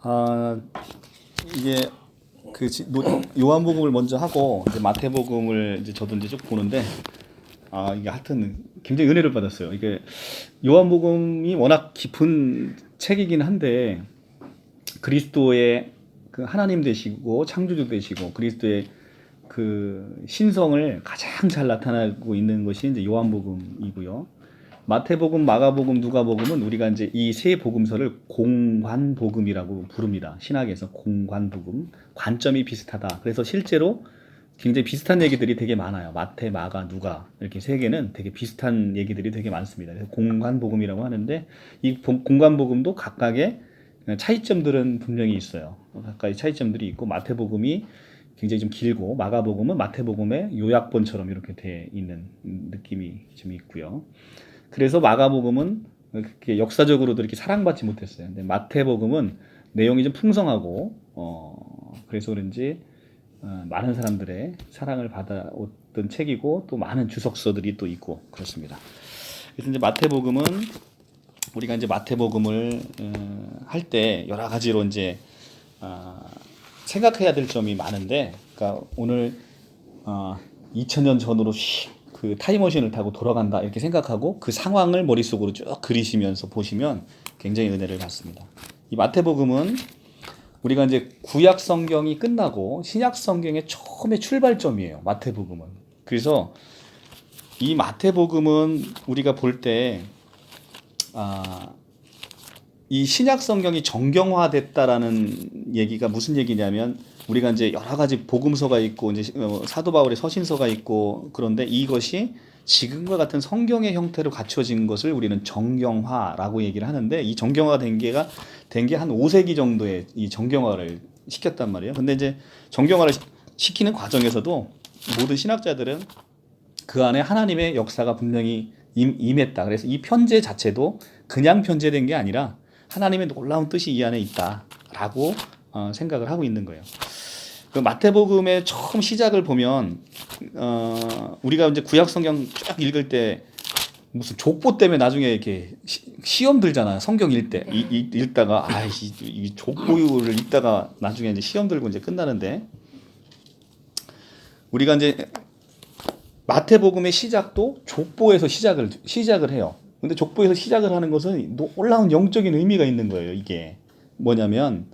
아, 이게 요한복음을 먼저 하고 이제 마태복음을 이제 저도 이제 쭉 보는데 이게 하여튼 굉장히 은혜를 받았어요. 이게 요한복음이 워낙 깊은 책이긴 한데 그리스도의 그 하나님 되시고 창조주 되시고 그리스도의 그 신성을 가장 잘 나타내고 있는 것이 이제 요한복음이고요. 마태복음, 마가복음, 누가복음은 우리가 이제 이 세 복음서를 공관복음이라고 부릅니다. 신학에서 공관복음, 관점이 비슷하다. 그래서 실제로 굉장히 비슷한 얘기들이 되게 많아요. 마태, 마가, 누가 이렇게 세 개는 되게 비슷한 얘기들이 되게 많습니다. 그래서 공관복음이라고 하는데 이 공관복음도 각각의 차이점들은 분명히 있어요. 각각의 차이점들이 있고 마태복음이 굉장히 좀 길고 마가복음은 마태복음의 요약본처럼 이렇게 돼 있는 느낌이 좀 있고요. 그래서 마가복음은 그렇게 역사적으로도 이렇게 사랑받지 못했어요. 근데 마태복음은 내용이 좀 풍성하고 그래서 그런지 많은 사람들의 사랑을 받아왔던 책이고 또 많은 주석서들이 또 있고 그렇습니다. 그래서 이제 마태복음은 우리가 이제 마태복음을 할 때 여러 가지로 이제 생각해야 될 점이 많은데, 그러니까 오늘 2000년 전으로 그 타임머신을 타고 돌아간다 이렇게 생각하고 그 상황을 머릿속으로 쭉 그리시면서 보시면 굉장히 은혜를 받습니다. 이 마태복음은 우리가 이제 구약 성경이 끝나고 신약 성경의 처음의 출발점이에요. 마태복음은. 그래서 이 마태복음은 우리가 볼 때 이 신약 성경이 정경화됐다라는 얘기가 무슨 얘기냐면 우리가 이제 여러 가지 복음서가 있고 이제 사도 바울의 서신서가 있고 그런데 이것이 지금과 같은 성경의 형태로 갖춰진 것을 우리는 정경화라고 얘기를 하는데 이 정경화가 된 게 한 5세기 정도에 이 정경화를 시켰단 말이에요. 근데 이제 정경화를 시키는 과정에서도 모든 신학자들은 그 안에 하나님의 역사가 분명히 임했다. 그래서 이 편제 자체도 그냥 편제된 게 아니라 하나님의 놀라운 뜻이 이 안에 있다라고 생각을 하고 있는 거예요. 그 마태복음의 처음 시작을 보면 우리가 이제 구약 성경 쭉 읽을 때 무슨 족보 때문에 나중에 이렇게 시험 들잖아요. 성경 읽다가 이 족보를 읽다가 나중에 이제 시험 들고 이제 끝나는데 우리가 이제 마태복음의 시작도 족보에서 시작을 해요. 근데 족보에서 시작을 하는 것은 놀라운 영적인 의미가 있는 거예요. 이게 뭐냐면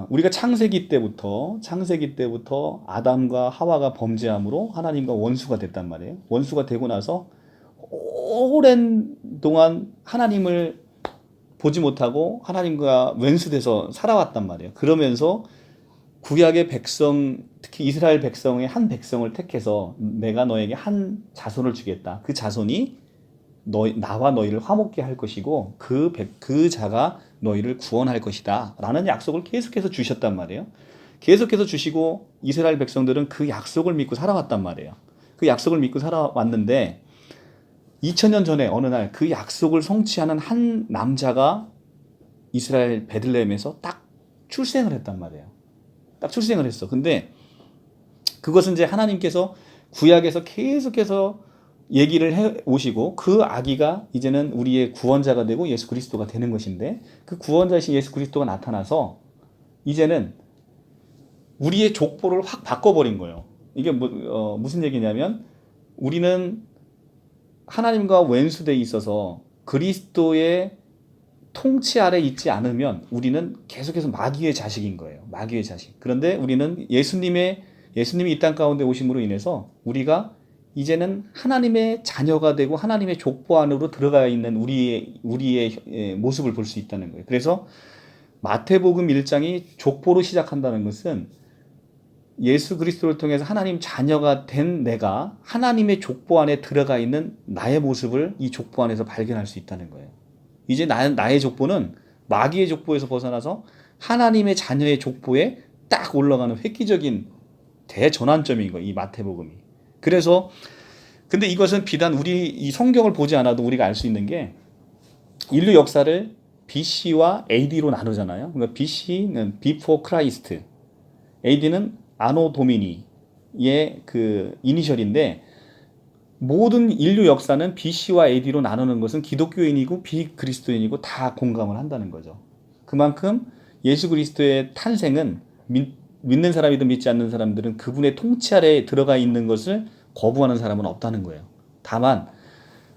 우리가 창세기 때부터 아담과 하와가 범죄함으로 하나님과 원수가 됐단 말이에요. 원수가 되고 나서 오랜 동안 하나님을 보지 못하고 하나님과 왼수돼서 살아왔단 말이에요. 그러면서 구약의 백성, 특히 이스라엘 백성의 한 백성을 택해서 내가 너에게 한 자손을 주겠다. 그 자손이 나와 너희를 화목게 할 것이고 그 자가 너희를 구원할 것이다 라는 약속을 계속해서 주셨단 말이에요. 계속해서 주시고 이스라엘 백성들은 그 약속을 믿고 살아왔단 말이에요. 그 약속을 믿고 살아왔는데 2000년 전에 어느 날 그 약속을 성취하는 한 남자가 이스라엘 베들레헴에서 딱 출생을 했단 말이에요. 딱 출생을 했어. 근데 그것은 이제 하나님께서 구약에서 계속해서 얘기를 해 오시고 그 아기가 이제는 우리의 구원자가 되고 예수 그리스도가 되는 것인데 그 구원자이신 예수 그리스도가 나타나서 이제는 우리의 족보를 확 바꿔버린 거예요. 이게 무슨 얘기냐면 우리는 하나님과 왼수돼 있어서 그리스도의 통치 아래 있지 않으면 우리는 계속해서 마귀의 자식인 거예요. 마귀의 자식. 그런데 우리는 예수님이 이 땅 가운데 오심으로 인해서 우리가 이제는 하나님의 자녀가 되고 하나님의 족보 안으로 들어가 있는 우리의 모습을 볼 수 있다는 거예요. 그래서 마태복음 1장이 족보로 시작한다는 것은 예수 그리스도를 통해서 하나님 자녀가 된 내가 하나님의 족보 안에 들어가 있는 나의 모습을 이 족보 안에서 발견할 수 있다는 거예요. 이제 나의 족보는 마귀의 족보에서 벗어나서 하나님의 자녀의 족보에 딱 올라가는 획기적인 대전환점인 거예요. 이 마태복음이. 그래서 근데 이것은 비단 우리 이 성경을 보지 않아도 우리가 알 수 있는 게 인류 역사를 BC와 AD로 나누잖아요. 그러니까 BC는 Before Christ, AD는 아노 도미니의 그 이니셜인데 모든 인류 역사는 BC와 AD로 나누는 것은 기독교인이고 비그리스도인이고 다 공감을 한다는 거죠. 그만큼 예수 그리스도의 탄생은 믿는 사람이든 믿지 않는 사람들은 그분의 통치 아래에 들어가 있는 것을 거부하는 사람은 없다는 거예요. 다만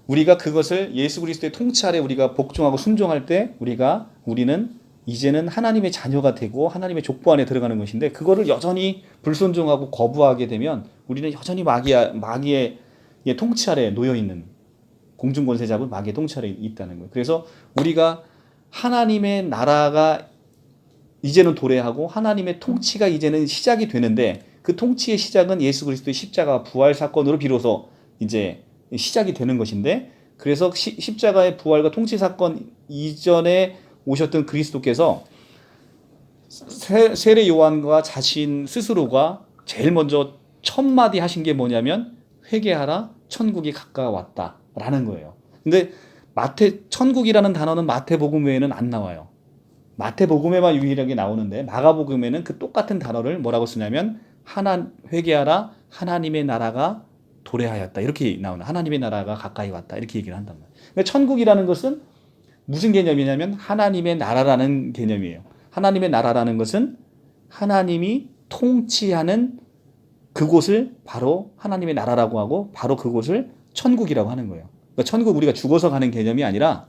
우리가 그것을 예수 그리스도의 통치 아래 우리가 복종하고 순종할 때 우리는 이제는 하나님의 자녀가 되고 하나님의 족보 안에 들어가는 것인데, 그거를 여전히 불순종하고 거부하게 되면 우리는 여전히 마귀의 통치 아래 놓여 있는, 공중 권세 잡은 마귀의 통치 아래 있다는 거예요. 그래서 우리가 하나님의 나라가 이제는 도래하고 하나님의 통치가 이제는 시작이 되는데, 그 통치의 시작은 예수 그리스도의 십자가 부활 사건으로 비로소 이제 시작이 되는 것인데, 그래서 십자가의 부활과 통치 사건 이전에 오셨던 그리스도께서 세례 요한과 자신 스스로가 제일 먼저 첫 마디 하신 게 뭐냐면 회개하라, 천국이 가까웠다라는 거예요. 근데 천국이라는 단어는 마태복음 외에는 안 나와요. 마태복음에만 유일하게 나오는데 마가복음에는 그 똑같은 단어를 뭐라고 쓰냐면 회개하라, 하나님의 나라가 도래하였다, 이렇게 나오는, 하나님의 나라가 가까이 왔다, 이렇게 얘기를 한단 말이에요. 그러니까 천국이라는 것은 무슨 개념이냐면 하나님의 나라라는 개념이에요. 하나님의 나라라는 것은 하나님이 통치하는 그곳을 바로 하나님의 나라라고 하고, 바로 그곳을 천국이라고 하는 거예요. 그러니까 천국 우리가 죽어서 가는 개념이 아니라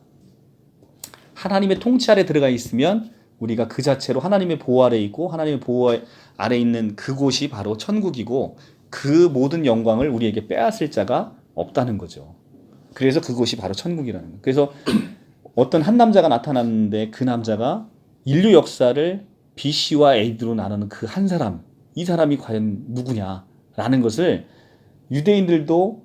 하나님의 통치 아래 들어가 있으면 우리가 그 자체로 하나님의 보호 아래 있고, 하나님의 보호 아래 있는 그곳이 바로 천국이고, 그 모든 영광을 우리에게 빼앗을 자가 없다는 거죠. 그래서 그곳이 바로 천국이라는 거예요. 그래서 어떤 한 남자가 나타났는데 그 남자가 인류 역사를 BC와 AD로 나누는 그 한 사람, 이 사람이 과연 누구냐라는 것을 유대인들도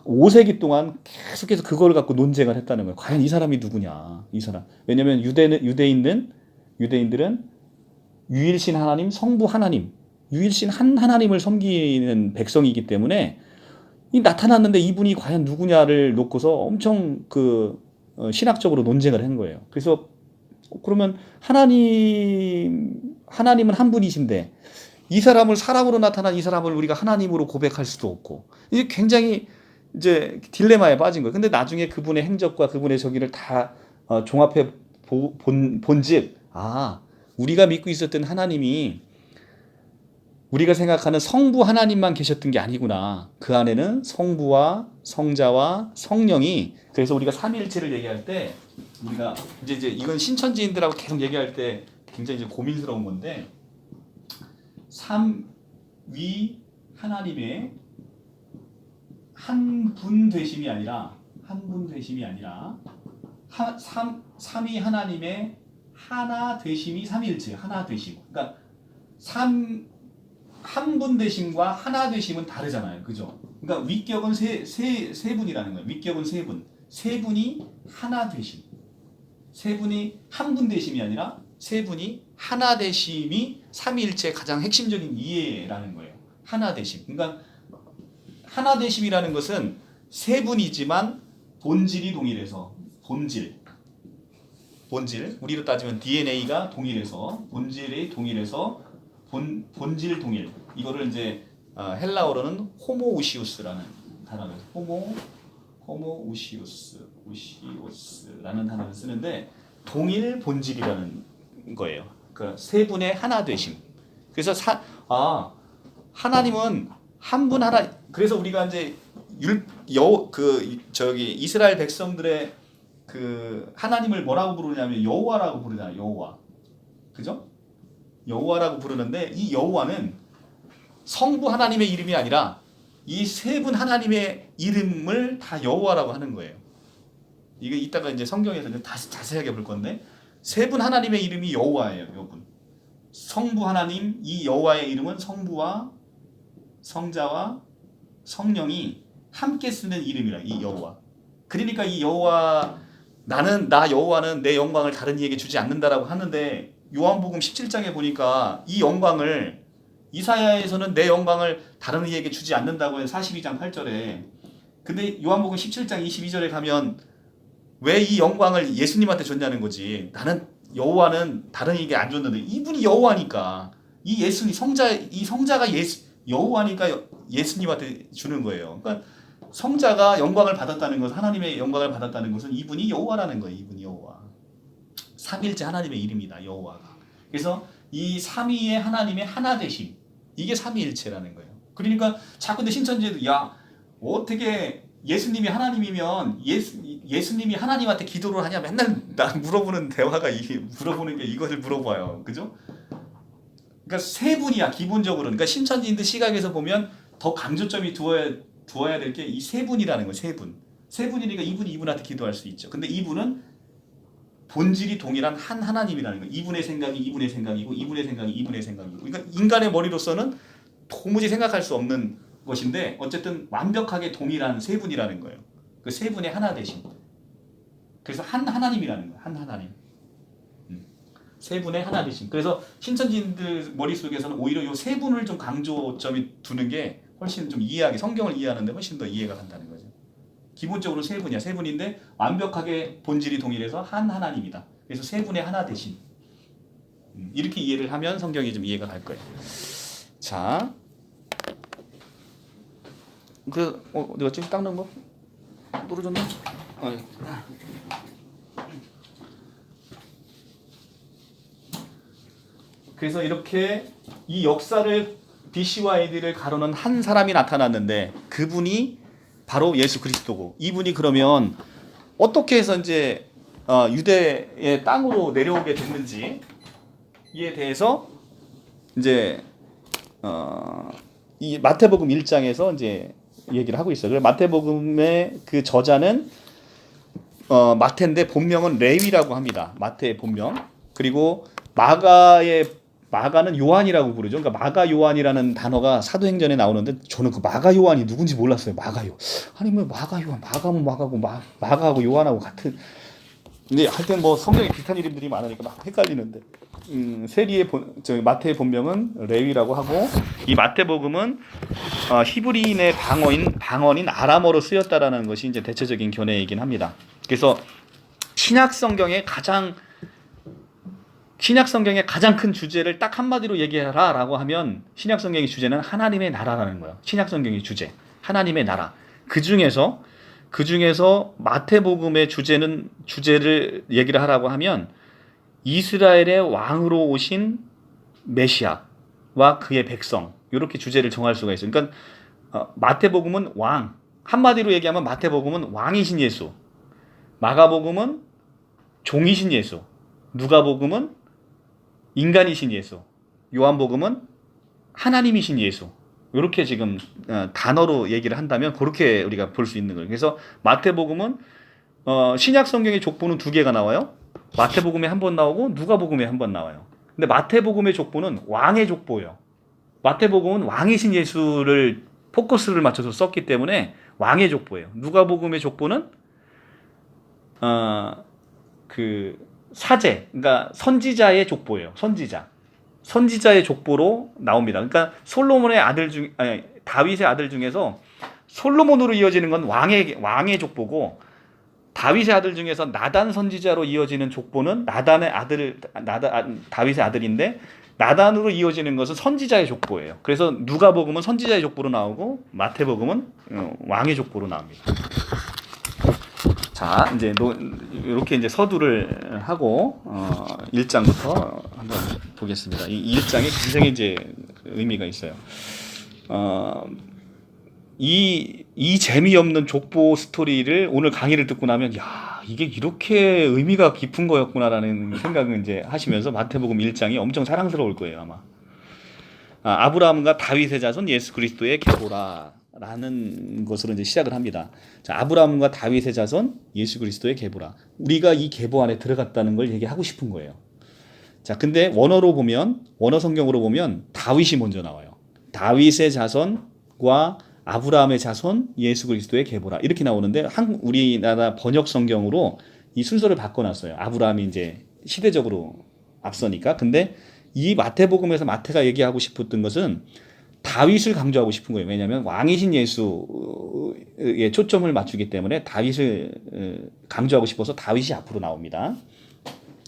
5세기 동안 계속해서 그걸 갖고 논쟁을 했다는 거예요. 과연 이 사람이 누구냐, 이 사람. 왜냐하면 유대인들은 유일신 하나님, 성부 하나님, 유일신 한 하나님을 섬기는 백성이기 때문에 나타났는데 이분이 과연 누구냐를 놓고서 엄청 신학적으로 논쟁을 한 거예요. 그래서 그러면 하나님은 한 분이신데 이 사람을, 사람으로 나타난 이 사람을 우리가 하나님으로 고백할 수도 없고, 이게 굉장히 이제 딜레마에 빠진 거예요. 근데 나중에 그분의 행적과 그분의 저기를 다 종합해 본즉, 우리가 믿고 있었던 하나님이 우리가 생각하는 성부 하나님만 계셨던 게 아니구나. 그 안에는 성부와 성자와 성령이, 그래서 우리가 삼위일체를 얘기할 때 우리가 이제 이건 신천지인들하고 계속 얘기할 때 굉장히 이제 고민스러운 건데, 삼위 하나님의 한 분 되심이 아니라 삼위 하나님의 하나 되심이 삼위일체, 하나 되심. 그러니까 한 분 되심과 하나 되심은 다르잖아요. 그죠? 그러니까 위격은 세 분이라는 거예요. 위격은 세 분. 세 분이 하나 되심. 세 분이 한 분 되심이 아니라 세 분이 하나 되심이 삼위일체의 가장 핵심적인 이해라는 거예요. 하나 되심. 그러니까 하나 되심이라는 것은 세 분이지만 본질이 동일해서, 본질 우리로 따지면 DNA가 동일해서, 본질이 동일해서 본질 동일, 이거를 이제 헬라어로는 호모우시우스라는 단어를, 호모우시우스라는 단어를 쓰는데, 동일 본질이라는 거예요. 그 세 분의 하나 되심. 그래서 하나님은 한 분 하나. 그래서 우리가 이제 이스라엘 백성들의 그 하나님을 뭐라고 부르냐면 여호와라고 부르잖아요. 여호와. 그죠? 여호와라고 부르는데, 이 여호와는 성부 하나님의 이름이 아니라 이 세 분 하나님의 이름을 다 여호와라고 하는 거예요. 이게 이따가 이제 성경에서 이제 다시 자세하게 볼 건데, 세 분 하나님의 이름이 여호와예요. 여분. 성부 하나님, 이 여호와의 이름은 성부와 성자와 성령이 함께 쓰는 이름이라, 이 여호와. 그러니까 이 여호와, 나 여호와는 내 영광을 다른 이에게 주지 않는다라고 하는데, 요한복음 17장에 보니까 이 영광을, 이사야에서는 내 영광을 다른 이에게 주지 않는다고 해요. 42장 8절에. 근데 요한복음 17장 22절에 가면 왜 이 영광을 예수님한테 줬냐는 거지. 나는 여호와는 다른 이에게 안 줬는데, 이분이 여호와니까, 이 성자가 여호와니까 예수님한테 주는 거예요. 그러니까 성자가 영광을 받았다는 것은, 하나님의 영광을 받았다는 것은 이분이 여호와라는 거예요. 이분이 여호와. 삼일째 하나님의 이름이다, 여호와가. 그래서 이 삼위의 하나님의 하나 되심, 이게 삼위일체라는 거예요. 그러니까 자꾸 근데 신천지에도 야 어떻게 예수님이 하나님이면 예수님이 하나님한테 기도를 하냐 맨날 나 물어보는 대화가 물어보는 게 이것을 물어봐요. 그죠? 그러니까 세 분이야 기본적으로. 그러니까 신천지인들 시각에서 보면 더 강조점이 두어야 될 게 이 세 분이라는 거예요. 세 분. 세 분이니까 이분이 이분한테 기도할 수 있죠. 근데 이분은 본질이 동일한 한 하나님이라는 거예요. 이분의 생각이 이분의 생각이고 이분의 생각이 이분의 생각이고. 그러니까 인간의 머리로서는 도무지 생각할 수 없는 것인데 어쨌든 완벽하게 동일한 세 분이라는 거예요. 그 세 분의 하나 되신. 그래서 한 하나님이라는 거예요. 한 하나님. 세 분의 하나 되신. 그래서 신천지인들 머릿속에서는 오히려 이 세 분을 좀 강조점이 두는 게 훨씬 좀 이해하기, 성경을 이해하는데 훨씬 더 이해가 간다는 거죠. 기본적으로 세 분이야. 세 분인데 완벽하게 본질이 동일해서 한 하나님이다. 그래서 세 분의 하나 되신. 이렇게 이해를 하면 성경이 좀 이해가 갈 거예요. 자, 내가 지금 닦는 거 떨어졌나? 그래서 이렇게 이 역사를 BC와 AD를 가르는 한 사람이 나타났는데 그분이 바로 예수 그리스도고, 이분이 그러면 어떻게 해서 이제 유대의 땅으로 내려오게 됐는지에 대해서 이제 이 마태복음 1장에서 이제 얘기를 하고 있어요. 그래서 마태복음의 그 저자는 마태인데 본명은 레위라고 합니다. 마태의 본명. 그리고 마가는 요한이라고 부르죠. 그러니까 마가 요한이라는 단어가 사도행전에 나오는데 저는 그 마가 요한이 누군지 몰랐어요. 마가요. 아니 뭐 마가 요한, 마가면 마가고 마가하고 요한하고 같은. 근데 하여튼 뭐 성경에 비슷한 이름들이 많으니까 막 헷갈리는데. 마태의 본명은 레위라고 하고, 이 마태복음은 히브리인의 방언인 아람어로 쓰였다라는 것이 이제 대체적인 견해이긴 합니다. 그래서 신약 성경의 가장 큰 주제를 딱 한마디로 얘기하라라고 하면 신약 성경의 주제는 하나님의 나라라는 거예요. 신약 성경의 주제, 하나님의 나라. 그 중에서 마태복음의 주제를 얘기를 하라고 하면 이스라엘의 왕으로 오신 메시아와 그의 백성, 이렇게 주제를 정할 수가 있어요. 그러니까 마태복음은 왕, 한마디로 얘기하면 마태복음은 왕이신 예수, 마가복음은 종이신 예수, 누가복음은 인간이신 예수, 요한복음은 하나님이신 예수. 이렇게 지금 단어로 얘기를 한다면 그렇게 우리가 볼 수 있는 거예요. 그래서 마태복음은 신약 성경의 족보는 두 개가 나와요. 마태복음에 한 번 나오고 누가복음에 한 번 나와요. 근데 마태복음의 족보는 왕의 족보예요. 마태복음은 왕이신 예수를 포커스를 맞춰서 썼기 때문에 왕의 족보예요. 누가복음의 족보는 그 사제, 그러니까 선지자의 족보예요. 선지자의 족보로 나옵니다. 그러니까 다윗의 아들 중에서 솔로몬으로 이어지는 건 왕의 족보고, 다윗의 아들 중에서 나단 선지자로 이어지는 족보는 다윗의 아들인데 나단으로 이어지는 것은 선지자의 족보예요. 그래서 누가복음은 선지자의 족보로 나오고 마태복음은 왕의 족보로 나옵니다. 자, 이제 이렇게 이제 서두를 하고 1장부터 한번 보겠습니다. 이 1장에 굉장히 이제 의미가 있어요. 이 재미없는 족보 스토리를 오늘 강의를 듣고 나면 이게 이렇게 의미가 깊은 거였구나라는 생각을 이제 하시면서 마태복음 1장이 엄청 사랑스러울 거예요, 아마. 아브라함과 다윗의 자손 예수 그리스도의 계보라라는 것으로 이제 시작을 합니다. 자, 아브라함과 다윗의 자손 예수 그리스도의 계보라. 우리가 이 계보 안에 들어갔다는 걸 얘기하고 싶은 거예요. 자, 근데 원어 성경으로 보면 다윗이 먼저 나와요. 다윗의 자손과 아브라함의 자손 예수 그리스도의 계보라 이렇게 나오는데 우리나라 번역 성경으로 이 순서를 바꿔놨어요. 아브라함이 이제 시대적으로 앞서니까. 근데 이 마태복음에서 마태가 얘기하고 싶었던 것은 다윗을 강조하고 싶은 거예요. 왜냐하면 왕이신 예수에 초점을 맞추기 때문에 다윗을 강조하고 싶어서 다윗이 앞으로 나옵니다.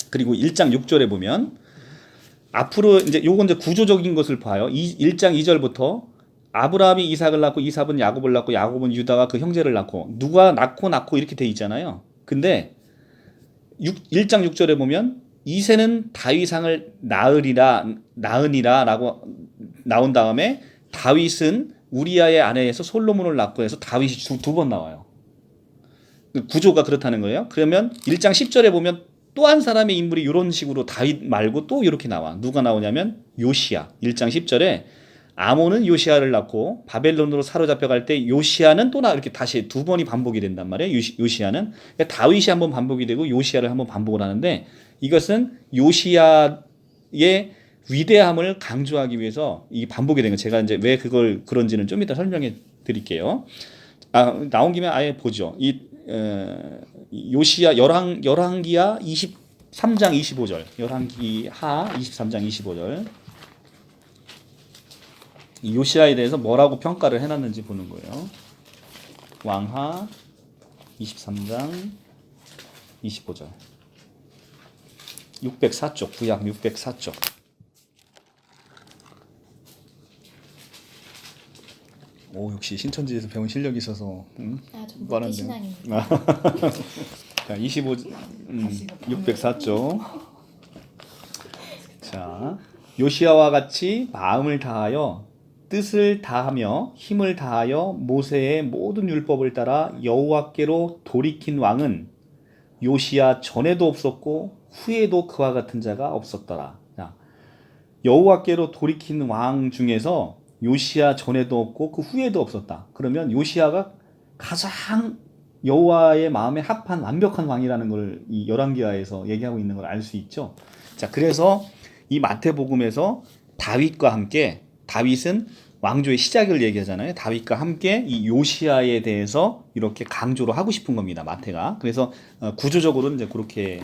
그리고 1장 6절에 보면 앞으로 이제 요건 이제 구조적인 것을 봐요. 1장 2절부터 아브라함이 이삭을 낳고 이삭은 야곱을 낳고 야곱은 유다와 그 형제를 낳고 누가 낳고 이렇게 돼 있잖아요. 근데 1장 6절에 보면 이새는 다윗상을 낳으니라라고 나온 다음에 다윗은 우리아의 아내에서 솔로몬을 낳고 해서 다윗이 두 번 나와요. 구조가 그렇다는 거예요. 그러면 1장 10절에 보면 또 한 사람의 인물이 이런 식으로 다윗 말고 또 이렇게 나와. 누가 나오냐면 요시야. 1장 10절에 아몬은 요시야를 낳고 바벨론으로 사로잡혀갈 때 요시야는 또 이렇게 다시 두 번이 반복이 된단 말이에요. 요시야는 그러니까 다윗이 한번 반복이 되고 요시야를 한번 반복을 하는데 이것은 요시야의 위대함을 강조하기 위해서 이 반복이 된 거. 제가 이제 왜 그걸 그런지는 좀 이따 설명해 드릴게요. 나온 김에 아예 보죠. 요시야 열왕기하 23장 25절. 열왕기하 23장 25절. 요시야에 대해서 뭐라고 평가를 해놨는지 보는 거예요. 왕하 23장 25절. 604쪽, 구약 604쪽. 오, 역시 신천지에서 배운 실력이 있어서 전부 신앙입니다. 자, 604쪽. 자, 요시야와 같이 마음을 다하여 뜻을 다하며 힘을 다하여 모세의 모든 율법을 따라 여호와께로 돌이킨 왕은 요시야 전에도 없었고 후에도 그와 같은 자가 없었더라. 자, 여호와께로 돌이킨 왕 중에서 요시야 전에도 없고 그 후에도 없었다. 그러면 요시야가 가장 여호와의 마음에 합한 완벽한 왕이라는 걸 이 열왕기하에서 얘기하고 있는 걸 알 수 있죠. 자, 그래서 이 마태복음에서 다윗과 함께, 다윗은 왕조의 시작을 얘기하잖아요. 다윗과 함께 이 요시야에 대해서 이렇게 강조를 하고 싶은 겁니다. 마태가. 그래서 구조적으로는 이제 그렇게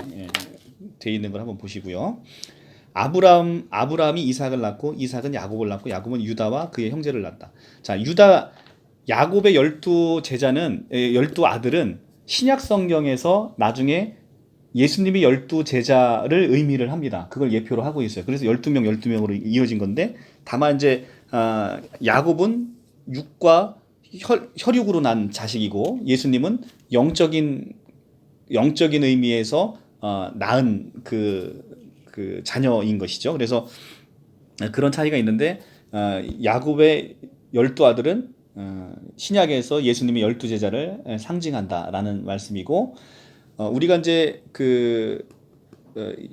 돼 있는 걸 한번 보시고요. 아브라함이 이삭을 낳고 이삭은 야곱을 낳고 야곱은 유다와 그의 형제를 낳았다. 자, 야곱의 12제자는 12아들은 신약 성경에서 나중에 예수님이 12제자를 의미를 합니다. 그걸 예표로 하고 있어요. 그래서 12명 12명으로 이어진 건데 다만 이제 야곱은 육과 혈육으로 난 자식이고 예수님은 영적인 의미에서 낳은 그 자녀인 것이죠. 그래서 그런 차이가 있는데 야곱의 12아들은 신약에서 예수님의 12제자를 상징한다라는 말씀이고 우리가 이제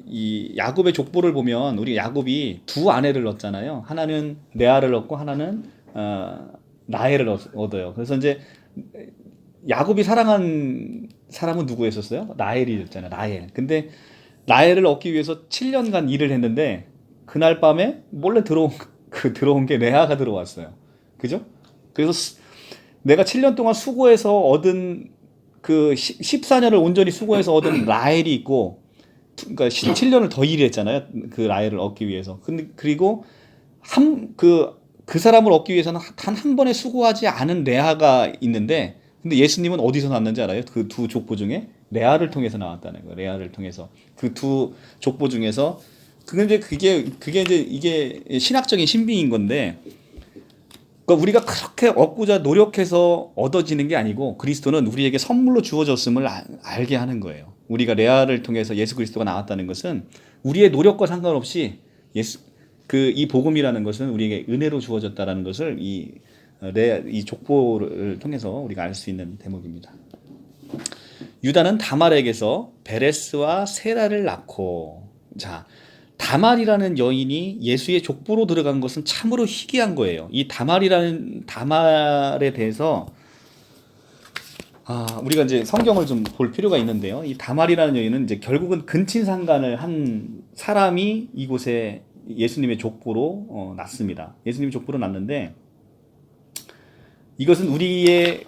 이 야곱의 족보를 보면 우리 야곱이 두 아내를 얻잖아요. 하나는 레아를 얻고 하나는 라헬을 얻어요. 그래서 이제 야곱이 사랑한 사람은 누구였었어요? 라헬이었잖아요. 라헬. 근데 라헬을 얻기 위해서 7년간 일을 했는데 그날 밤에 몰래 들어온 게 레아가 들어왔어요. 그죠? 그래서 내가 7년 동안 수고해서 얻은 그 14년을 온전히 수고해서 얻은 라헬이 있고 그러니까 7년을 더 일했잖아요. 그 라헬을 얻기 위해서. 근데 그리고 그 사람을 얻기 위해서는 단 한 번에 수고하지 않은 레아가 있는데 근데 예수님은 어디서 나왔는지 알아요? 그 두 족보 중에 레아를 통해서 나왔다는 거예요. 레아를 통해서 그 두 족보 중에서 그게 이제 이게 신학적인 신비인 건데 그러니까 우리가 그렇게 얻고자 노력해서 얻어지는 게 아니고 그리스도는 우리에게 선물로 주어졌음을 알게 하는 거예요. 우리가 레아를 통해서 예수 그리스도가 나왔다는 것은 우리의 노력과 상관없이 이 복음이라는 것은 우리에게 은혜로 주어졌다라는 것을 이 족보를 통해서 우리가 알 수 있는 대목입니다. 유다는 다말에게서 베레스와 세라를 낳고 자 다말이라는 여인이 예수의 족보로 들어간 것은 참으로 희귀한 거예요. 이 다말에 대해서 우리가 이제 성경을 좀 볼 필요가 있는데요. 이 다말이라는 여인은 이제 결국은 근친상간을 한 사람이 이곳에 예수님의 족보로 낳습니다. 예수님의 족보로 낳는데 이것은 우리의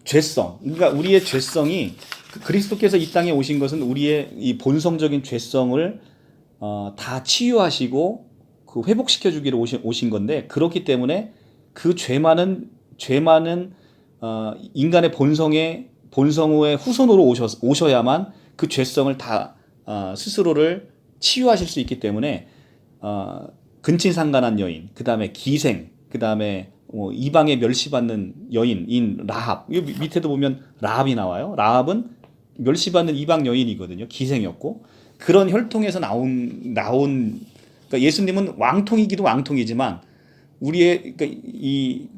죄성, 그러니까 우리의 죄성이 그리스도께서 이 땅에 오신 것은 우리의 이 본성적인 죄성을 다 치유하시고 그 회복시켜 주기로 오신 건데 그렇기 때문에 그 죄 많은 인간의 본성의 후손으로 오셔야만 그 죄성을 다 스스로를 치유하실 수 있기 때문에 근친상간한 여인, 그 다음에 기생, 그 다음에 이방에 멸시받는 여인인 라합. 이 밑에도 보면 라합이 나와요. 라합은 멸시받는 이방 여인이거든요. 기생이었고 그런 혈통에서 나온 그러니까 예수님은 왕통이기도 왕통이지만 우리의 그러니까 이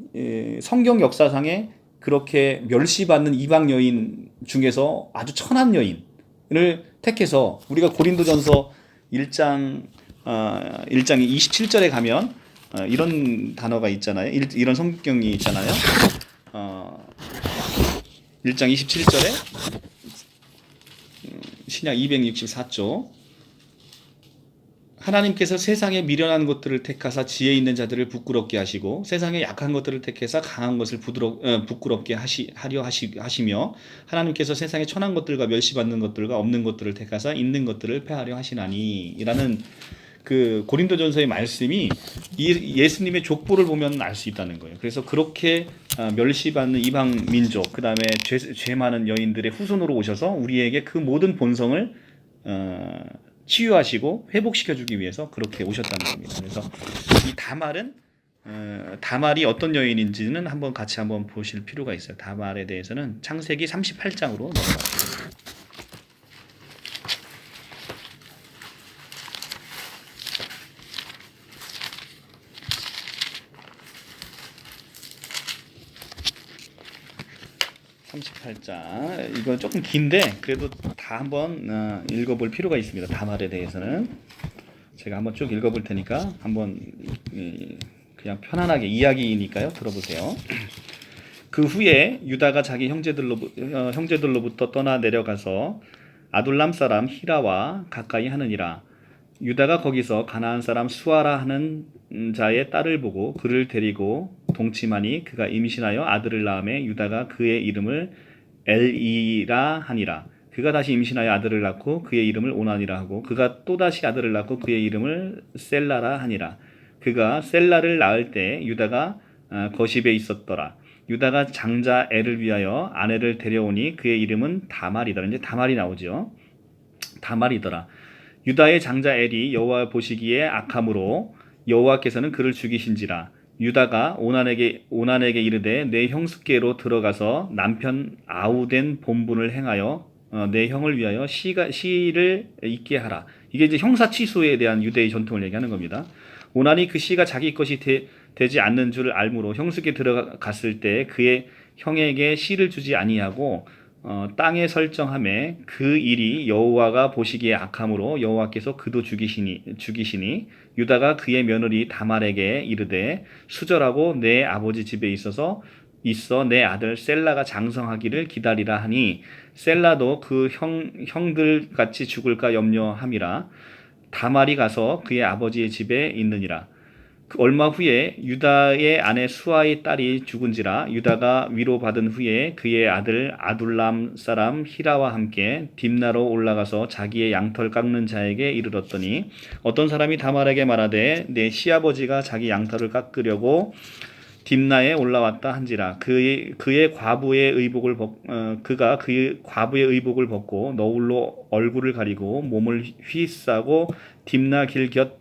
성경 역사상에 그렇게 멸시받는 이방 여인 중에서 아주 천한 여인을 택해서 우리가 고린도전서 1장 1장 27절에 가면 이런 단어가 있잖아요. 이런 성경이 있잖아요. 1장 27절에 신약 264조 하나님께서 세상에 미련한 것들을 택하사 지혜 있는 자들을 부끄럽게 하시고 세상에 약한 것들을 택해서 강한 것을 부끄럽게 하려 하시며 하나님께서 세상에 천한 것들과 멸시받는 것들과 없는 것들을 택하사 있는 것들을 패하려 하시나니 이라는 그 고린도전서의 말씀이 예수님의 족보를 보면 알 수 있다는 거예요. 그래서 그렇게 멸시받는 이방 민족 그다음에 죄 많은 여인들의 후손으로 오셔서 우리에게 그 모든 본성을 치유하시고 회복시켜주기 위해서 그렇게 오셨다는 겁니다. 그래서 이 다말이 어떤 여인인지는 같이 한번 보실 필요가 있어요. 다말에 대해서는 창세기 38장으로 넘어가겠습니다. 이거 조금 긴데 그래도 다 한번 읽어볼 필요가 있습니다. 다말에 대해서는 제가 한번 쭉 읽어볼 테니까 한번 그냥 편안하게 이야기니까요 들어보세요. 그 후에 유다가 자기 형제들로부터 떠나 내려가서 아둘람 사람 히라와 가까이 하느니라. 유다가 거기서 가나안 사람 수아라 하는 자의 딸을 보고 그를 데리고 동침하니 그가 임신하여 아들을 낳음에 유다가 그의 이름을 엘이라 하니라. 그가 다시 임신하여 아들을 낳고 그의 이름을 오난이라 하고 그가 또다시 아들을 낳고 그의 이름을 셀라라 하니라. 그가 셀라를 낳을 때 유다가 거십에 있었더라. 유다가 장자 엘을 위하여 아내를 데려오니 그의 이름은 다말이더라. 이제 다말이 나오죠. 다말이더라. 유다의 장자 엘이 여호와 보시기에 악함으로 여호와께서는 그를 죽이신지라. 유다가 오난에게 이르되 내 형수께로 들어가서 남편 아우된 본분을 행하여 내 형을 위하여 시를 있게 하라. 이게 이제 형사 취소에 대한 유대의 전통을 얘기하는 겁니다. 오난이 그 시가 자기 것이 되지 않는 줄 알므로 형수께 들어갔을 때 그의 형에게 시를 주지 아니하고 땅에 설정함에 그 일이 여호와가 보시기에 악함으로 여호와께서 그도 죽이시니 유다가 그의 며느리 다말에게 이르되 수절하고 내 아버지 집에 있어 내 아들 셀라가 장성하기를 기다리라 하니 셀라도 그 형들 같이 죽을까 염려함이라. 다말이 가서 그의 아버지의 집에 있느니라. 얼마 후에 유다의 아내 수아의 딸이 죽은지라. 유다가 위로받은 후에 그의 아들 아둘람 사람 히라와 함께 딥나로 올라가서 자기의 양털 깎는 자에게 이르렀더니 어떤 사람이 다말에게 말하되 내 시아버지가 자기 양털을 깎으려고 딥나에 올라왔다 한지라. 그가 과부의 의복을 벗고 너울로 얼굴을 가리고 몸을 휘싸고 딥나 길 곁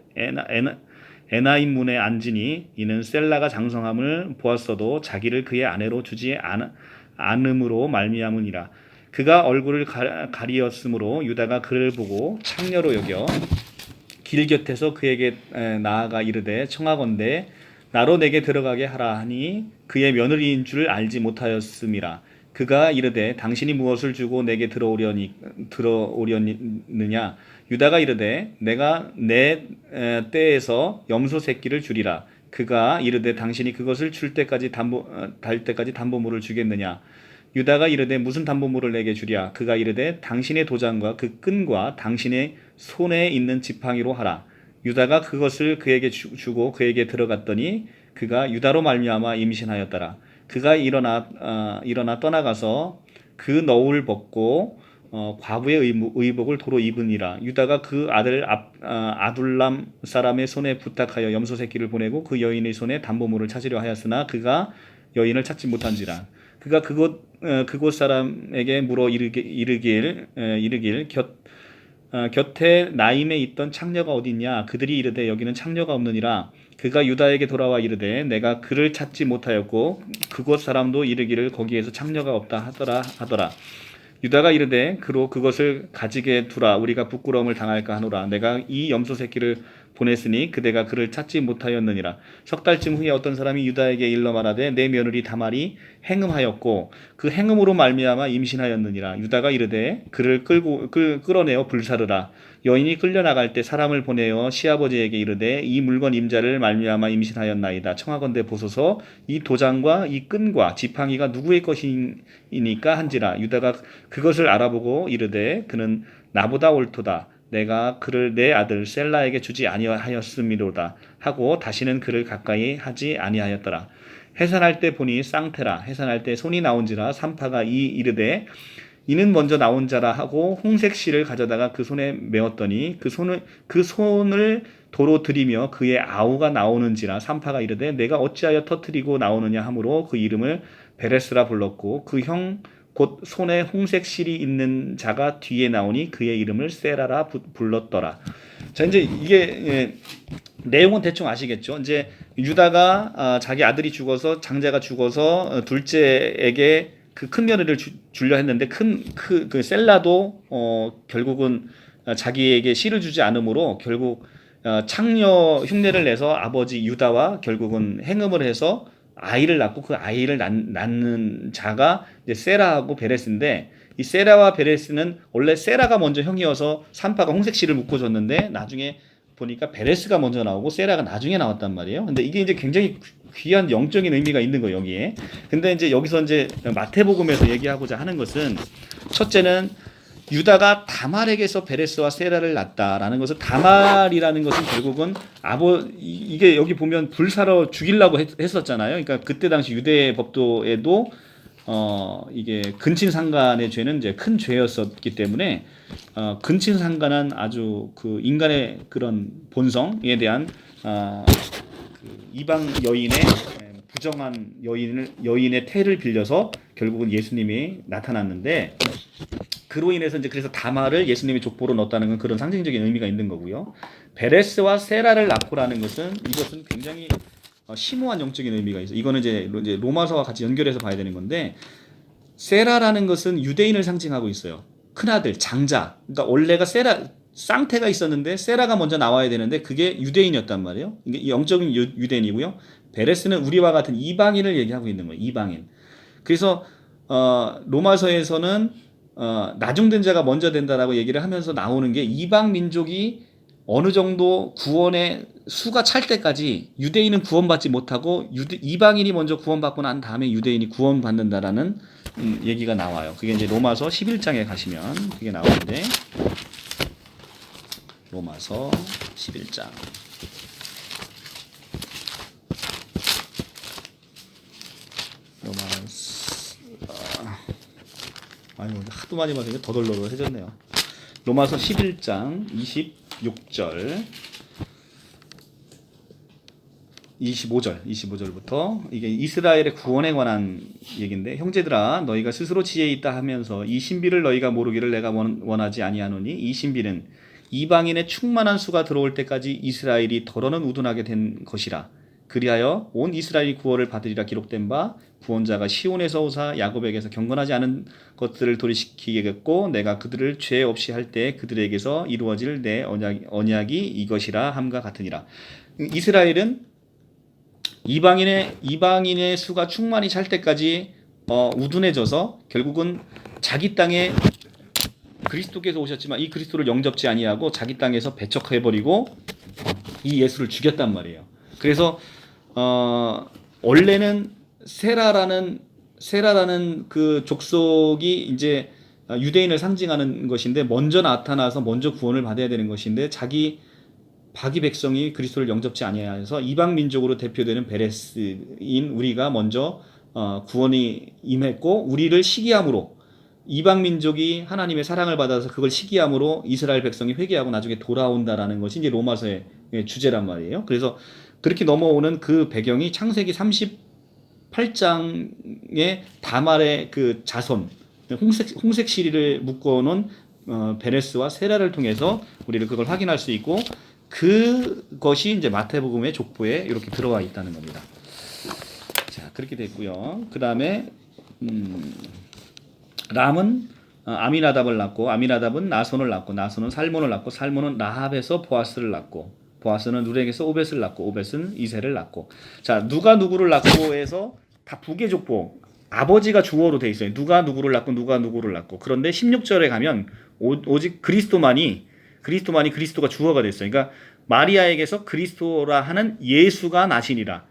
에나임 문에 앉으니 이는 셀라가 장성함을 보았어도 자기를 그의 아내로 주지 않음으로 말미암으니라. 그가 얼굴을 가리었으므로 유다가 그를 보고 창녀로 여겨 길 곁에서 그에게 나아가 이르되 청하건대 나로 내게 들어가게 하라 하니 그의 며느리인 줄 알지 못하였음이라. 그가 이르되 당신이 무엇을 주고 내게 들어오려느냐. 유다가 이르되 내가 내 때에서 염소 새끼를 주리라. 그가 이르되 당신이 그것을 달 때까지 담보물을 주겠느냐. 유다가 이르되 무슨 담보물을 내게 주랴. 그가 이르되 당신의 도장과 그 끈과 당신의 손에 있는 지팡이로 하라. 유다가 그것을 그에게 주고 그에게 들어갔더니 그가 유다로 말미암아 임신하였더라. 그가 일어나 떠나가서 그 너울 벗고 과부의 의복을 도로 입으니라. 유다가 그 아들 아둘람 사람의 손에 부탁하여 염소 새끼를 보내고 그 여인의 손에 담보물을 찾으려 하였으나 그가 여인을 찾지 못한지라. 그가 그곳 사람에게 물어 이르길 곁에 나임에 있던 창녀가 어디 있냐. 그들이 이르되 여기는 창녀가 없느니라. 그가 유다에게 돌아와 이르되 내가 그를 찾지 못하였고 그곳 사람도 이르기를 거기에서 창녀가 없다 하더라. 유다가 이르되 그로 그것을 가지게 두라. 우리가 부끄러움을 당할까 하노라. 내가 이 염소 새끼를 보냈으니 그대가 그를 찾지 못하였느니라. 석 달쯤 후에 어떤 사람이 유다에게 일러 말하되 내 며느리 다말이 행음하였고 그 행음으로 말미암아 임신하였느니라. 유다가 이르되 그를 끌어내어 불사르라. 여인이 끌려나갈 때 사람을 보내어 시아버지에게 이르되 이 물건 임자를 말미암아 임신하였나이다. 청하건대 보소서. 이 도장과 이 끈과 지팡이가 누구의 것이니까 한지라. 유다가 그것을 알아보고 이르되 그는 나보다 옳도다. 내가 그를 내 아들 셀라에게 주지 아니하였음이로다 하고 다시는 그를 가까이 하지 아니하였더라. 해산할 때 보니 쌍태라. 해산할 때 손이 나온지라. 산파가 이르되 이는 먼저 나온 자라 하고 홍색 실을 가져다가 그 손에 메었더니 그 손을 도로 들이며 그의 아우가 나오는지라. 산파가 이르되 내가 어찌하여 터뜨리고 나오느냐 하므로 그 이름을 베레스라 불렀고 그 형 곧 손에 홍색 실이 있는 자가 뒤에 나오니 그의 이름을 세라라 불렀더라. 자, 이제 이게 내용은 대충 아시겠죠? 이제 유다가 자기 아들이 죽어서 장자가 죽어서 둘째에게 그 큰 며느리를 주려 했는데 그 셀라도 결국은 자기에게 실을 주지 않으므로 결국 창녀 흉내를 내서 아버지 유다와 결국은 행음을 해서 아이를 낳고 그 아이를 낳는 자가 이제 세라하고 베레스인데 이 세라와 베레스는 원래 세라가 먼저 형이어서 산파가 홍색 실을 묶어줬는데 나중에 보니까 베레스가 먼저 나오고 세라가 나중에 나왔단 말이에요. 근데 이게 이제 굉장히 귀한 영적인 의미가 있는 거예요, 여기에. 근데 이제 여기서 이제 마태복음에서 얘기하고자 하는 것은 첫째는 유다가 다말에게서 베레스와 세라를 낳았다라는 것은 다말이라는 것은 결국은 이게 여기 보면 불사러 죽이려고 했었잖아요. 그러니까 그때 당시 유대 법도에도 이게 근친상간의 죄는 이제 큰 죄였었기 때문에 근친상간은 아주 그 인간의 그런 본성에 대한 그 이방 여인의 부정한 여인의 태를 빌려서 결국은 예수님이 나타났는데 그로 인해서 이제 그래서 다말을 예수님의 족보로 넣었다는 건 그런 상징적인 의미가 있는 거고요. 베레스와 세라를 낳고라는 것은 이것은 굉장히 심오한 영적인 의미가 있어요. 이거는 이제 로마서와 같이 연결해서 봐야 되는 건데 세라라는 것은 유대인을 상징하고 있어요. 큰아들, 장자. 그러니까 원래가 쌍태가 있었는데 세라가 먼저 나와야 되는데 그게 유대인이었단 말이에요. 이게 영적인 유대인이고요. 베레스는 우리와 같은 이방인을 얘기하고 있는 거예요. 이방인. 그래서 로마서에서는 나중된 자가 먼저 된다라고 얘기를 하면서 나오는 게 이방 민족이 어느 정도 구원의 수가 찰 때까지 유대인은 구원받지 못하고 이방인이 먼저 구원받고 난 다음에 유대인이 구원받는다라는 얘기가 나와요. 그게 이제 로마서 11장에 가시면 그게 나오는데 로마서 11장 아유 하도 많이 봐서 이게 더덜더덜해졌네요. 로마서 11장 26절 25절부터 이게 이스라엘의 구원에 관한 얘기인데 형제들아 너희가 스스로 지혜 있다 하면서 이 신비를 너희가 모르기를 내가 원하지 아니하노니 이 신비는 이방인의 충만한 수가 들어올 때까지 이스라엘이 덜어는 우둔하게 된 것이라. 그리하여 온 이스라엘이 구원을 받으리라 기록된 바 구원자가 시온에서 오사 야곱에게서 경건하지 않은 것들을 돌이키겠고 내가 그들을 죄 없이 할 때 그들에게서 이루어질 내 언약이 이것이라 함과 같으니라. 이스라엘은 이방인의 수가 충만히 찰 때까지 우둔해져서 결국은 자기 땅에 그리스도께서 오셨지만 이 그리스도를 영접지 아니하고 자기 땅에서 배척해버리고 이 예수를 죽였단 말이에요. 그래서 원래는 세라라는 그 족속이 이제 유대인을 상징하는 것인데 먼저 나타나서 먼저 구원을 받아야 되는 것인데 자기 백성이 그리스도를 영접지 아니하여서 이방 민족으로 대표되는 베레스인 우리가 먼저 구원이 임했고 우리를 시기함으로 이방 민족이 하나님의 사랑을 받아서 그걸 시기함으로 이스라엘 백성이 회개하고 나중에 돌아온다라는 것이 이제 로마서의 주제란 말이에요. 그래서 그렇게 넘어오는 그 배경이 창세기 38장의 다말의 그 자손 홍색 시리를 묶어놓은 베레스와 세라를 통해서 우리를 그걸 확인할 수 있고 그것이 이제 마태복음의 족보에 이렇게 들어와 있다는 겁니다. 자, 그렇게 됐고요. 그 다음에 람은 아미나답을 낳고, 아미나답은 나손을 낳고, 나손은 살몬을 낳고, 살몬은 라합에서 보아스를 낳고, 보아스는 누렉에서 오벳을 낳고, 오벳은 이새를 낳고. 자, 누가 누구를 낳고 해서 다 북의 족보, 아버지가 주어로 돼 있어요. 누가 누구를 낳고 누가 누구를 낳고. 그런데 16절에 가면 오직 그리스도만이 그리스도가 주어가 됐어요. 그러니까 마리아에게서 그리스도라 하는 예수가 나시니라.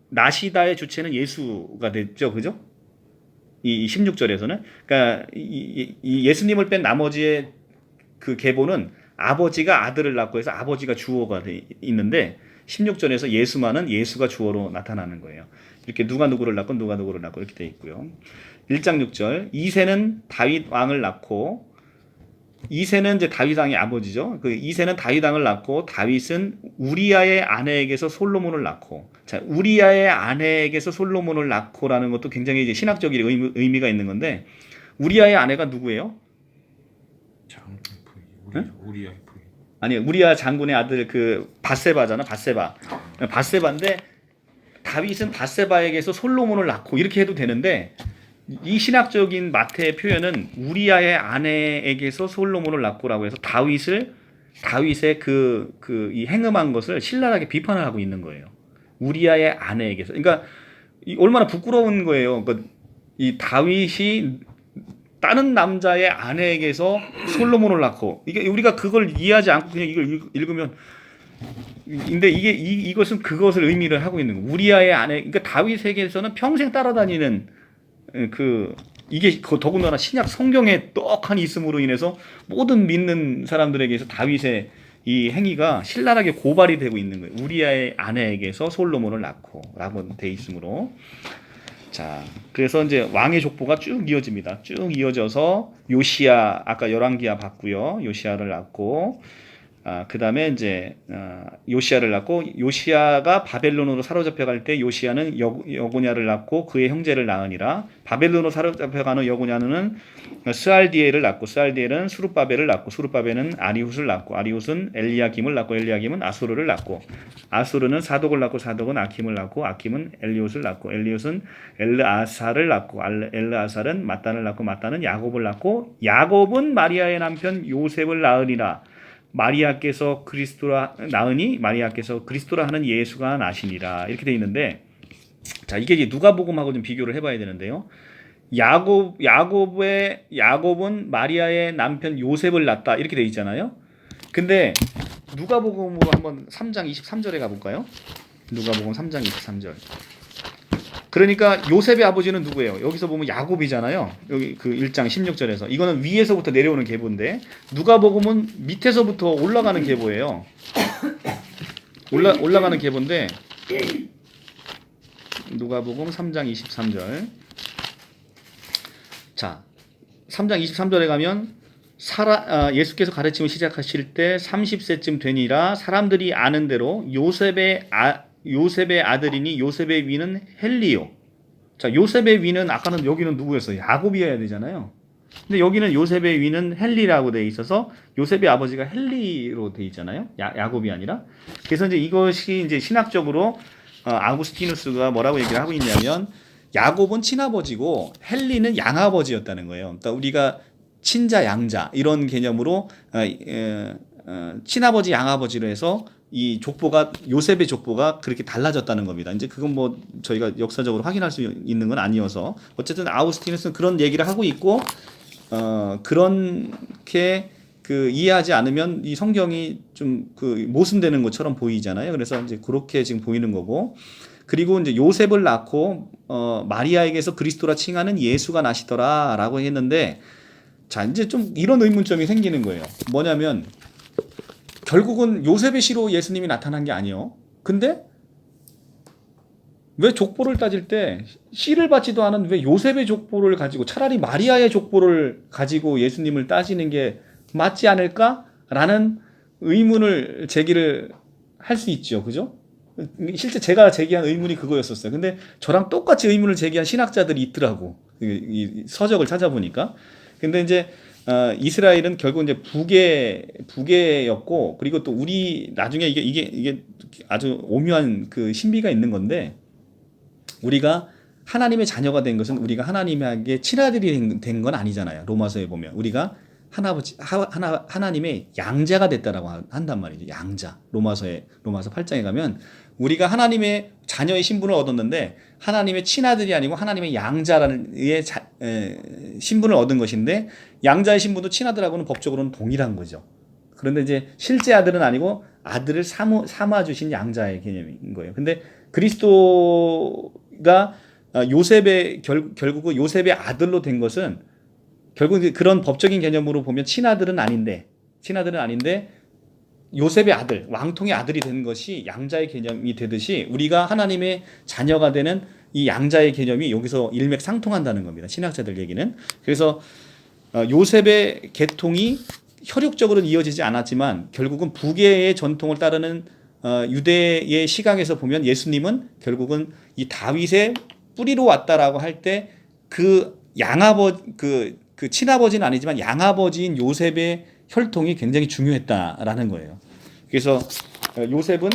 나시다의 주체는 예수가 됐죠. 그죠? 이 16절에서는. 그러니까 이 예수님을 뺀 나머지의 그 계보는 아버지가 아들을 낳고 해서 아버지가 주어가 돼 있는데 16절에서 예수만은 예수가 주어로 나타나는 거예요. 이렇게 누가 누구를 낳고 누가 누구를 낳고 이렇게 돼 있고요. 1장 6절 이새는 다윗 왕을 낳고 이새는 이제 다윗 왕의 아버지죠. 그 이새는 다윗 왕을 낳고 다윗은 우리아의 아내에게서 솔로몬을 낳고. 자, 우리아의 아내에게서 솔로몬을 낳고라는 것도 굉장히 이제 신학적인 의미가 있는 건데 우리아의 아내가 누구예요? 우리아의 부인. 아니, 우리아 장군의 아들 그 밧세바잖아. 밧세바인데 다윗은 밧세바에게서 솔로몬을 낳고 이렇게 해도 되는데 이 신학적인 마태의 표현은 우리아의 아내에게서 솔로몬을 낳고라고 해서 다윗의 이 행음한 것을 신랄하게 비판을 하고 있는 거예요. 우리아의 아내에게서. 그러니까 얼마나 부끄러운 거예요. 그러니까 이 다윗이 다른 남자의 아내에게서 솔로몬을 낳고 이게 우리가 그걸 이해하지 않고 그냥 이걸 읽으면 근데 이것은 그것을 의미를 하고 있는 거예요. 우리아의 아내. 그러니까 다윗에게서는 평생 따라다니는 이게 더군다나 신약 성경에 떡하니 있음으로 인해서 모든 믿는 사람들에게서 다윗의 이 행위가 신랄하게 고발이 되고 있는 거예요. 우리아의 아내에게서 솔로몬을 낳고라고 돼 있으므로. 자, 그래서 이제 왕의 족보가 쭉 이어집니다. 쭉 이어져서 요시야 아까 열왕기야 봤고요. 요시야를 낳고 그 다음에 이제 요시야를 낳고 요시야가 바벨론으로 사로잡혀갈 때 요시야는 여고냐를 낳고 그의 형제를 낳으니라. 바벨론으로 사로잡혀가는 여고냐는 스알디엘을 낳고 스알디엘은 수룹바벨을 낳고 수룹바벨은 아리훗을 낳고 아리훗은 엘리야김을 낳고 엘리야김은 아수르를 낳고 아수르는 사독을 낳고 사독은 아킴을 낳고 아킴은 엘리훗을 낳고 엘리훗은 엘르아살을 낳고 엘르아살은 마단을 낳고 마단은 야곱을 낳고 야곱은 마리아의 남편 요셉을 낳으니라. 마리아께서 그리스도라 낳으니 마리아께서 그리스도라 하는 예수가 나시니라. 이렇게 돼 있는데 자, 이게 이제 누가복음하고 좀 비교를 해봐야 되는데요. 야곱은 마리아의 남편 요셉을 낳았다 이렇게 돼 있잖아요. 근데 누가복음으로 한번 3장 23절에 가볼까요? 누가복음 3장 23절. 그러니까 요셉의 아버지는 누구예요? 여기서 보면 야곱이잖아요. 여기 그 1장 16절에서. 이거는 위에서부터 내려오는 계보인데 누가복음은 밑에서부터 올라가는 계보예요. 올라가는 계보인데 누가복음 3장 23절. 자, 3장 23절에 가면 예수께서 가르침을 시작하실 때 30세쯤 되니라 사람들이 아는 대로 요셉의 아들이니 요셉의 위는 헬리요. 자, 요셉의 위는 아까는 여기는 누구였어요? 야곱이어야 되잖아요. 근데 여기는 요셉의 위는 헬리라고 돼 있어서 요셉의 아버지가 헬리로 돼 있잖아요. 야곱이 아니라. 그래서 이제 이것이 이제 신학적으로 아구스티누스가 뭐라고 얘기를 하고 있냐면 야곱은 친아버지고 헬리는 양아버지였다는 거예요. 그러니까 우리가 친자 양자 이런 개념으로 친아버지 양아버지로 해서 이 족보가 요셉의 족보가 그렇게 달라졌다는 겁니다. 이제 그건 뭐 저희가 역사적으로 확인할 수 있는 건 아니어서 어쨌든 아우스티누스는 그런 얘기를 하고 있고 그렇게 이해하지 않으면 이 성경이 좀 모순되는 것처럼 보이잖아요. 그래서 이제 그렇게 지금 보이는 거고 그리고 이제 요셉을 낳고 마리아에게서 그리스도라 칭하는 예수가 나시더라라고 했는데 자 이제 좀 이런 의문점이 생기는 거예요. 뭐냐면 결국은 요셉의 씨로 예수님이 나타난 게 아니에요. 근데 왜 족보를 따질 때 씨를 받지도 않은 왜 요셉의 족보를 가지고 차라리 마리아의 족보를 가지고 예수님을 따지는 게 맞지 않을까라는 의문을 제기를 할 수 있죠. 그죠? 실제 제가 제기한 의문이 그거였었어요. 근데 저랑 똑같이 의문을 제기한 신학자들이 있더라고. 이 서적을 찾아보니까. 근데 이제 이스라엘은 결국 이제 북에였고, 그리고 또 우리 나중에 이게 아주 오묘한 그 신비가 있는 건데, 우리가 하나님의 자녀가 된 것은 우리가 하나님에게 친아들이 된 건 아니잖아요. 로마서에 보면 우리가 하나님의 양자가 됐다라고 한단 말이죠. 양자. 로마서 8장에 가면 우리가 하나님의 자녀의 신분을 얻었는데 하나님의 친아들이 아니고 하나님의 양자라는 신분을 얻은 것인데, 양자의 신분도 친아들하고는 법적으로는 동일한 거죠. 그런데 이제 실제 아들은 아니고 아들을 삼아 주신 양자의 개념인 거예요. 근데 그리스도가 요셉의 결국은 요셉의 아들로 된 것은 결국 그런 법적인 개념으로 보면 친아들은 아닌데 요셉의 아들, 왕통의 아들이 된 것이 양자의 개념이 되듯이 우리가 하나님의 자녀가 되는 이 양자의 개념이 여기서 일맥상통한다는 겁니다. 신학자들 얘기는. 그래서 요셉의 계통이 혈육적으로는 이어지지 않았지만 결국은 부계의 전통을 따르는 유대의 시각에서 보면 예수님은 결국은 이 다윗의 뿌리로 왔다라고 할 때 그 그 친아버지는 아니지만 양아버지인 요셉의 혈통이 굉장히 중요했다라는 거예요. 그래서 요셉은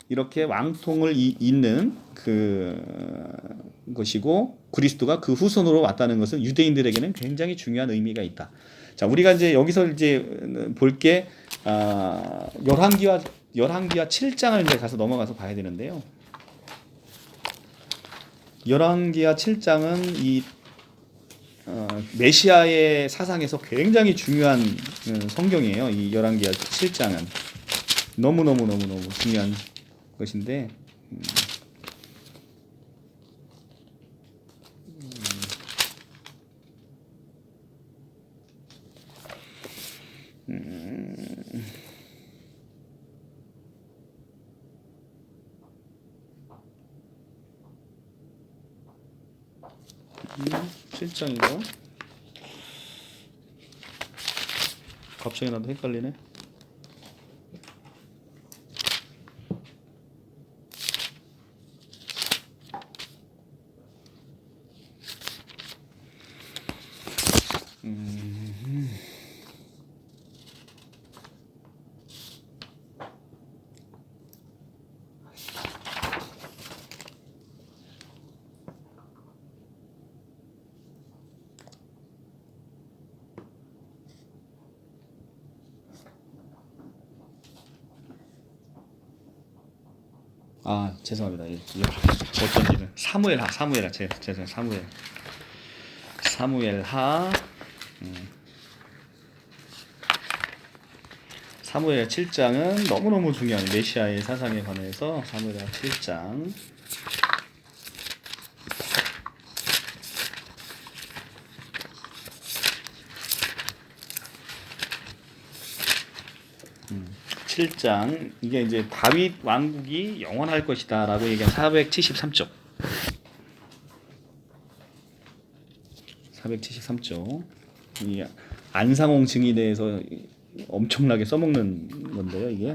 이렇게 왕통을 잇는 것이고 그리스도가 그 후손으로 왔다는 것은 유대인들에게는 굉장히 중요한 의미가 있다. 자, 우리가 이제 여기서 이제 볼 게 열왕기와 7장을 이제 넘어가서 봐야 되는데요. 열왕기와 7장은 이 메시아의 사상에서 굉장히 중요한 성경이에요. 이 열왕기와 7장은 너무 중요한 것인데, 실장이고 갑자기 나도 헷갈리네. 죄송합니다. 어쩐지는 사무엘하 사무엘 7장은 너무너무 중요한 메시아의 사상에 관해서 사무엘하 7장 7장 이게 이제 다윗 왕국이 영원할 것이다라고 얘기한 473쪽. 473쪽. 이 안상홍 증인에 대해서 엄청나게 써먹는 건데요, 이게.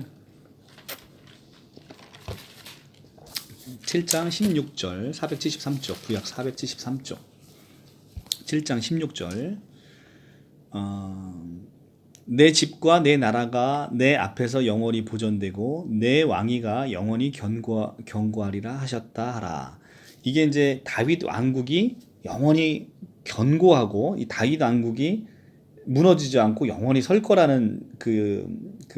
7장 16절 473쪽 구약 473쪽 7장 16절 내 집과 내 나라가 내 앞에서 영원히 보존되고 내 왕위가 영원히 견고하리라 하셨다 하라. 이게 이제 다윗 왕국이 영원히 견고하고 이 다윗 왕국이 무너지지 않고 영원히 설 거라는 그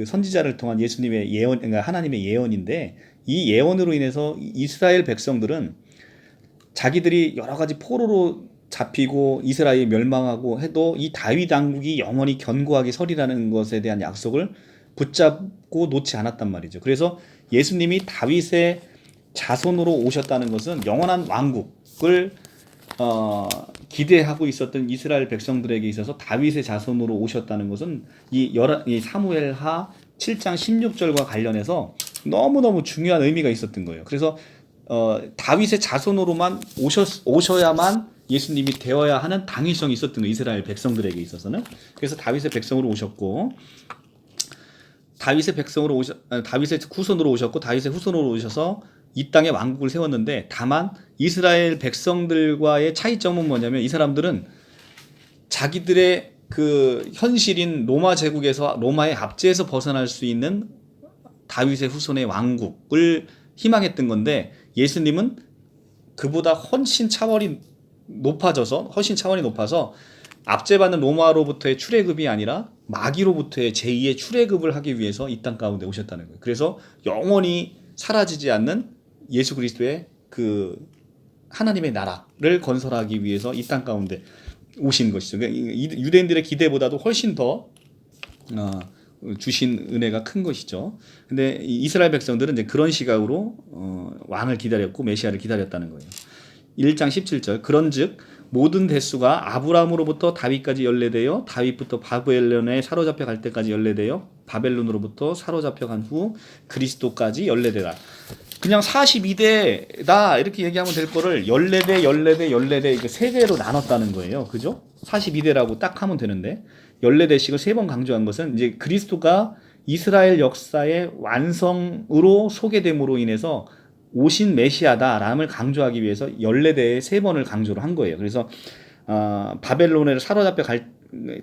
선지자를 통한 예수님의 예언, 그러니까 하나님의 예언인데, 이 예언으로 인해서 이스라엘 백성들은 자기들이 여러 가지 포로로 잡히고 이스라엘이 멸망하고 해도 이 다윗 왕국이 영원히 견고하게 서리라는 것에 대한 약속을 붙잡고 놓지 않았단 말이죠. 그래서 예수님이 다윗의 자손으로 오셨다는 것은 영원한 왕국을 기대하고 있었던 이스라엘 백성들에게 있어서 다윗의 자손으로 오셨다는 것은 이 사무엘하 7장 16절과 관련해서 너무너무 중요한 의미가 있었던 거예요. 그래서 다윗의 자손으로만 오셔야만 예수님이 되어야 하는 당위성이 있었던 거예요. 이스라엘 백성들에게 있어서는. 그래서 다윗의 백성으로 오셨고, 다윗의 후손으로 오셨고, 다윗의 후손으로 오셔서 이 땅에 왕국을 세웠는데, 다만 이스라엘 백성들과의 차이점은 뭐냐면 이 사람들은 자기들의 그 현실인 로마 제국에서 로마의 압제에서 벗어날 수 있는 다윗의 후손의 왕국을 희망했던 건데 예수님은 그보다 훨씬 차원이 높아서 압제받는 로마로부터의 출애굽이 아니라 마귀로부터의 제2의 출애굽을 하기 위해서 이 땅 가운데 오셨다는 거예요. 그래서 영원히 사라지지 않는 예수 그리스도의 그 하나님의 나라를 건설하기 위해서 이 땅 가운데 오신 것이죠. 유대인들의 기대보다도 훨씬 더 주신 은혜가 큰 것이죠. 근데 이스라엘 백성들은 이제 그런 시각으로 왕을 기다렸고 메시아를 기다렸다는 거예요. 1장 17절 그런즉 모든 대수가 아브라함으로부터 다윗까지 연례되어 다윗부터 바벨론에 사로잡혀 갈 때까지 연례되어 바벨론으로부터 사로잡혀 간 후 그리스도까지 연례되라. 그냥 42대다 이렇게 얘기하면 될 거를 연례대 이렇게 세 대로 나눴다는 거예요. 그죠? 42대라고 딱 하면 되는데 연례대식을 세 번 강조한 것은 이제 그리스도가 이스라엘 역사의 완성으로 소개됨으로 인해서 오신 메시아다람을 강조하기 위해서 연례대에 세 번을 강조를 한 거예요. 그래서 바벨론에 사로잡혀 갈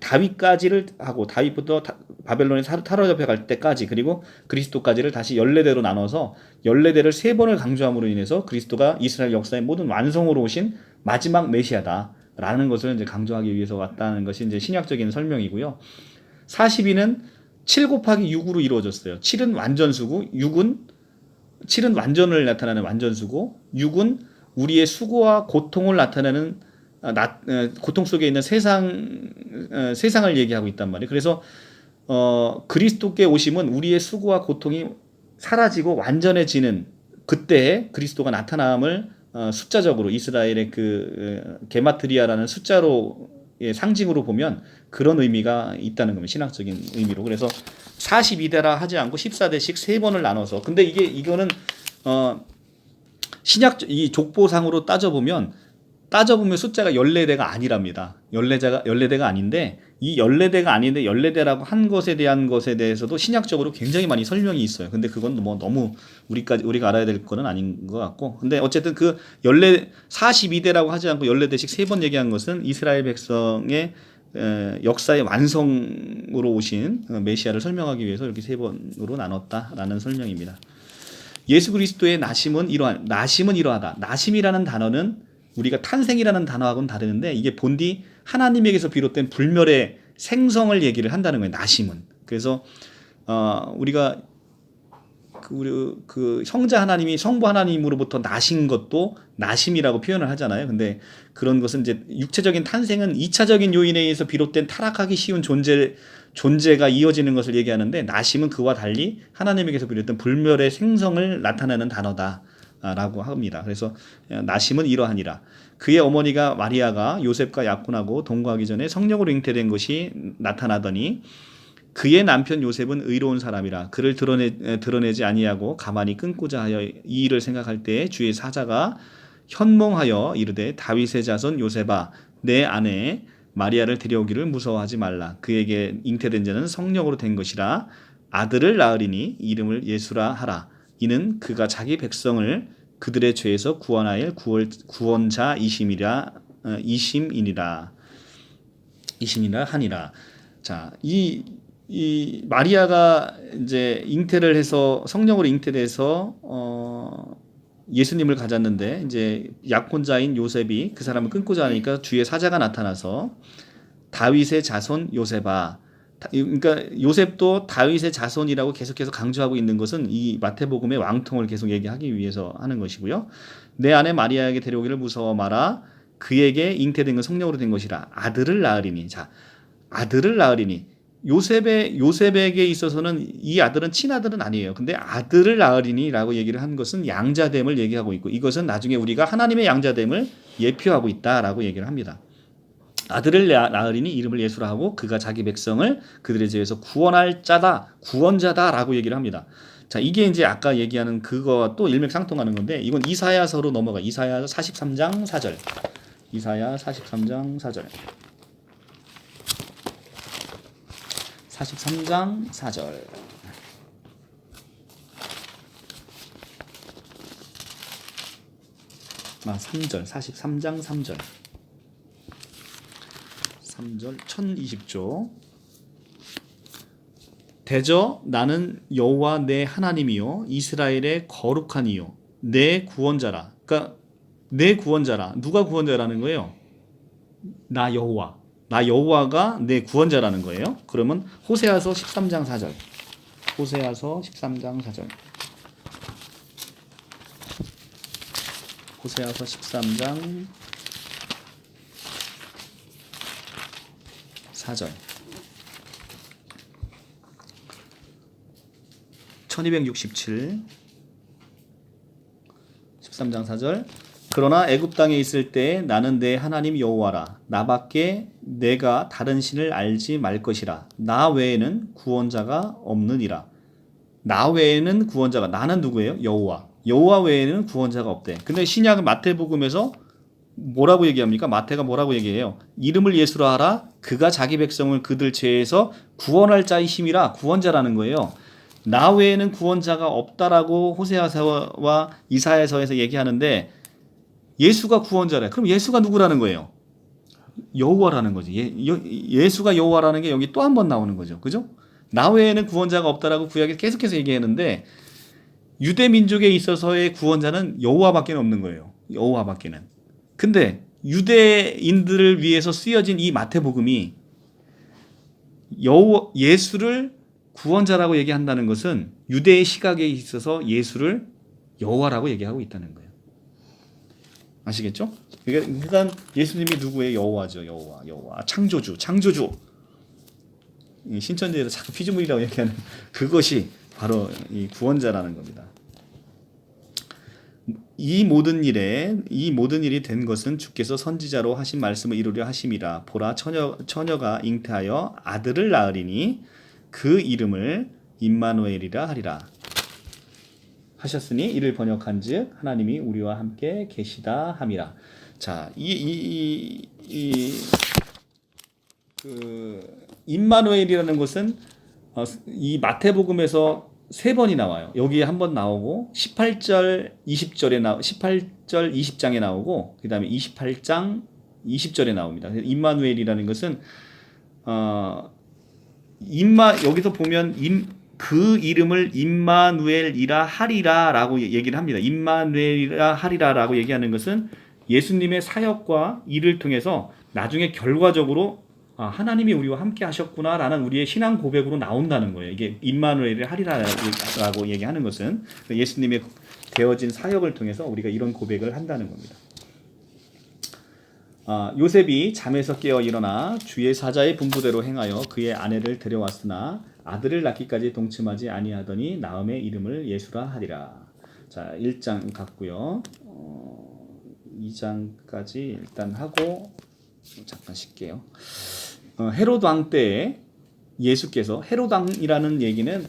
다윗까지를 하고 다윗부터 바벨론에 사로잡혀 갈 때까지 그리고 그리스도까지를 다시 연례대로 나눠서 연례대를 세 번을 강조함으로 인해서 그리스도가 이스라엘 역사의 모든 완성으로 오신 마지막 메시아다라는 것을 이제 강조하기 위해서 왔다는 것이 이제 신약적인 설명이고요. 42는 7 곱하기 6으로 이루어졌어요. 7은 완전수고 7은 완전을 나타내는 완전수고 6은 우리의 수고와 고통을 나타내는 고통 속에 있는 세상을 얘기하고 있단 말이에요. 그래서 그리스도께 오심은 우리의 수고와 고통이 사라지고 완전해지는 그때에 그리스도가 나타남을 숫자적으로 이스라엘의 그 게마트리아라는 숫자로 상징으로 보면 그런 의미가 있다는 겁니다. 신학적인 의미로. 그래서 42대라 하지 않고 14대씩 세 번을 나눠서 근데 이거는 이 족보상으로 따져보면 숫자가 연례대가 아니랍니다. 연례대가 아닌데 이 연례대가 아닌데 연례대라고 한 것에 대해서도 신약적으로 굉장히 많이 설명이 있어요. 근데 그건 뭐 너무 우리가 알아야 될 거는 아닌 것 같고. 근데 어쨌든 그 42대라고 하지 않고 연례대식 세 번 얘기한 것은 이스라엘 백성의 역사의 완성으로 오신 메시아를 설명하기 위해서 이렇게 세 번으로 나눴다라는 설명입니다. 예수 그리스도의 나심은 이러하다. 나심이라는 단어는 우리가 탄생이라는 단어하고는 다르는데 이게 본디 하나님에게서 비롯된 불멸의 생성을 얘기를 한다는 거예요. 나심은. 그래서 우리가 그 성자 하나님이 성부 하나님으로부터 나신 것도 나심이라고 표현을 하잖아요. 근데 그런 것은 이제 육체적인 탄생은 2차적인 요인에 의해서 비롯된 타락하기 쉬운 존재가 이어지는 것을 얘기하는데 나심은 그와 달리 하나님에게서 비롯된 불멸의 생성을 나타내는 단어다라고 합니다. 그래서 나심은 이러하니라. 그의 어머니가 마리아가 요셉과 약혼하고 동거하기 전에 성령으로 잉태된 것이 나타나더니 그의 남편 요셉은 의로운 사람이라 그를 드러내지 아니하고 가만히 끊고자 하여 이 일을 생각할 때에 주의 사자가 현몽하여 이르되 다윗의 자손 요셉아 내 아내 마리아를 데려오기를 무서워하지 말라. 그에게 잉태된 자는 성령으로 된 것이라. 아들을 낳으리니 이름을 예수라 하라. 이는 그가 자기 백성을 그들의 죄에서 구원하여 구원자이심이니라 하니라. 자, 이 마리아가 이제 잉태를 해서 성령으로 잉태돼서 예수님을 가졌는데 이제 약혼자인 요셉이 그 사람을 끊고자 하니까 주의 사자가 나타나서 다윗의 자손 요셉아. 그러니까 요셉도 다윗의 자손이라고 계속해서 강조하고 있는 것은 이 마태복음의 왕통을 계속 얘기하기 위해서 하는 것이고요. 내 아내 마리아에게 데려오기를 무서워 마라. 그에게 잉태된 건 성령으로 된 것이라. 아들을 낳으리니. 자, 아들을 낳으리니. 요셉에게 있어서는 이 아들은 친아들은 아니에요. 근데 아들을 낳으리니라고 얘기를 한 것은 양자됨을 얘기하고 있고 이것은 나중에 우리가 하나님의 양자됨을 예표하고 있다라고 얘기를 합니다. 아들을 낳으리니 이름을 예수라 하고 그가 자기 백성을 그들의 죄에서 구원할 자다, 구원자다라고 얘기를 합니다. 자, 이게 이제 아까 얘기하는 그거와 또 일맥상통하는 건데 이건 이사야서로 넘어가. 이사야 43장 4절. 이사야 43장 4절. 43장 4절. 3절. 43장 3절. 3절 1020조. 대저 나는 여호와 내 하나님이요 이스라엘의 거룩한 이요 내 구원자라. 그러니까 내 구원자라. 누가 구원자라는 거예요? 나 여호와. 나 여호와가 내 구원자라는 거예요. 그러면 호세아서 13장 4절. 호세아서 13장 4절. 호세아서 13장 4절. 1267 13장 4절. 그러나 애굽 땅에 있을 때 나는 내 하나님 여호와라. 나밖에 내가 다른 신을 알지 말 것이라. 나 외에는 구원자가 없느니라. 나 외에는 구원자가, 나는 누구예요? 여호와. 여호와 외에는 구원자가 없대. 근데 신약 마태복음에서 뭐라고 얘기합니까? 마태가 뭐라고 얘기해요? 이름을 예수라 하라. 그가 자기 백성을 그들 죄에서 구원할 자이심이라. 구원자라는 거예요. 나 외에는 구원자가 없다라고 호세아서와 이사야서에서 얘기하는데 예수가 구원자래. 그럼 예수가 누구라는 거예요? 여호와라는 거지. 예수가 여호와라는 게 여기 또 한 번 나오는 거죠. 그죠? 나 외에는 구원자가 없다라고 구약에 계속해서 얘기하는데 유대 민족에 있어서의 구원자는 여호와밖에 없는 거예요. 여호와밖에는. 근데 유대인들을 위해서 쓰여진 이 마태복음이 예수를 구원자라고 얘기한다는 것은 유대의 시각에 있어서 예수를 여호와라고 얘기하고 있다는 거예요. 아시겠죠? 그러니까 예수님이 누구예요? 여호와죠. 여호와. 창조주. 신천지에서 자꾸 피조물이라고 얘기하는 그것이 바로 이 구원자라는 겁니다. 이 모든 일이 된 것은 주께서 선지자로 하신 말씀을 이루려 하심이라. 보라 처녀가 잉태하여 아들을 낳으리니 그 이름을 임마누엘이라 하리라. 하셨으니 이를 번역한즉 하나님이 우리와 함께 계시다 함이라. 자, 임마누엘이라는 것은 이 마태복음에서 3번이 나와요. 여기에 한 번 나오고 18절 20장에 나오고 그다음에 28장 20절에 나옵니다. 임마누엘이라는 것은 여기서 보면 그 이름을 임마누엘이라 하리라라고 얘기를 합니다. 임마누엘이라 하리라라고 얘기하는 것은 예수님의 사역과 일을 통해서 나중에 결과적으로 하나님이 우리와 함께 하셨구나라는 우리의 신앙 고백으로 나온다는 거예요. 이게 임마누엘이라 하리라라고 얘기하는 것은 예수님의 되어진 사역을 통해서 우리가 이런 고백을 한다는 겁니다. 요셉이 잠에서 깨어 일어나 주의 사자의 분부대로 행하여 그의 아내를 데려왔으나 아들을 낳기까지 동침하지 아니하더니 나음의 이름을 예수라 하리라. 자, 1장 갔고요. 2장까지 일단 하고 잠깐 쉴게요. 헤롯 왕 때에 예수께서, 헤롯 왕이라는 얘기는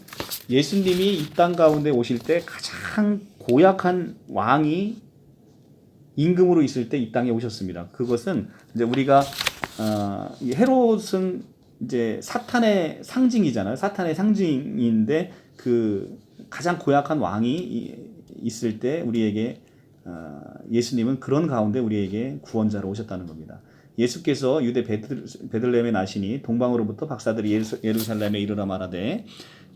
예수님이 이 땅 가운데 오실 때 가장 고약한 왕이 임금으로 있을 때 이 땅에 오셨습니다. 그것은 이제 우리가 이 헤롯은 이제 사탄의 상징이잖아요. 사탄의 상징인데 그 가장 고약한 왕이 있을 때 우리에게 예수님은 그런 가운데 우리에게 구원자로 오셨다는 겁니다. 예수께서 유대 베들레헴에 나시니 동방으로부터 박사들이 예루살렘에 이르러 말하되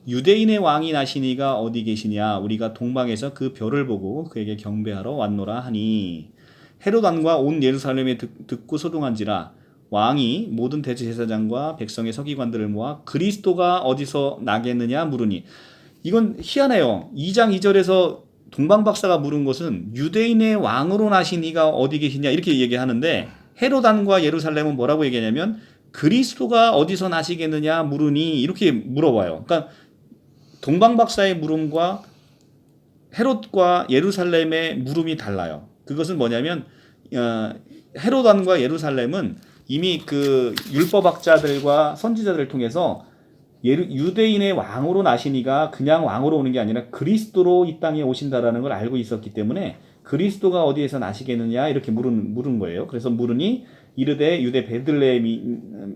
유대인의 왕이 나시니가 어디 계시냐 우리가 동방에서 그 별을 보고 그에게 경배하러 왔노라 하니 헤롯 왕과 온 예루살렘에 듣고 소동한지라 왕이 모든 대제사장과 백성의 서기관들을 모아 그리스도가 어디서 나겠느냐 물으니 이건 희한해요. 2장 2절에서 동방박사가 물은 것은 유대인의 왕으로 나신 이가 어디 계시냐 이렇게 얘기하는데 헤롯 왕과 예루살렘은 뭐라고 얘기하냐면 그리스도가 어디서 나시겠느냐 물으니 이렇게 물어봐요. 그러니까 동방박사의 물음과 헤롯과 예루살렘의 물음이 달라요. 그것은 뭐냐면 헤롯 왕과 예루살렘은 이미 그 율법학자들과 선지자들을 통해서 유대인의 왕으로 나시니가 그냥 왕으로 오는 게 아니라 그리스도로 이 땅에 오신다라는 걸 알고 있었기 때문에 그리스도가 어디에서 나시겠느냐 이렇게 물은 거예요. 그래서 물으니 이르되 유대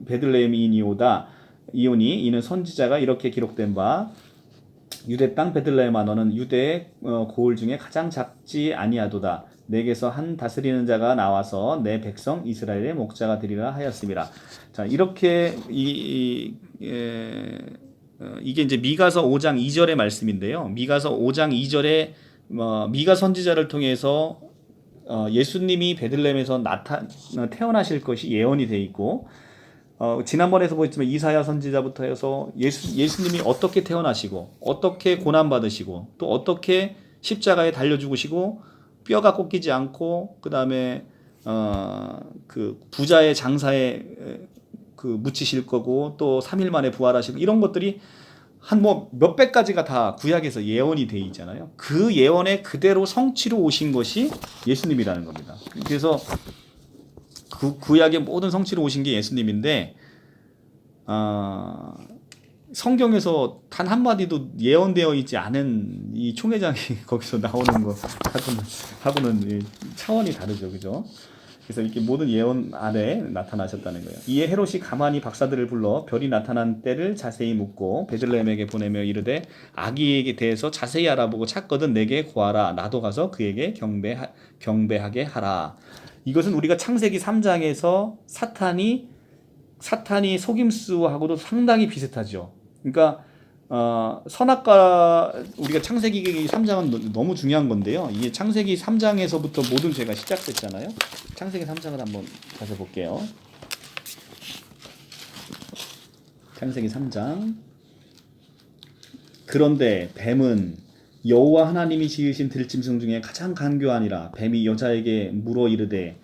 베들레헴이니오다 이오니 이는 선지자가 이렇게 기록된 바 유대 땅 베들레헴아 너는 유대의 고을 중에 가장 작지 아니하도다. 내게서 한 다스리는 자가 나와서 내 백성 이스라엘의 목자가 되리라 하였습니다. 자, 이렇게 이게 이제 미가서 5장 2절의 말씀인데요. 미가서 5장 2절에 미가 선지자를 통해서 예수님이 베들레헴에서 태어나실 것이 예언이 돼 있고, 지난번에서 보였지만 이사야 선지자부터 해서 예수님이 어떻게 태어나시고 어떻게 고난 받으시고 또 어떻게 십자가에 달려 죽으시고 뼈가 꺾이지 않고 그다음에 그 부자의 장사에 그 묻히실 거고 또 3일 만에 부활하시고 이런 것들이 한 뭐 몇백 가지가 다 구약에서 예언이 돼 있잖아요. 그 예언에 그대로 성취로 오신 것이 예수님이라는 겁니다. 그래서 그 구약의 모든 성취로 오신 게 예수님인데 성경에서 단 한마디도 예언되어 있지 않은 이 총회장이 거기서 나오는 거 하고는 차원이 다르죠. 그죠? 그래서 이렇게 모든 예언 아래 나타나셨다는 거예요. 이에 헤롯이 가만히 박사들을 불러 별이 나타난 때를 자세히 묻고 베들레헴에게 보내며 이르되 아기에게 대해서 자세히 알아보고 찾거든 내게 구하라. 나도 가서 그에게 경배하게 하라. 이것은 우리가 창세기 3장에서 사탄이 속임수하고도 상당히 비슷하죠. 그러니까 선악과 우리가 창세기 3장은 너무 중요한 건데요. 이게 창세기 3장에서부터 모든 죄가 시작됐잖아요. 창세기 3장을 한번 가서 볼게요. 창세기 3장. 그런데 뱀은 여호와 하나님이 지으신 들짐승 중에 가장 간교하니라. 뱀이 여자에게 물어 이르되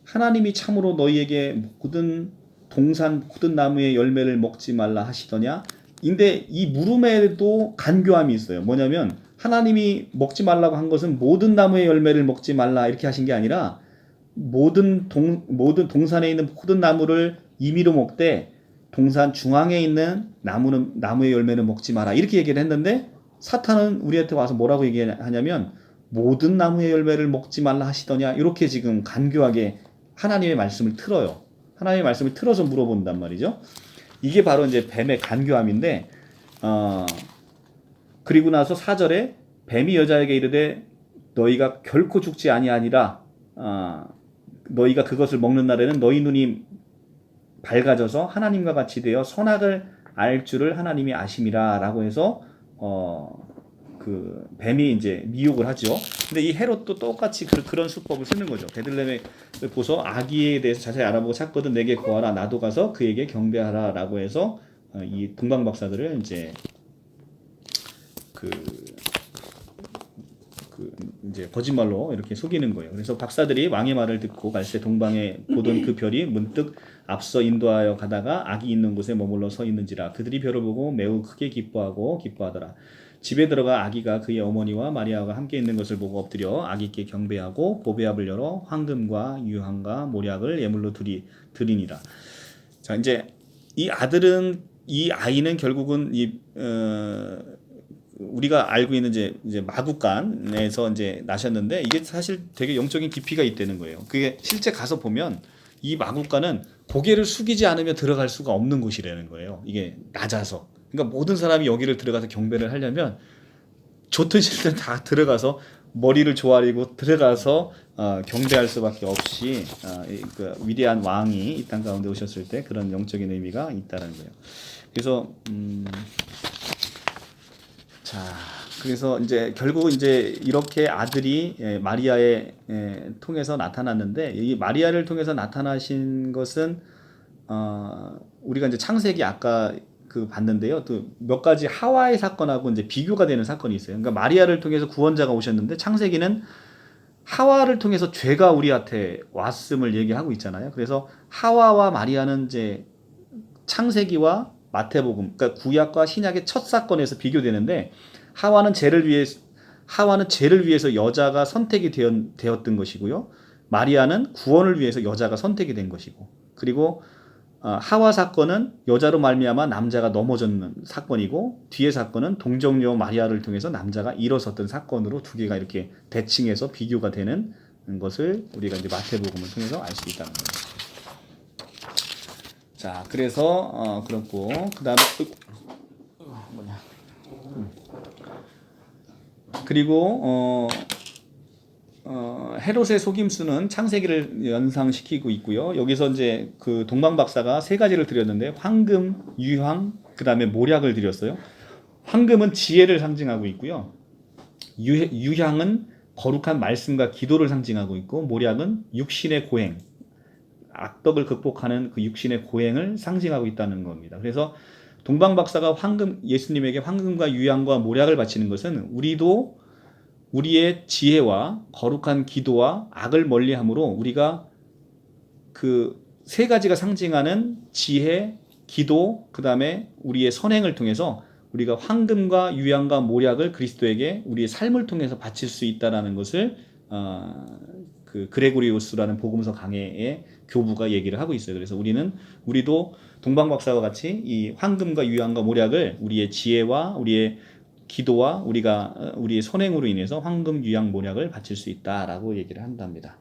하나님이 참으로 너희에게 모든 동산 모든 나무의 열매를 먹지 말라 하시더냐? 근데 이 물음에도 간교함이 있어요. 뭐냐면 하나님이 먹지 말라고 한 것은 모든 나무의 열매를 먹지 말라 이렇게 하신 게 아니라 모든 동산에 있는 모든 나무를 임의로 먹되 동산 중앙에 있는 나무의 열매는 먹지 마라 이렇게 얘기를 했는데 사탄은 우리한테 와서 뭐라고 얘기하냐면 모든 나무의 열매를 먹지 말라 하시더냐 이렇게 지금 간교하게 하나님의 말씀을 틀어요. 하나님의 말씀을 틀어서 물어본단 말이죠. 이게 바로 이제 뱀의 간교함인데, 그리고 나서 4절에 뱀이 여자에게 이르되 너희가 결코 죽지 아니하니라. 너희가 그것을 먹는 날에는 너희 눈이 밝아져서 하나님과 같이 되어 선악을 알 줄을 하나님이 아심이라라고 해서 그 뱀이 이제 미혹을 하죠. 근데 이 헤롯도 똑같이 그런 수법을 쓰는 거죠. 베들레헴에 보서 아기에 대해서 자세히 알아보고 찾거든 내게 구하라. 나도 가서 그에게 경배하라라고 해서 이 동방 박사들을 이제 이제 거짓말로 이렇게 속이는 거예요. 그래서 박사들이 왕의 말을 듣고 갈새 동방에 보던 그 별이 문득 앞서 인도하여 가다가 악이 있는 곳에 머물러 서 있는지라. 그들이 별을 보고 매우 크게 기뻐하더라. 집에 들어가 아기가 그의 어머니와 마리아가 함께 있는 것을 보고 엎드려 아기께 경배하고 보배압을 열어 황금과 유황과 모략을 예물로 드리니라. 자, 이제 이 아이는 결국은 우리가 알고 있는 이제 마구간에서 이제 나셨는데 이게 사실 되게 영적인 깊이가 있다는 거예요. 그게 실제 가서 보면 이 마구간은 고개를 숙이지 않으면 들어갈 수가 없는 곳이라는 거예요. 이게 낮아서. 그러니까 모든 사람이 여기를 들어가서 경배를 하려면 좋든 싫든 다 들어가서 머리를 조아리고 들어가서 경배할 수밖에 없이 그 위대한 왕이 이 땅 가운데 오셨을 때 그런 영적인 의미가 있다는 거예요. 그래서 그래서 이제 결국 이제 이렇게 아들이 마리아에 통해서 나타났는데 이 마리아를 통해서 나타나신 것은 우리가 이제 창세기 아까 봤는데요. 또 몇 가지 하와의 사건하고 이제 비교가 되는 사건이 있어요. 그러니까 마리아를 통해서 구원자가 오셨는데 창세기는 하와를 통해서 죄가 우리한테 왔음을 얘기하고 있잖아요. 그래서 하와와 마리아는 이제 창세기와 마태복음, 그러니까 구약과 신약의 첫 사건에서 비교되는데 하와는 죄를 위해서 여자가 선택이 되었던 것이고요. 마리아는 구원을 위해서 여자가 선택이 된 것이고, 그리고 하와 사건은 여자로 말미암아 남자가 넘어졌는 사건이고, 뒤의 사건은 동정녀 마리아를 통해서 남자가 일어섰던 사건으로 두 개가 이렇게 대칭해서 비교가 되는 것을 우리가 이제 마태복음을 통해서 알 수 있다는 거예요. 자, 그래서 그렇고 그다음에 그리고 헤롯의 속임수는 창세기를 연상시키고 있고요. 여기서 이제 그 동방 박사가 세 가지를 드렸는데 황금, 유황, 그다음에 모략을 드렸어요. 황금은 지혜를 상징하고 있고요. 유향은 거룩한 말씀과 기도를 상징하고 있고, 모략은 육신의 고행, 악덕을 극복하는 그 육신의 고행을 상징하고 있다는 겁니다. 그래서 동방 박사가 예수님에게 황금과 유향과 모략을 바치는 것은 우리도 우리의 지혜와 거룩한 기도와 악을 멀리함으로 우리가 그 세 가지가 상징하는 지혜, 기도, 그 다음에 우리의 선행을 통해서 우리가 황금과 유향과 모략을 그리스도에게 우리의 삶을 통해서 바칠 수 있다라는 것을 그 그레고리우스라는 복음서 강해의 교부가 얘기를 하고 있어요. 그래서 우리도 동방 박사와 같이 이 황금과 유향과 모략을 우리의 지혜와 우리의 기도와 우리의 선행으로 인해서 황금, 유향, 모략을 바칠 수 있다라고 얘기를 한답니다.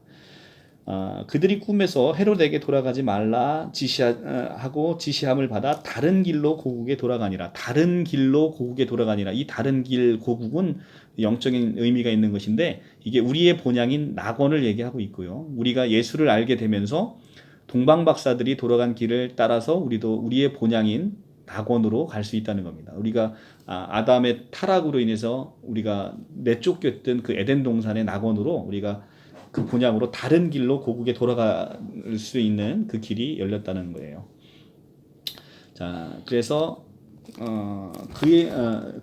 그들이 꿈에서 헤롯에게 돌아가지 말라 지시함을 받아 다른 길로 고국에 돌아가니라. 다른 길로 고국에 돌아가니라. 이 다른 길 고국은 영적인 의미가 있는 것인데, 이게 우리의 본향인 낙원을 얘기하고 있고요. 우리가 예수를 알게 되면서 동방 박사들이 돌아간 길을 따라서 우리도 우리의 본향인 낙원으로 갈 수 있다는 겁니다. 우리가 아담의 타락으로 인해서 우리가 내쫓겼던 그 에덴 동산의 낙원으로 우리가 그 본향으로 다른 길로 고국에 돌아갈 수 있는 그 길이 열렸다는 거예요. 자, 그래서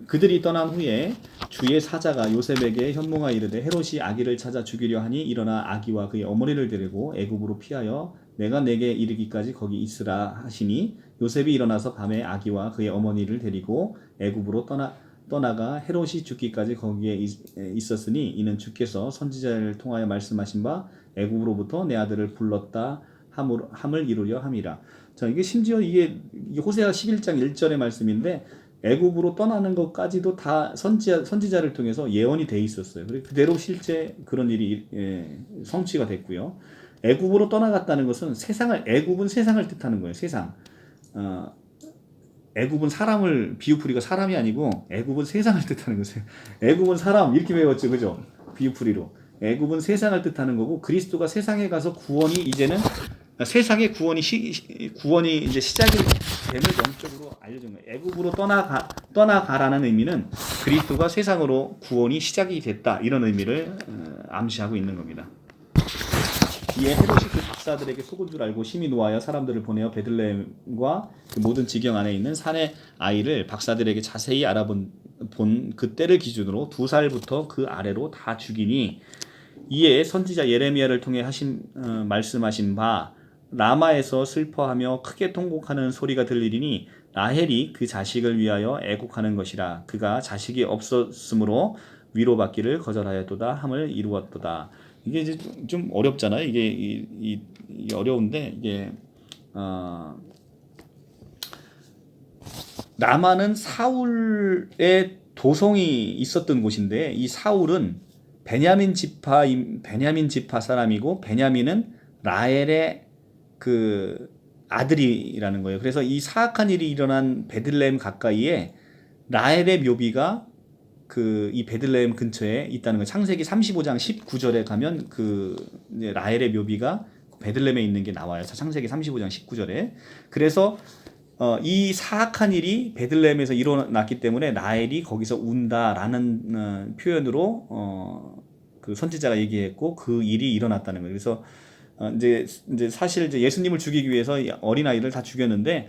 그들이 떠난 후에 주의 사자가 요셉에게 현몽하 이르되 헤롯이 아기를 찾아 죽이려 하니 일어나 아기와 그의 어머니를 데리고 애굽으로 피하여 내가 내게 이르기까지 거기 있으라 하시니 요셉이 일어나서 밤에 아기와 그의 어머니를 데리고 애굽으로 떠나가 헤롯이 죽기까지 거기에 있었으니 이는 주께서 선지자를 통하여 말씀하신 바 애굽으로부터 내 아들을 불렀다 함을 이루려 함이라. 자, 이게 심지어 이게 호세아 11장 1절의 말씀인데 애굽으로 떠나는 것까지도 다 선지자를 통해서 예언이 돼 있었어요. 그대로 실제 그런 일이 성취가 됐고요. 애굽으로 떠나갔다는 것은 애굽은 세상을 뜻하는 거예요. 세상. 애굽은 사람을 비유풀이가 사람이 아니고 애굽은 세상을 뜻하는 거죠. 애굽은 사람 이렇게 배웠죠, 그죠? 비유풀이로. 애굽은 세상을 뜻하는 거고, 그리스도가 세상에 가서 세상의 구원이 이제 시작이 됨을 영적으로 알려준 거예요. 애굽으로 떠나가라는 의미는 그리스도가 세상으로 구원이 시작이 됐다, 이런 의미를 암시하고 있는 겁니다. 이에 헤롯이 그 박사들에게 속은 줄 알고 심히 노하여 사람들을 보내어 베들레헴과 그 모든 지경 안에 있는 산의 아이를 박사들에게 자세히 알아본 그때를 기준으로 2살부터 그 아래로 다 죽이니, 이에 선지자 예레미야를 통해 말씀하신 바 라마에서 슬퍼하며 크게 통곡하는 소리가 들리리니 라헬이 그 자식을 위하여 애곡하는 것이라. 그가 자식이 없었으므로 위로받기를 거절하였도다 함을 이루었도다. 이게 이제 좀 어렵잖아요. 이게 어려운데, 이게 라마는 사울의 도성이 있었던 곳인데, 이 사울은 베냐민 지파 사람이고, 베냐민은 라헬의 그 아들이라는 거예요. 그래서 이 사악한 일이 일어난 베들레헴 가까이에 라헬의 묘비가 이 베들레헴 근처에 있다는 거예요. 창세기 35장 19절에 가면 이제 라헬의 묘비가 베들레헴에 있는 게 나와요. 창세기 35장 19절에. 그래서 이 사악한 일이 베들레헴에서 일어났기 때문에 라헬이 거기서 운다라는 표현으로 그 선지자가 얘기했고, 그 일이 일어났다는 거예요. 그래서 이제 사실 이제 예수님을 죽이기 위해서 어린 아이를 다 죽였는데,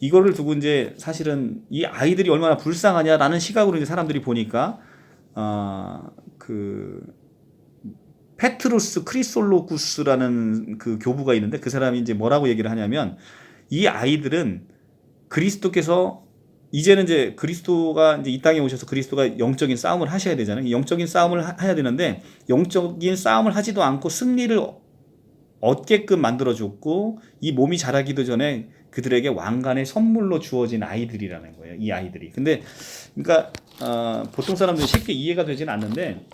이거를 두고 이제 사실은 이 아이들이 얼마나 불쌍하냐라는 시각으로 이제 사람들이 보니까 그 페트루스 크리솔로구스라는 그 교부가 있는데, 그 사람이 이제 뭐라고 얘기를 하냐면, 이 아이들은 그리스도께서 이제는 이제 그리스도가 이제 이 땅에 오셔서 그리스도가 영적인 싸움을 하셔야 되잖아요. 영적인 싸움을 해야 되는데, 영적인 싸움을 하지도 않고 승리를 얻게끔 만들어줬고, 이 몸이 자라기도 전에 그들에게 왕관의 선물로 주어진 아이들이라는 거예요. 이 아이들이. 근데 그러니까 보통 사람들이 쉽게 이해가 되지는 않는데,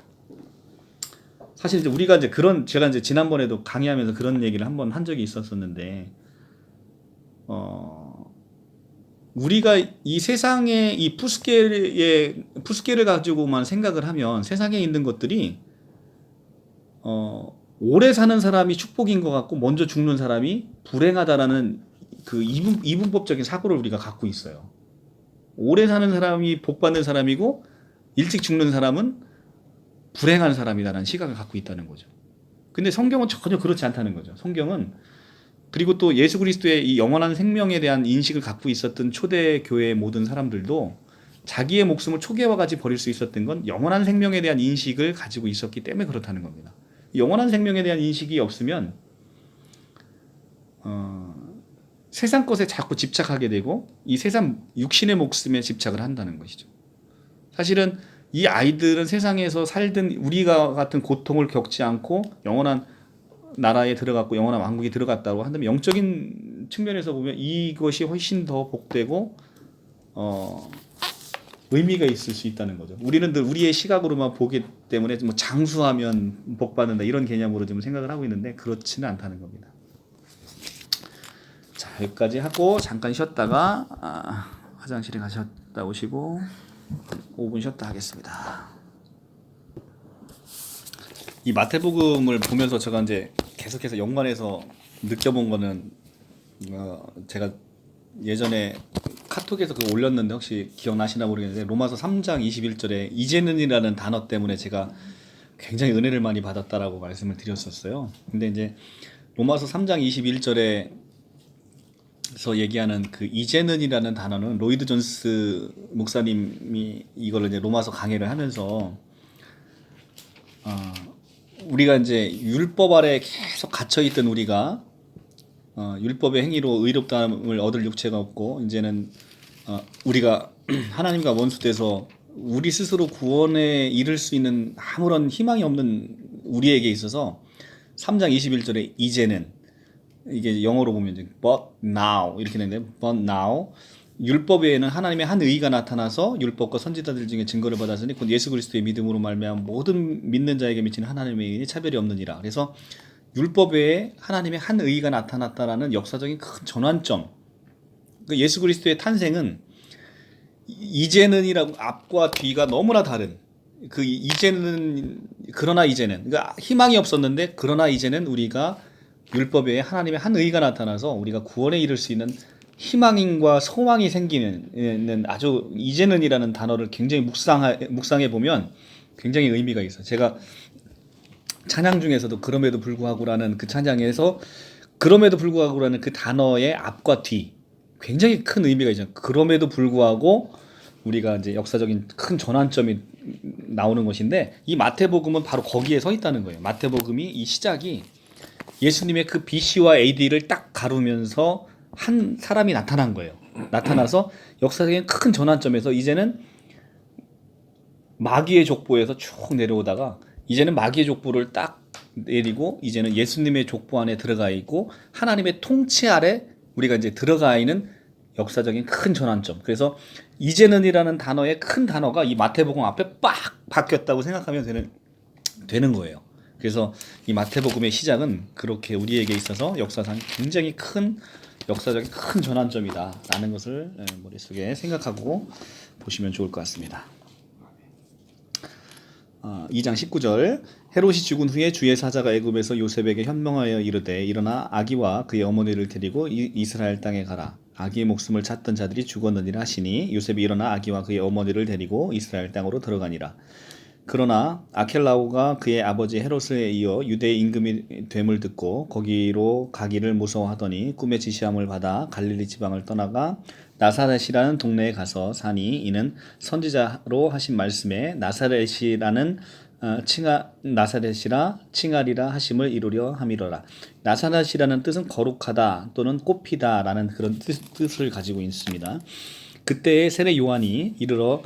사실 이제 우리가 이제 제가 이제 지난번에도 강의하면서 그런 얘기를 한번 한 적이 있었었는데, 우리가 이 세상의 이 푸스케를 가지고만 생각을 하면 세상에 있는 것들이 오래 사는 사람이 축복인 것 같고 먼저 죽는 사람이 불행하다라는 그 이분법적인 사고를 우리가 갖고 있어요. 오래 사는 사람이 복 받는 사람이고 일찍 죽는 사람은 불행한 사람이다라는 시각을 갖고 있다는 거죠. 근데 성경은 전혀 그렇지 않다는 거죠. 성경은 그리고 또 예수 그리스도의 이 영원한 생명에 대한 인식을 갖고 있었던 초대 교회의 모든 사람들도 자기의 목숨을 초계와 같이 버릴 수 있었던 건 영원한 생명에 대한 인식을 가지고 있었기 때문에 그렇다는 겁니다. 영원한 생명에 대한 인식이 없으면 세상 것에 자꾸 집착하게 되고 이 세상 육신의 목숨에 집착을 한다는 것이죠. 사실은 이 아이들은 세상에서 살든 우리가 같은 고통을 겪지 않고 영원한 나라에 들어갔고 영원한 왕국에 들어갔다고 한다면 영적인 측면에서 보면 이것이 훨씬 더 복되고 의미가 있을 수 있다는 거죠. 우리는 늘 우리의 시각으로만 보기 때문에 뭐 장수하면 복 받는다 이런 개념으로 좀 생각을 하고 있는데 그렇지는 않다는 겁니다. 자, 여기까지 하고 잠깐 쉬었다가 화장실에 가셨다 오시고 5분 쉬었다 하겠습니다. 이 마태복음을 보면서 제가 이제 계속해서 연관해서 느껴본 거는 제가 예전에 카톡에서 그거 올렸는데 혹시 기억나시나 모르겠는데 로마서 3장 21절에 이제는이라는 단어 때문에 제가 굉장히 은혜를 많이 받았다라고 말씀을 드렸었어요. 근데 이제 로마서 3장 21절에서 얘기하는 그 이제는이라는 단어는 로이드 존스 목사님이 이걸 이제 로마서 강해를 하면서 우리가 이제 율법 아래 계속 갇혀 있던 우리가 율법의 행위로 의롭다함을 얻을 육체가 없고 이제는 우리가 하나님과 원수돼서 우리 스스로 구원에 이를 수 있는 아무런 희망이 없는 우리에게 있어서 3장 21절에 이제는 이게 영어로 보면 이제 but now 이렇게 되는데 but now 율법 외에는 하나님의 한 의가 나타나서 율법과 선지자들 중에 증거를 받았으니 곧 예수 그리스도의 믿음으로 말미암아 모든 믿는 자에게 미치는 하나님의 의는 차별이 없느니라. 그래서 율법 외에 하나님의 한 의가 나타났다라는 역사적인 큰 전환점. 예수 그리스도의 탄생은 이제는이라고 앞과 뒤가 너무나 다른 그 이제는 그러나 이제는 그러니까 희망이 없었는데 그러나 이제는 우리가 율법 외에 하나님의 한 의가 나타나서 우리가 구원에 이를 수 있는 희망과 소망이 생기는 아주 이제는이라는 단어를 굉장히 묵상해 보면 굉장히 의미가 있어요. 제가 찬양 중에서도 그럼에도 불구하고라는 그 찬양에서 그럼에도 불구하고라는 그 단어의 앞과 뒤 굉장히 큰 의미가 있죠. 그럼에도 불구하고 우리가 이제 역사적인 큰 전환점이 나오는 것인데 이 마태복음은 바로 거기에 서 있다는 거예요. 마태복음이 이 시작이 예수님의 그 BC와 AD를 딱 가르면서 한 사람이 나타난 거예요. 나타나서 역사적인 큰 전환점에서 이제는 마귀의 족보에서 쭉 내려오다가 이제는 마귀의 족보를 딱 내리고 이제는 예수님의 족보 안에 들어가 있고 하나님의 통치 아래 우리가 이제 들어가 있는 역사적인 큰 전환점. 그래서 이제는이라는 단어의 큰 단어가 이 마태복음 앞에 빡 바뀌었다고 생각하면 되는 거예요. 그래서 이 마태복음의 시작은 그렇게 우리에게 있어서 역사상 굉장히 큰 역사적인 큰 전환점이다라는 것을 머릿속에 생각하고 보시면 좋을 것 같습니다. 2장 19절 헤롯이 죽은 후에 주의 사자가 애굽에서 요셉에게 현명하여 이르되 일어나 아기와 그의 어머니를 데리고 이스라엘 땅에 가라. 아기의 목숨을 찾던 자들이 죽었느니라 하시니 요셉이 일어나 아기와 그의 어머니를 데리고 이스라엘 땅으로 들어가니라. 그러나 아켈라오가 그의 아버지 헤롯에 이어 유대의 임금이 됨을 듣고 거기로 가기를 무서워하더니 꿈의 지시함을 받아 갈릴리 지방을 떠나가 나사렛이라는 동네에 가서 사니 이는 선지자로 하신 말씀에 나사렛이라 칭하리라 하심을 이루려 함이로라. 나사렛이라는 뜻은 거룩하다 또는 꽃피다라는 그런 뜻을 가지고 있습니다. 그때의 세례 요한이 이르러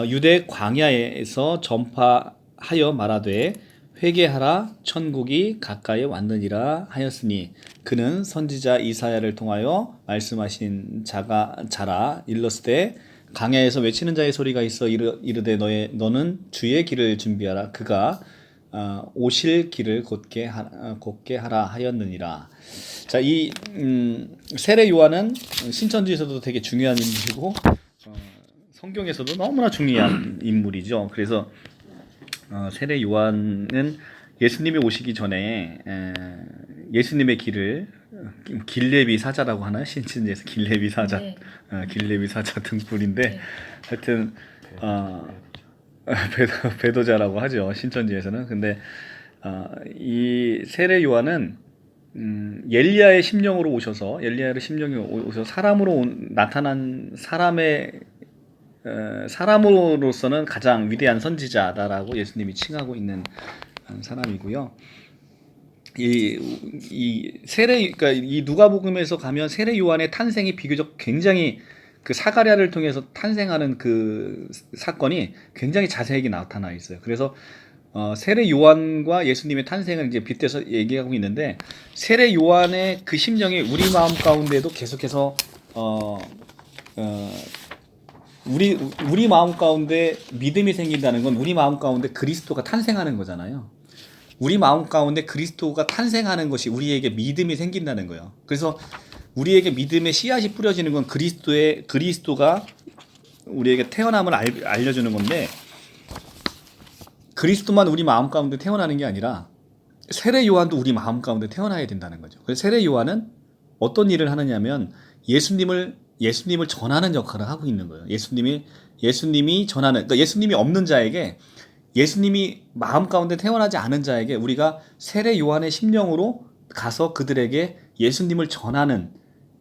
유대 광야에서 전파하여 말하되 회개하라 천국이 가까이 왔느니라 하였으니 그는 선지자 이사야를 통하여 말씀하신 자라 일렀으되 광야에서 외치는 자의 소리가 있어 이르되 너는 주의 길을 준비하라 그가 오실 길을 곧게 하라 하였느니라. 자, 이 세례 요한은 신천지에서도 되게 중요한 인물이고 성경에서도 너무나 중요한 인물이죠. 그래서 세례 요한은 예수님이 오시기 전에 예수님의 길을 길레비 사자라고 하나요? 신천지에서 길레비 사자, 네. 길레비 사자 등불인데 네. 하여튼 배도자라고 하죠, 신천지에서는. 근데 이 세례 요한은 엘리야의 심령으로 오셔서 사람으로 나타난 사람으로서는 가장 위대한 선지자다라고 예수님이 칭하고 있는 사람이고요. 그러니까 이 누가복음에서 가면 세례 요한의 탄생이 비교적 굉장히 그 사가랴를 통해서 탄생하는 그 사건이 굉장히 자세하게 나타나 있어요. 그래서 세례 요한과 예수님의 탄생을 이제 빗대서 얘기하고 있는데, 세례 요한의 그 심령이 우리 마음 가운데도 계속해서 우리 마음 가운데 믿음이 생긴다는 건 우리 마음 가운데 그리스도가 탄생하는 거잖아요. 우리 마음 가운데 그리스도가 탄생하는 것이 우리에게 믿음이 생긴다는 거예요. 그래서 우리에게 믿음의 씨앗이 뿌려지는 건 그리스도가 우리에게 태어남을 알려주는 건데, 그리스도만 우리 마음 가운데 태어나는 게 아니라 세례 요한도 우리 마음 가운데 태어나야 된다는 거죠. 그래서 세례 요한은 어떤 일을 하느냐면 예수님을 전하는 역할을 하고 있는 거예요. 예수님이 전하는, 그러니까 예수님이 없는 자에게, 예수님이 마음 가운데 태어나지 않은 자에게 우리가 세례 요한의 심령으로 가서 그들에게 예수님을 전하는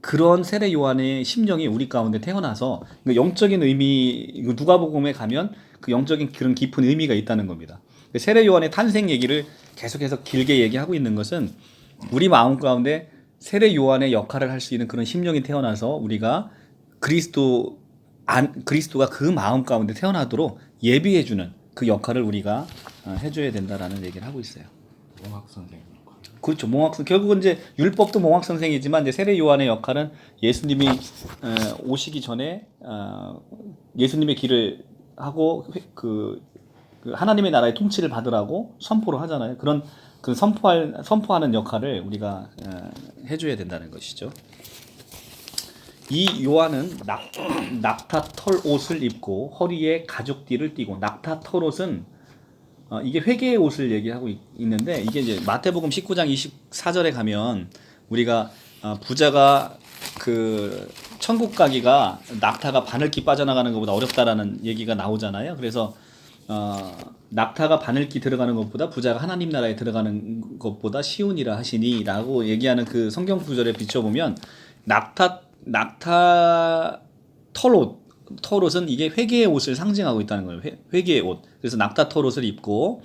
그런 세례 요한의 심령이 우리 가운데 태어나서, 영적인 의미, 누가복음에 가면 그 영적인 그런 깊은 의미가 있다는 겁니다. 세례 요한의 탄생 얘기를 계속해서 길게 얘기하고 있는 것은 우리 마음 가운데 세례 요한의 역할을 할 수 있는 그런 심령이 태어나서 우리가 그리스도가 그 마음 가운데 태어나도록 예비해주는 그 역할을 우리가 해줘야 된다라는 얘기를 하고 있어요. 몽학 선생. 그렇죠. 결국은 이제 율법도 몽학 선생이지만 이제 세례 요한의 역할은 예수님이 오시기 전에 예수님의 길을 하고 그 하나님의 나라의 통치를 받으라고 선포를 하잖아요. 그런 그 선포하는 역할을 우리가 해줘야 된다는 것이죠. 이 요한은 낙타 털 옷을 입고 허리에 가죽띠를 띠고, 낙타 털 옷은 이게 회개의 옷을 얘기하고 있는데, 이게 이제 마태복음 19장 24절에 가면 우리가 부자가 그 천국 가기가 낙타가 바늘기 빠져나가는 것보다 어렵다라는 얘기가 나오잖아요. 그래서 낙타가 바늘기 들어가는 것보다 부자가 하나님 나라에 들어가는 것보다 쉬우니라 하시니라고 얘기하는 그 성경 구절에 비춰보면 낙타 털옷은 이게 회개의 옷을 상징하고 있다는 거예요. 회개의 옷. 그래서 낙타 털옷을 입고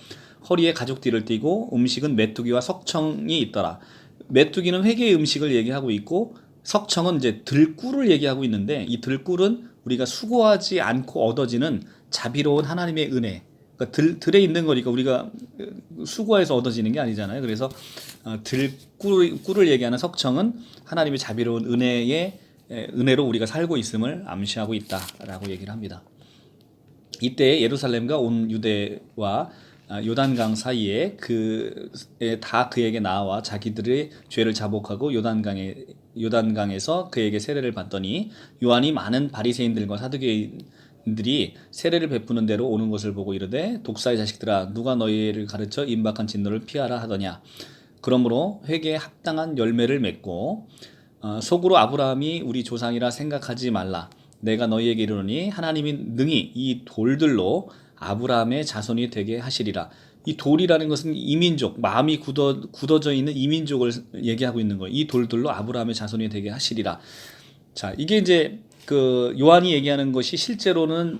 허리에 가죽띠를 띠고 음식은 메뚜기와 석청이 있더라. 메뚜기는 회개의 음식을 얘기하고 있고, 석청은 이제 들꿀을 얘기하고 있는데, 이 들꿀은 우리가 수고하지 않고 얻어지는 자비로운 하나님의 은혜. 그러니까 들에 있는 거니까 우리가 수고해서 얻어지는 게 아니잖아요. 그래서 들꿀을 얘기하는 석청은 하나님의 자비로운 은혜로 우리가 살고 있음을 암시하고 있다라고 얘기를 합니다. 이때 예루살렘과 온 유대와 요단강 사이에 다 그에게 나와 자기들의 죄를 자복하고 요단강에서 그에게 세례를 받더니, 요한이 많은 바리새인들과 사두개인들이 세례를 베푸는 대로 오는 것을 보고 이르되, 독사의 자식들아, 누가 너희를 가르쳐 임박한 진노를 피하라 하더냐. 그러므로 회개에 합당한 열매를 맺고 속으로 아브라함이 우리 조상이라 생각하지 말라. 내가 너희에게 이르노니 하나님이 능히 이 돌들로 아브라함의 자손이 되게 하시리라. 이 돌이라는 것은 이민족, 마음이 굳어져 있는 이민족을 얘기하고 있는 거예요. 이 돌들로 아브라함의 자손이 되게 하시리라. 자, 이게 이제 그 요한이 얘기하는 것이 실제로는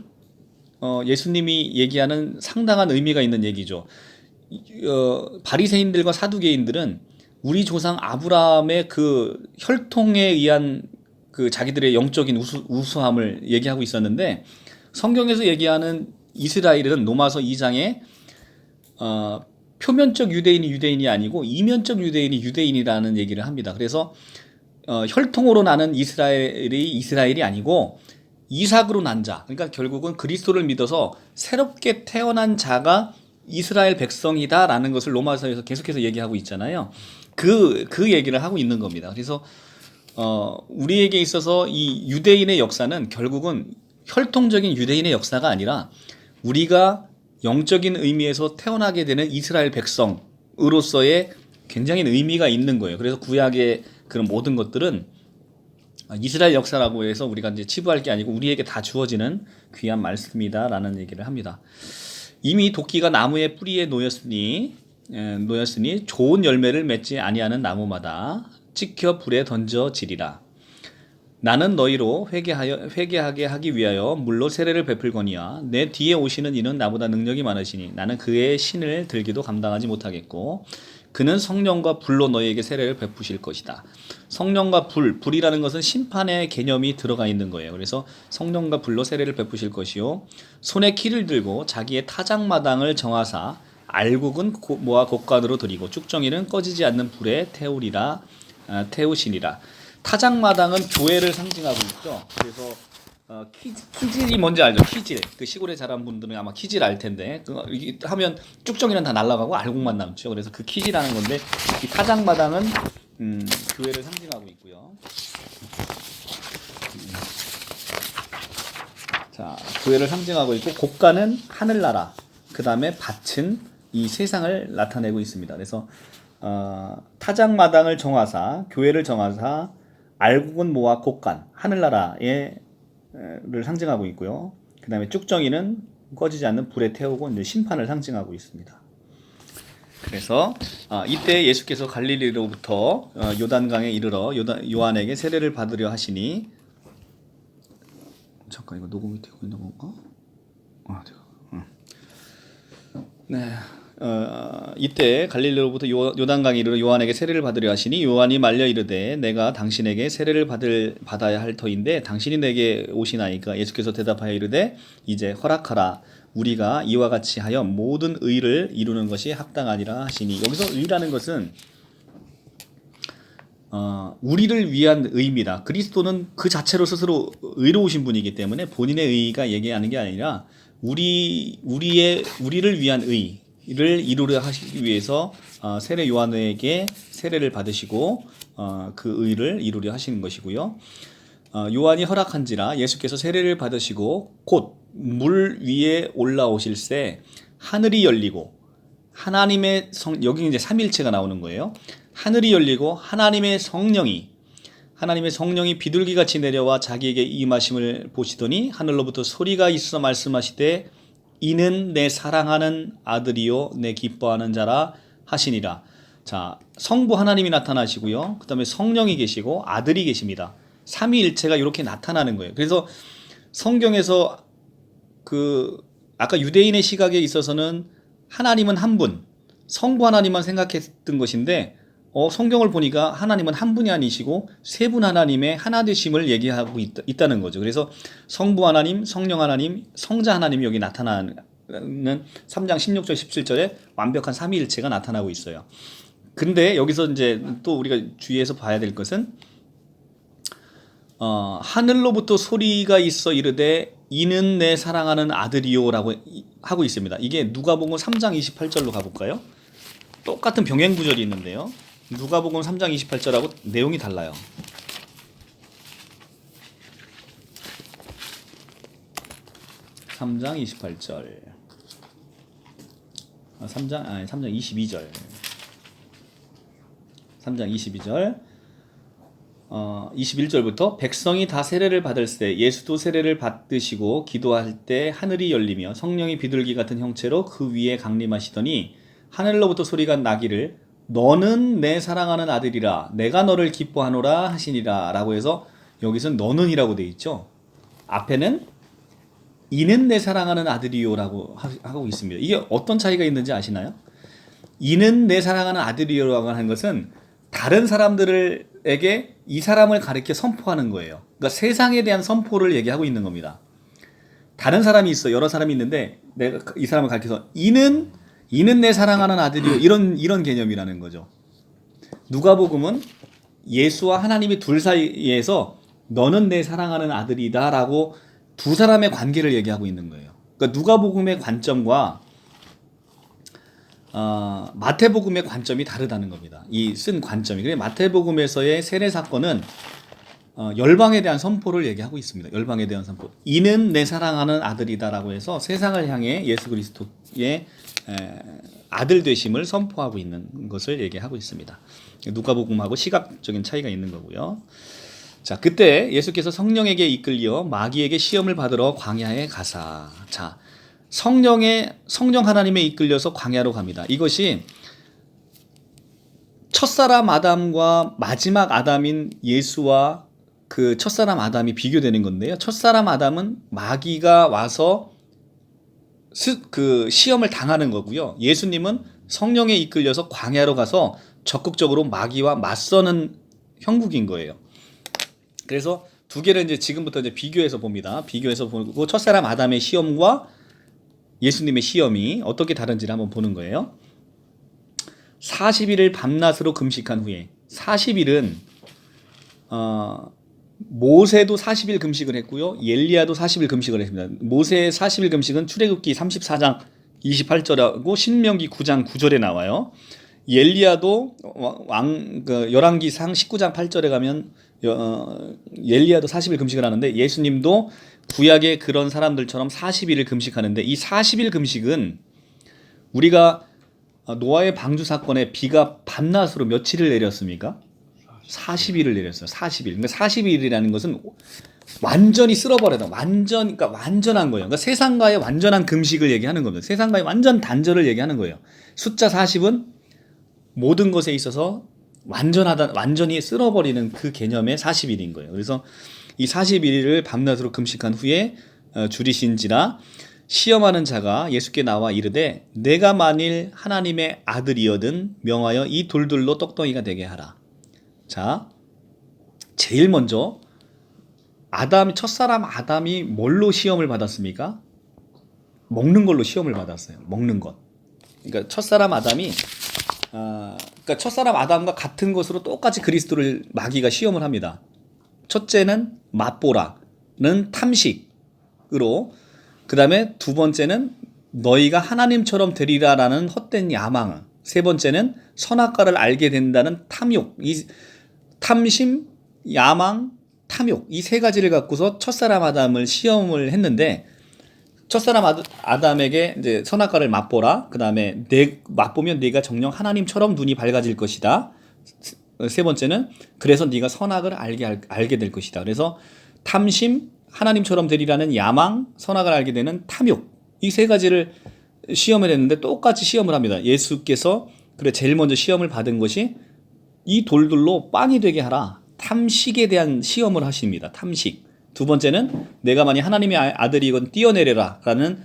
예수님이 얘기하는 상당한 의미가 있는 얘기죠. 바리새인들과 사두개인들은 우리 조상 아브라함의 그 혈통에 의한 그 자기들의 영적인 우수함을 얘기하고 있었는데, 성경에서 얘기하는 이스라엘은 로마서 2장에 표면적 유대인이 아니고 이면적 유대인이 유대인이라는 얘기를 합니다. 그래서 혈통으로 나는 이스라엘이 아니고 이삭으로 난 자, 그러니까 결국은 그리스도를 믿어서 새롭게 태어난 자가 이스라엘 백성이다라는 것을 로마서에서 계속해서 얘기하고 있잖아요. 그 얘기를 하고 있는 겁니다. 그래서 우리에게 있어서 이 유대인의 역사는 결국은 혈통적인 유대인의 역사가 아니라 우리가 영적인 의미에서 태어나게 되는 이스라엘 백성, 으로서의 굉장히 의미가 있는 거예요. 그래서 구약의 그런 모든 것들은 이스라엘 역사라고 해서 우리가 이제 치부할 게 아니고 우리에게 다 주어지는 귀한 말씀이다라는 얘기를 합니다. 이미 도끼가 나무의 뿌리에 놓였으니 좋은 열매를 맺지 아니하는 나무마다 찍혀 불에 던져지리라. 나는 너희로 회개하게 하기 위하여 물로 세례를 베풀거니와 내 뒤에 오시는 이는 나보다 능력이 많으시니 나는 그의 신을 들기도 감당하지 못하겠고 그는 성령과 불로 너희에게 세례를 베푸실 것이다. 성령과 불이라는 것은 심판의 개념이 들어가 있는 거예요. 그래서 성령과 불로 세례를 베푸실 것이요 손에 키를 들고 자기의 타작마당을 정하사 알곡은 모아 곡간으로 드리고 쭉정이는 꺼지지 않는 불에 태우시니라. 타작마당은 교회를 상징하고 있죠. 그래서 키질이 뭔지 알죠? 키질. 그 시골에 자란 분들은 아마 키질 알 텐데 하면 쭉정이는 다 날아가고 알곡만 남죠. 그래서 그 키질하는 건데 이 타작마당은 교회를 상징하고 있고요. 자, 교회를 상징하고 있고 곡간은 하늘나라. 그 다음에 밭은 이 세상을 나타내고 있습니다. 그래서 타작마당을 정하사 교회를 정하사 알곡은 모아 곡간 하늘나라를 상징하고 있고요. 그 다음에 쭉정이는 꺼지지 않는 불에 태우고 이제 심판을 상징하고 있습니다. 그래서 이때 예수께서 갈릴리로부터 요단강에 이르러 요한에게 세례를 받으려 하시니 잠깐 이거 녹음이 되고 있는 건가? 네. 이때 갈릴리로부터 요단강에 이르러 요한에게 세례를 받으려 하시니 요한이 말려 이르되 내가 당신에게 세례를 받아야 할 터인데 당신이 내게 오시나이까 예수께서 대답하여 이르되 이제 허락하라 우리가 이와 같이 하여 모든 의를 이루는 것이 합당하니라 하시니 여기서 의라는 것은 우리를 위한 의입니다. 그리스도는 그 자체로 스스로 의로우신 분이기 때문에 본인의 의가 얘기하는 게 아니라 우리를 위한 의를 이루려 하시기 위해서 세례 요한에게 세례를 받으시고 그 의를 이루려 하시는 것이고요. 요한이 허락한지라 예수께서 세례를 받으시고 곧 물 위에 올라오실새 하늘이 열리고 하나님의 여기 이제 삼위일체가 나오는 거예요. 하늘이 열리고 하나님의 성령이 비둘기같이 내려와 자기에게 임하심을 보시더니 하늘로부터 소리가 있어 말씀하시되 이는 내 사랑하는 아들이요 내 기뻐하는 자라 하시니라. 자, 성부 하나님이 나타나시고요. 그 다음에 성령이 계시고 아들이 계십니다. 삼위일체가 이렇게 나타나는 거예요. 그래서 성경에서 아까 유대인의 시각에 있어서는 하나님은 한 분, 성부 하나님만 생각했던 것인데 성경을 보니까 하나님은 한 분이 아니시고 세 분 하나님의 하나 되심을 얘기하고 있다는 거죠. 그래서 성부 하나님, 성령 하나님, 성자 하나님이 여기 나타나는 3장 16절 17절에 완벽한 삼위일체가 나타나고 있어요. 근데 여기서 이제 또 우리가 주의해서 봐야 될 것은 하늘로부터 소리가 있어 이르되 이는 내 사랑하는 아들이요라고 하고 있습니다. 이게 누가복음 3장 28절로 가볼까요? 똑같은 병행 구절이 있는데요. 누가복음 3장 28절하고 내용이 달라요. 3장 28절. 3장 22절. 3장 22절. 21절부터 백성이 다 세례를 받을새 예수도 세례를 받으시고 기도할 때 하늘이 열리며 성령이 비둘기 같은 형체로 그 위에 강림하시더니 하늘로부터 소리가 나기를 너는 내 사랑하는 아들이라 내가 너를 기뻐하노라 하시니라 라고 해서 여기서 너는이라고 되어 있죠. 앞에는 이는 내 사랑하는 아들이요 라고 하고 있습니다. 이게 어떤 차이가 있는지 아시나요? 이는 내 사랑하는 아들이요 라고 하는 것은 다른 사람들에게 이 사람을 가리켜 선포하는 거예요. 그러니까 세상에 대한 선포를 얘기하고 있는 겁니다. 다른 사람이 있어, 여러 사람이 있는데 내가 이 사람을 가리켜서 이는 내 사랑하는 아들이요 이런 개념이라는 거죠. 누가복음은 예수와 하나님이 둘 사이에서 너는 내 사랑하는 아들이다라고 두 사람의 관계를 얘기하고 있는 거예요. 그러니까 누가복음의 관점과 마태복음의 관점이 다르다는 겁니다. 이 쓴 관점이. 그래서 마태복음에서의 세례 사건은 열방에 대한 선포를 얘기하고 있습니다. 열방에 대한 선포. 이는 내 사랑하는 아들이다라고 해서 세상을 향해 예수 그리스도의 아들 되심을 선포하고 있는 것을 얘기하고 있습니다. 누가복음하고 시각적인 차이가 있는 거고요. 자, 그때 예수께서 성령에게 이끌려 마귀에게 시험을 받으러 광야에 가사. 자, 성령 하나님에 이끌려서 광야로 갑니다. 이것이 첫사람 아담과 마지막 아담인 예수와 그 첫사람 아담이 비교되는 건데요. 첫사람 아담은 마귀가 와서 그 시험을 당하는 거고요. 예수님은 성령에 이끌려서 광야로 가서 적극적으로 마귀와 맞서는 형국인 거예요. 그래서 두 개를 이제 지금부터 이제 비교해서 봅니다. 비교해서 보고 첫사람 아담의 시험과 예수님의 시험이 어떻게 다른지를 한번 보는 거예요. 40일을 밤낮으로 금식한 후에 40일은 모세도 40일 금식을 했고요. 엘리야도 40일 금식을 했습니다. 모세의 40일 금식은 출애굽기 34장 28절하고 신명기 9장 9절에 나와요. 엘리야도 열왕기상 19장 8절에 가면 엘리야도 40일 금식을 하는데 예수님도 구약의 그런 사람들처럼 40일을 금식하는데 이 40일 금식은 우리가 노아의 방주 사건에 비가 밤낮으로 며칠을 내렸습니까? 40일을 내렸어요. 40일. 그러니까 40일이라는 것은 완전히 쓸어버려다. 그러니까 완전한 거예요. 그러니까 세상과의 완전한 금식을 얘기하는 겁니다. 세상과의 완전 단절을 얘기하는 거예요. 숫자 40은 모든 것에 있어서 완전히 쓸어버리는 그 개념의 40일인 거예요. 그래서 이 40일을 밤낮으로 금식한 후에 줄이신지라 시험하는 자가 예수께 나와 이르되 내가 만일 하나님의 아들이여든 명하여 이 돌들로 떡덩이가 되게 하라. 자, 제일 먼저 첫사람 아담이 뭘로 시험을 받았습니까? 먹는 걸로 시험을 받았어요. 먹는 것. 그러니까 첫사람 아담이 그러니까 첫사람 아담과 같은 것으로 똑같이 그리스도를 마귀가 시험을 합니다. 첫째는 맛보라는 탐식으로, 그 다음에 두 번째는 너희가 하나님처럼 되리라라는 헛된 야망, 세 번째는 선악과를 알게 된다는 탐욕, 이 탐심, 야망, 탐욕, 이 세 가지를 갖고서 첫사람 아담을 시험을 했는데 첫사람 아담에게 이제 선악과를 맛보라. 그 다음에 맛보면 네가 정녕 하나님처럼 눈이 밝아질 것이다. 세 번째는 그래서 네가 선악을 알게 될 것이다. 그래서 탐심, 하나님처럼 되리라는 야망, 선악을 알게 되는 탐욕, 이 세 가지를 시험을 했는데 똑같이 시험을 합니다. 예수께서 제일 먼저 시험을 받은 것이 이 돌들로 빵이 되게 하라. 탐식에 대한 시험을 하십니다. 탐식. 두 번째는 내가 만약 하나님의 아들이건 뛰어내려라 라는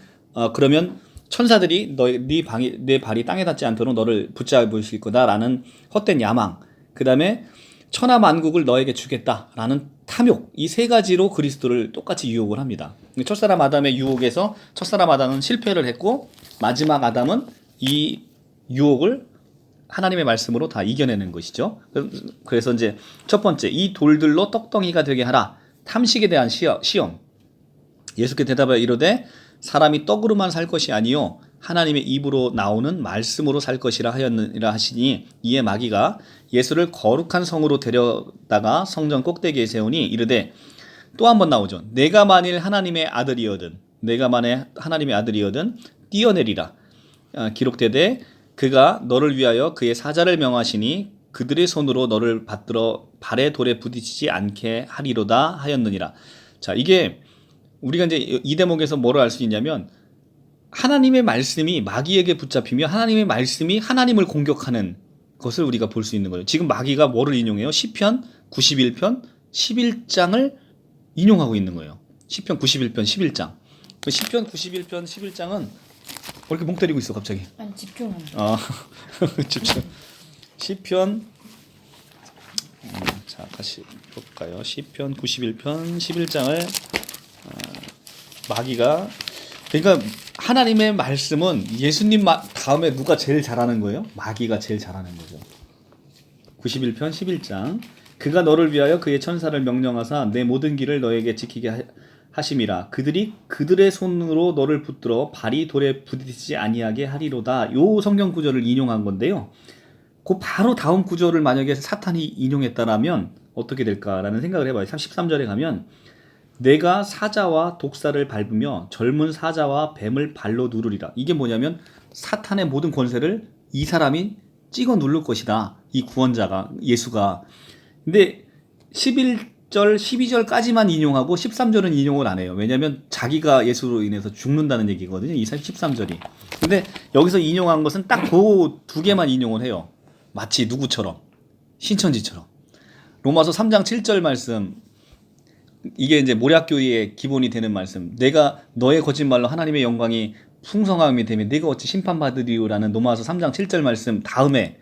그러면 천사들이 내 발이 땅에 닿지 않도록 너를 붙잡으실 거다라는 헛된 야망, 그 다음에 천하 만국을 너에게 주겠다라는 탐욕, 이 세 가지로 그리스도를 똑같이 유혹을 합니다. 첫사람 아담의 유혹에서 첫사람 아담은 실패를 했고 마지막 아담은 이 유혹을 하나님의 말씀으로 다 이겨내는 것이죠. 그래서 이제 첫 번째, 이 돌들로 떡덩이가 되게 하라. 탐식에 대한 시험. 예수께 대답하여 이르되 사람이 떡으로만 살 것이 아니요 하나님의 입으로 나오는 말씀으로 살 것이라 하였느니라 하시니 이에 마귀가 예수를 거룩한 성으로 데려다가 성전 꼭대기에 세우니 이르되 또 한 번 나오죠. 내가 만일 하나님의 아들이거든 뛰어내리라. 기록되되 그가 너를 위하여 그의 사자를 명하시니 그들의 손으로 너를 받들어 발에 돌에 부딪히지 않게 하리로다 하였느니라. 자, 이게 우리가 이제 이 대목에서 뭐를 알 수 있냐면 하나님의 말씀이 마귀에게 붙잡히며 하나님의 말씀이 하나님을 공격하는 것을 우리가 볼 수 있는 거예요. 지금 마귀가 뭐를 인용해요? 시편 91편 11장을 인용하고 있는 거예요. 시편 91편 11장. 시편 91편 11장은 왜 이렇게 멍 때리고 있어 갑자기? 아니 집중은. 집중. 시편 자 다시 볼까요? 시편 91편 11장을 마귀가 그러니까 하나님의 말씀은 예수님 다음에 누가 제일 잘하는 거예요? 마귀가 제일 잘하는 거죠. 91편 11장 그가 너를 위하여 그의 천사를 명령하사 내 모든 길을 너에게 지키게 하심이라. 그들이 그들의 손으로 너를 붙들어 발이 돌에 부딪히지 아니하게 하리로다. 요 성경 구절을 인용한 건데요. 그 바로 다음 구절을 만약에 사탄이 인용했다라면 어떻게 될까라는 생각을 해봐요. 13절에 가면 내가 사자와 독사를 밟으며 젊은 사자와 뱀을 발로 누르리라. 이게 뭐냐면 사탄의 모든 권세를 이 사람이 찍어 누를 것이다. 이 구원자가, 예수가. 근데 11절, 12절까지만 인용하고 13절은 인용을 안 해요. 왜냐하면 자기가 예수로 인해서 죽는다는 얘기거든요. 13절이. 근데 여기서 인용한 것은 딱 그 두 개만 인용을 해요. 마치 누구처럼, 신천지처럼. 로마서 3장 7절 말씀, 이게 이제 모략교리의 기본이 되는 말씀. 내가 너의 거짓말로 하나님의 영광이 풍성함이 되면 네가 어찌 심판받으리오라는 로마서 3장 7절 말씀 다음에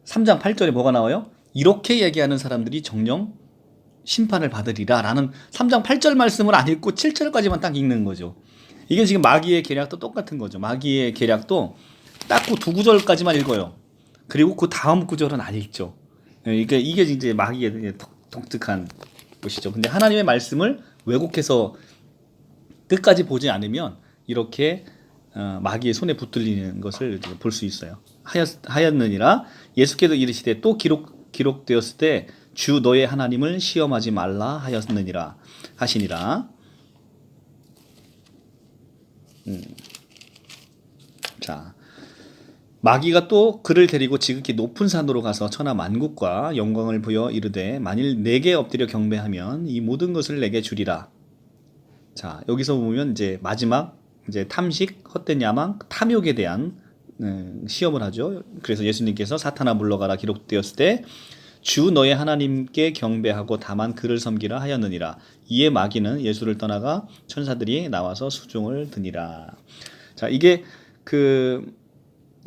3장 8절에 뭐가 나와요? 이렇게 얘기하는 사람들이 정령 심판을 받으리라 라는 3장 8절 말씀을 안 읽고 7절까지만 딱 읽는 거죠. 이게 지금 마귀의 계략도 똑같은 거죠. 마귀의 계략도 딱 그 두 구절까지만 읽어요. 그리고 그 다음 구절은 안 읽죠. 이게 이제 마귀의 독특한 것이죠. 근데 하나님의 말씀을 왜곡해서 끝까지 보지 않으면 이렇게 마귀의 손에 붙들리는 것을 볼 수 있어요. 하였느니라 예수께서 이르시되 또 기록되었을 때 주 너의 하나님을 시험하지 말라 하였느니라 하시니라. 자, 마귀가 또 그를 데리고 지극히 높은 산으로 가서 천하 만국과 영광을 부여 이르되 만일 내게 엎드려 경배하면 이 모든 것을 내게 주리라. 자, 여기서 보면 이제 마지막 이제 탐식, 헛된 야망, 탐욕에 대한 시험을 하죠. 그래서 예수님께서 사탄아 물러가라 기록되었을 때 주 너의 하나님께 경배하고 다만 그를 섬기라 하였느니라. 이에 마귀는 예수를 떠나가 천사들이 나와서 수종을 드니라. 자, 이게 그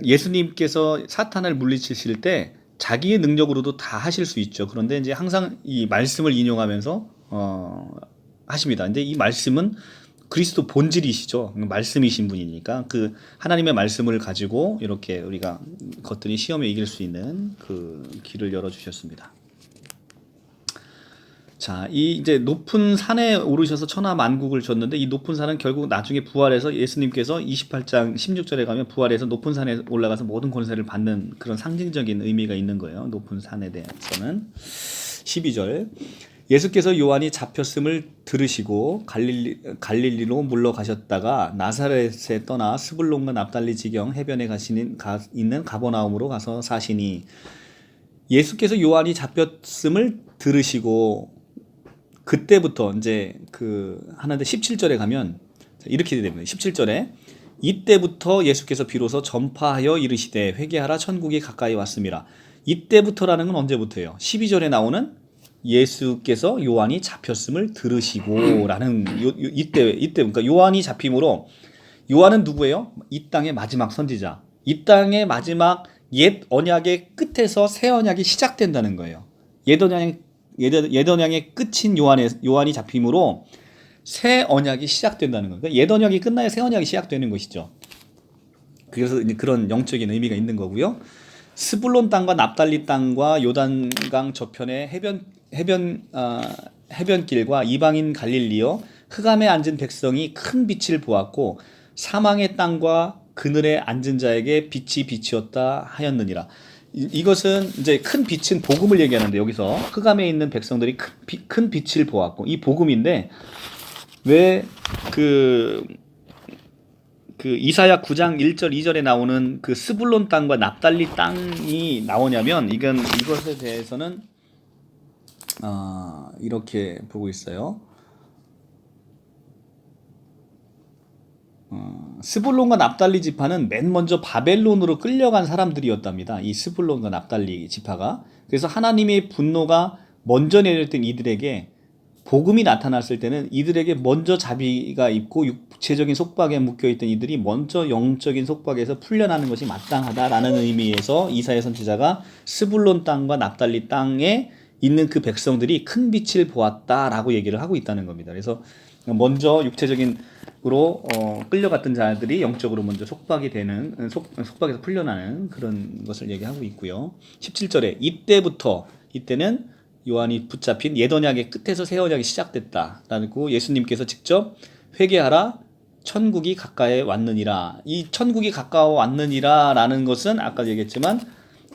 예수님께서 사탄을 물리치실 때 자기의 능력으로도 다 하실 수 있죠. 그런데 이제 항상 이 말씀을 인용하면서 하십니다. 근데 이 말씀은 그리스도 본질이시죠. 말씀이신 분이니까 그 하나님의 말씀을 가지고 이렇게 우리가 것들이 시험에 이길 수 있는 그 길을 열어 주셨습니다. 자, 이 이제 높은 산에 오르셔서 천하 만국을 줬는데 이 높은 산은 결국 나중에 부활해서 예수님께서 28장 16절에 가면 부활해서 높은 산에 올라가서 모든 권세를 받는 그런 상징적인 의미가 있는 거예요. 높은 산에 대해서는 12절 예수께서 요한이 잡혔음을 들으시고 갈릴리로 물러가셨다가 나사렛에 떠나 스불론과 납달리 지경 해변에 있는 가버나움으로 가서 사시니 예수께서 요한이 잡혔음을 들으시고 그때부터 이제 하는데 17절에 가면 이렇게 됩니다. 17절에 이때부터 예수께서 비로소 전파하여 이르시되 회개하라 천국이 가까이 왔습니다. 이때부터라는 건 언제부터예요? 12절에 나오는 예수께서 요한이 잡혔음을 들으시고라는 이때 그러니까 요한이 잡힘으로 요한은 누구예요? 이 땅의 마지막 선지자. 이 땅의 마지막 옛 언약의 끝에서 새 언약이 시작된다는 거예요. 옛 언약의 끝인 요한이 잡힘으로 새 언약이 시작된다는 거예요. 그러니까 옛 언약이 끝나야 새 언약이 시작되는 것이죠. 그래서 이제 그런 영적인 의미가 있는 거고요. 스불론 땅과 납달리 땅과 요단강 저편의 해변길과 이방인 갈릴리여 흑암에 앉은 백성이 큰 빛을 보았고 사망의 땅과 그늘에 앉은 자에게 빛이 빛이었다 하였느니라. 이것은 이제 큰 빛은 복음을 얘기하는데 여기서 흑암에 있는 백성들이 큰 빛을 보았고 이 복음인데 왜 그 이사야 9장 1절 2절에 나오는 그 스불론 땅과 납달리 땅이 나오냐면 이것에 대해서는 이렇게 보고 있어요. 스불론과 납달리 지파는 맨 먼저 바벨론으로 끌려간 사람들이었답니다. 이 스불론과 납달리 지파가. 그래서 하나님의 분노가 먼저 내렸던 이들에게 복음이 나타났을 때는 이들에게 먼저 자비가 있고 육체적인 속박에 묶여있던 이들이 먼저 영적인 속박에서 풀려나는 것이 마땅하다라는 의미에서 이사야 선지자가 스불론 땅과 납달리 땅에 있는 그 백성들이 큰 빛을 보았다라고 얘기를 하고 있다는 겁니다. 그래서 먼저 육체적인으로 끌려갔던 자들이 영적으로 먼저 속박이 되는 속박에서 풀려나는 그런 것을 얘기하고 있고요. 17절에 이때는 요한이 붙잡힌 옛 언약의 끝에서 새 언약이 시작됐다라고 예수님께서 직접 회개하라 천국이 가까이 왔느니라. 이 천국이 가까워 왔느니라라는 것은 아까 얘기했지만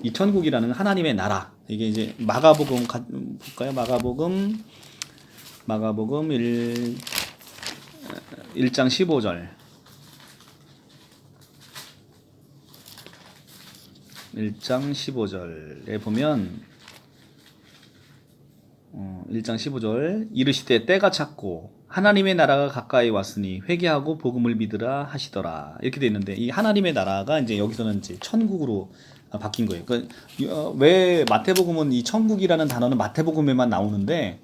이 천국이라는 하나님의 나라. 이게 이제 마가복음 볼까요? 마가복음 1장 15절. 1장 15절에 보면 1장 15절 이르시되 때가 찼고 하나님의 나라가 가까이 왔으니 회개하고 복음을 믿으라 하시더라. 이렇게 돼 있는데 이 하나님의 나라가 이제 여기서는 이제 천국으로 바뀐 거예요. 그러니까 왜 마태복음은 이 천국이라는 단어는 마태복음에만 나오는데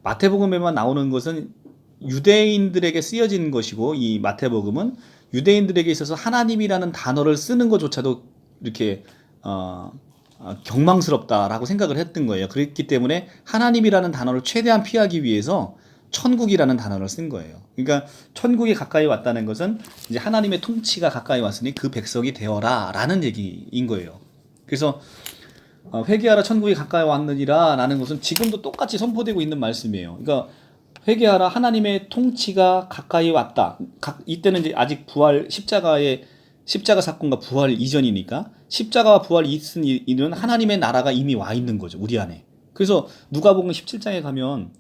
마태복음에만 나오는 것은 유대인들에게 쓰여진 것이고 이 마태복음은 유대인들에게 있어서 하나님이라는 단어를 쓰는 것조차도 이렇게 경망스럽다라고 생각을 했던 거예요. 그렇기 때문에 하나님이라는 단어를 최대한 피하기 위해서 천국이라는 단어를 쓴 거예요. 그러니까 천국이 가까이 왔다는 것은 이제 하나님의 통치가 가까이 왔으니 그 백성이 되어라라는 얘기인 거예요. 그래서 회개하라 천국이 가까이 왔느니라 라는 것은 지금도 똑같이 선포되고 있는 말씀이에요. 그러니까 회개하라 하나님의 통치가 가까이 왔다. 이때는 이제 아직 부활 십자가 사건과 부활 이전이니까 십자가와 부활이 있은 이는 하나님의 나라가 이미 와 있는 거죠. 우리 안에. 그래서 누가복음 17장에 가면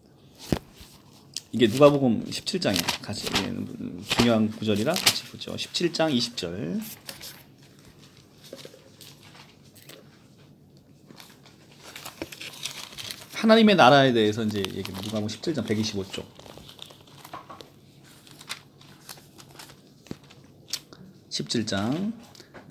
이게 누가복음 17장에 같이 중요한 구절이라 같이 보죠. 17장 20절. 하나님의 나라에 대해서 이제 얘기합니다. 누가복음 17장 125쪽. 17장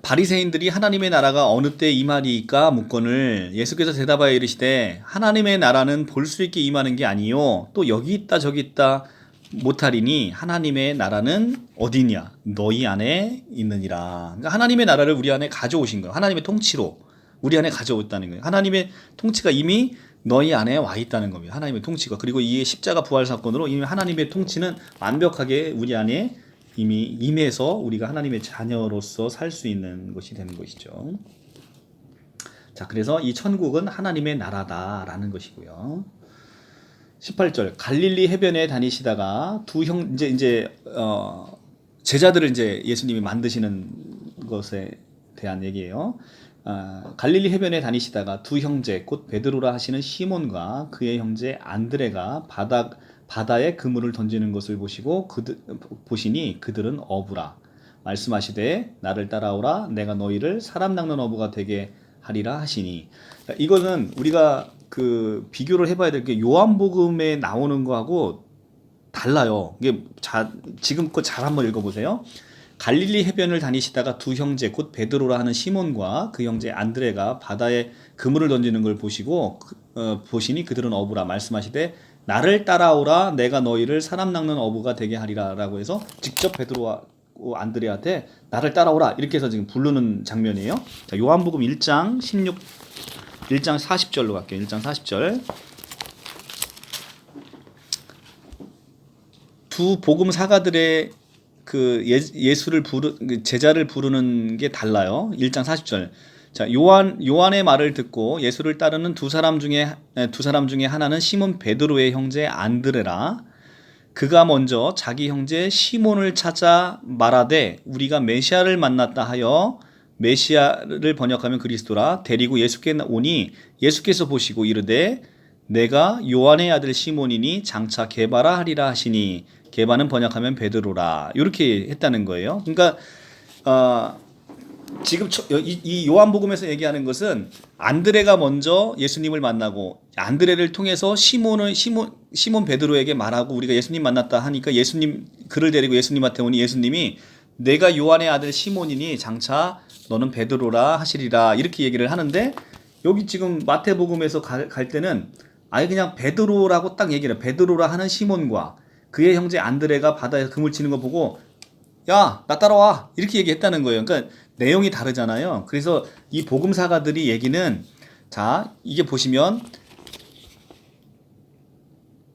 바리새인들이 하나님의 나라가 어느 때 임하리이까 묻거늘 예수께서 대답하여 이르시되 하나님의 나라는 볼 수 있게 임하는 게 아니요 또 여기 있다 저기 있다 못하리니 하나님의 나라는 어디냐 너희 안에 있느니라. 그러니까 하나님의 나라를 우리 안에 가져오신 거예요. 하나님의 통치로 우리 안에 가져왔다는 거예요. 하나님의 통치가 이미 너희 안에 와 있다는 겁니다. 하나님의 통치가. 그리고 이 십자가 부활 사건으로 이미 하나님의 통치는 완벽하게 우리 안에 이미 임해서 우리가 하나님의 자녀로서 살 수 있는 것이 되는 것이죠. 자, 그래서 이 천국은 하나님의 나라다라는 것이고요. 18절 갈릴리 해변에 다니시다가 제자들을 이제 예수님이 만드시는 것에 대한 얘기예요. 갈릴리 해변에 다니시다가 두 형제 곧 베드로라 하시는 시몬과 그의 형제 안드레가 바다에 그물을 던지는 것을 보시니 그들은 어부라. 말씀하시되 나를 따라오라 내가 너희를 사람 낚는 어부가 되게 하리라 하시니. 이거는 우리가 그 비교를 해봐야 될 게 요한복음에 나오는 거하고 달라요. 이게 지금 거 잘 한번 읽어보세요. 갈릴리 해변을 다니시다가 두 형제 곧 베드로라 하는 시몬과 그 형제 안드레가 바다에 그물을 던지는 걸 보시니 그들은 어부라. 말씀하시되 나를 따라오라 내가 너희를 사람 낚는 어부가 되게 하리라 라고 해서 직접 베드로와 안드레한테 나를 따라오라 이렇게 해서 지금 부르는 장면이에요. 자, 요한복음 1장 40절로 갈게요. 1장 40절. 두 복음 사가들의 그 제자를 부르는 게 달라요. 1장 40절. 자, 요한의 말을 듣고 예수를 따르는 두 사람 중에 하나는 시몬 베드로의 형제 안드레라. 그가 먼저 자기 형제 시몬을 찾아 말하되 우리가 메시아를 만났다 하여 메시아를 번역하면 그리스도라 데리고 예수께 오니 예수께서 보시고 이르되 내가 요한의 아들 시몬이니 장차 게바라 하리라 하시니 게바는 번역하면 베드로라. 이렇게 했다는 거예요. 그러니까 지금 이 요한복음에서 얘기하는 것은 안드레가 먼저 예수님을 만나고 안드레를 통해서 시몬 베드로에게 말하고 우리가 예수님 만났다 하니까 예수님 그를 데리고 예수님한테 오니 예수님이 내가 요한의 아들 시몬이니 장차 너는 베드로라 하시리라 이렇게 얘기를 하는데 여기 지금 마태복음에서 갈 때는 아예 그냥 베드로라고 딱 얘기를 해요. 베드로라 하는 시몬과 그의 형제 안드레가 바다에서 그물 치는 거 보고 야, 나 따라와 이렇게 얘기했다는 거예요. 그러니까 내용이 다르잖아요. 그래서 이 복음사가들이 얘기는 자, 이게 보시면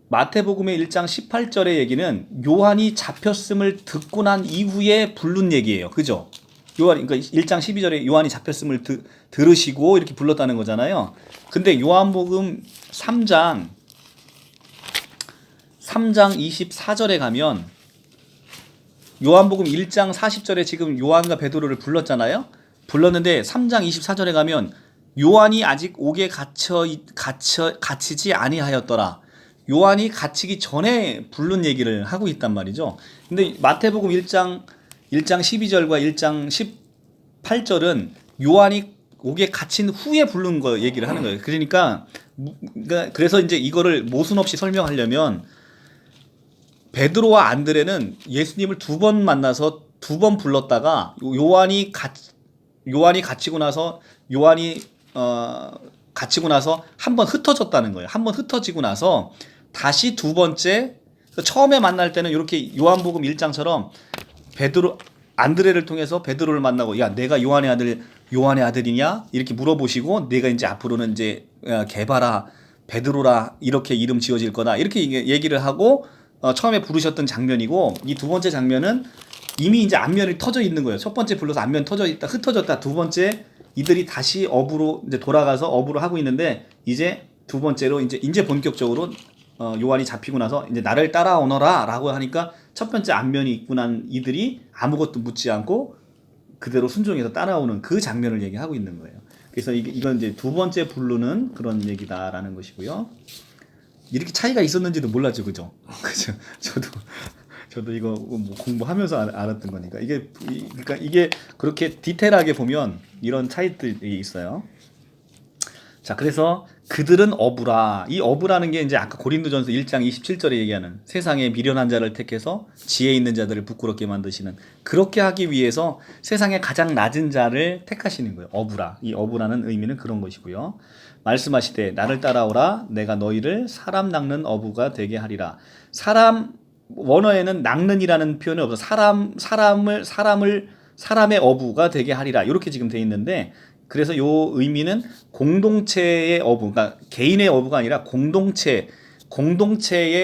마태복음의 1장 18절의 얘기는 요한이 잡혔음을 듣고 난 이후에 부른 얘기예요. 그죠? 그러니까 1장 12절에 요한이 잡혔음을 들으시고 이렇게 불렀다는 거잖아요. 근데 요한복음 3장 24절에 가면 요한복음 1장 40절에 지금 요한과 베드로를 불렀잖아요. 불렀는데 3장 24절에 가면 요한이 아직 옥에 갇히지 아니하였더라. 요한이 갇히기 전에 부른 얘기를 하고 있단 말이죠. 근데 마태복음 1장 12절과 1장 18절은 요한이 옥에 갇힌 후에 부른 거 얘기를 하는 거예요. 그러니까 그래서 이제 이거를 모순 없이 설명하려면 베드로와 안드레는 예수님을 두 번 만나서 두 번 불렀다가 요한이 갇히고 나서 갇히고 나서 한 번 흩어졌다는 거예요. 한 번 흩어지고 나서 다시 두 번째 처음에 만날 때는 이렇게 요한복음 1장처럼 안드레를 통해서 베드로를 만나고 야 내가 요한의 아들이냐 이렇게 물어보시고 내가 이제 앞으로는 이제 게바라 베드로라 이렇게 이름 지어질 거다 이렇게 얘기를 하고 처음에 부르셨던 장면이고 이 두 번째 장면은 이미 이제 안면이 터져 있는 거예요. 첫 번째 불러서 안면 터져 있다 흩어졌다 두 번째 이들이 다시 어부로 이제 돌아가서 어부를 하고 있는데 이제 두 번째로 이제 본격적으로 요한이 잡히고 나서 이제 나를 따라오너라라고 하니까 첫 번째 안면이 있고 난 이들이 아무것도 묻지 않고 그대로 순종해서 따라오는 그 장면을 얘기하고 있는 거예요. 그래서 이건 이제 두 번째 부르는 그런 얘기다라는 것이고요. 이렇게 차이가 있었는지도 몰랐죠, 그죠? 그죠? 저도 이거 뭐 공부하면서 알았던 거니까 그러니까 이게 그렇게 디테일하게 보면 이런 차이들이 있어요. 자, 그래서 그들은 어부라. 이 어부라는 게 이제 아까 고린도전서 1장 27절에 얘기하는 세상에 미련한 자를 택해서 지혜 있는 자들을 부끄럽게 만드시는 그렇게 하기 위해서 세상에 가장 낮은 자를 택하시는 거예요. 어부라. 이 어부라는 의미는 그런 것이고요. 말씀하시되 나를 따라오라 내가 너희를 사람 낚는 어부가 되게 하리라. 원어에는 낚는이라는 표현이 없어. 사람의 어부가 되게 하리라. 이렇게 지금 돼 있는데 그래서 요 의미는 공동체의 어부, 그러니까 개인의 어부가 아니라 공동체의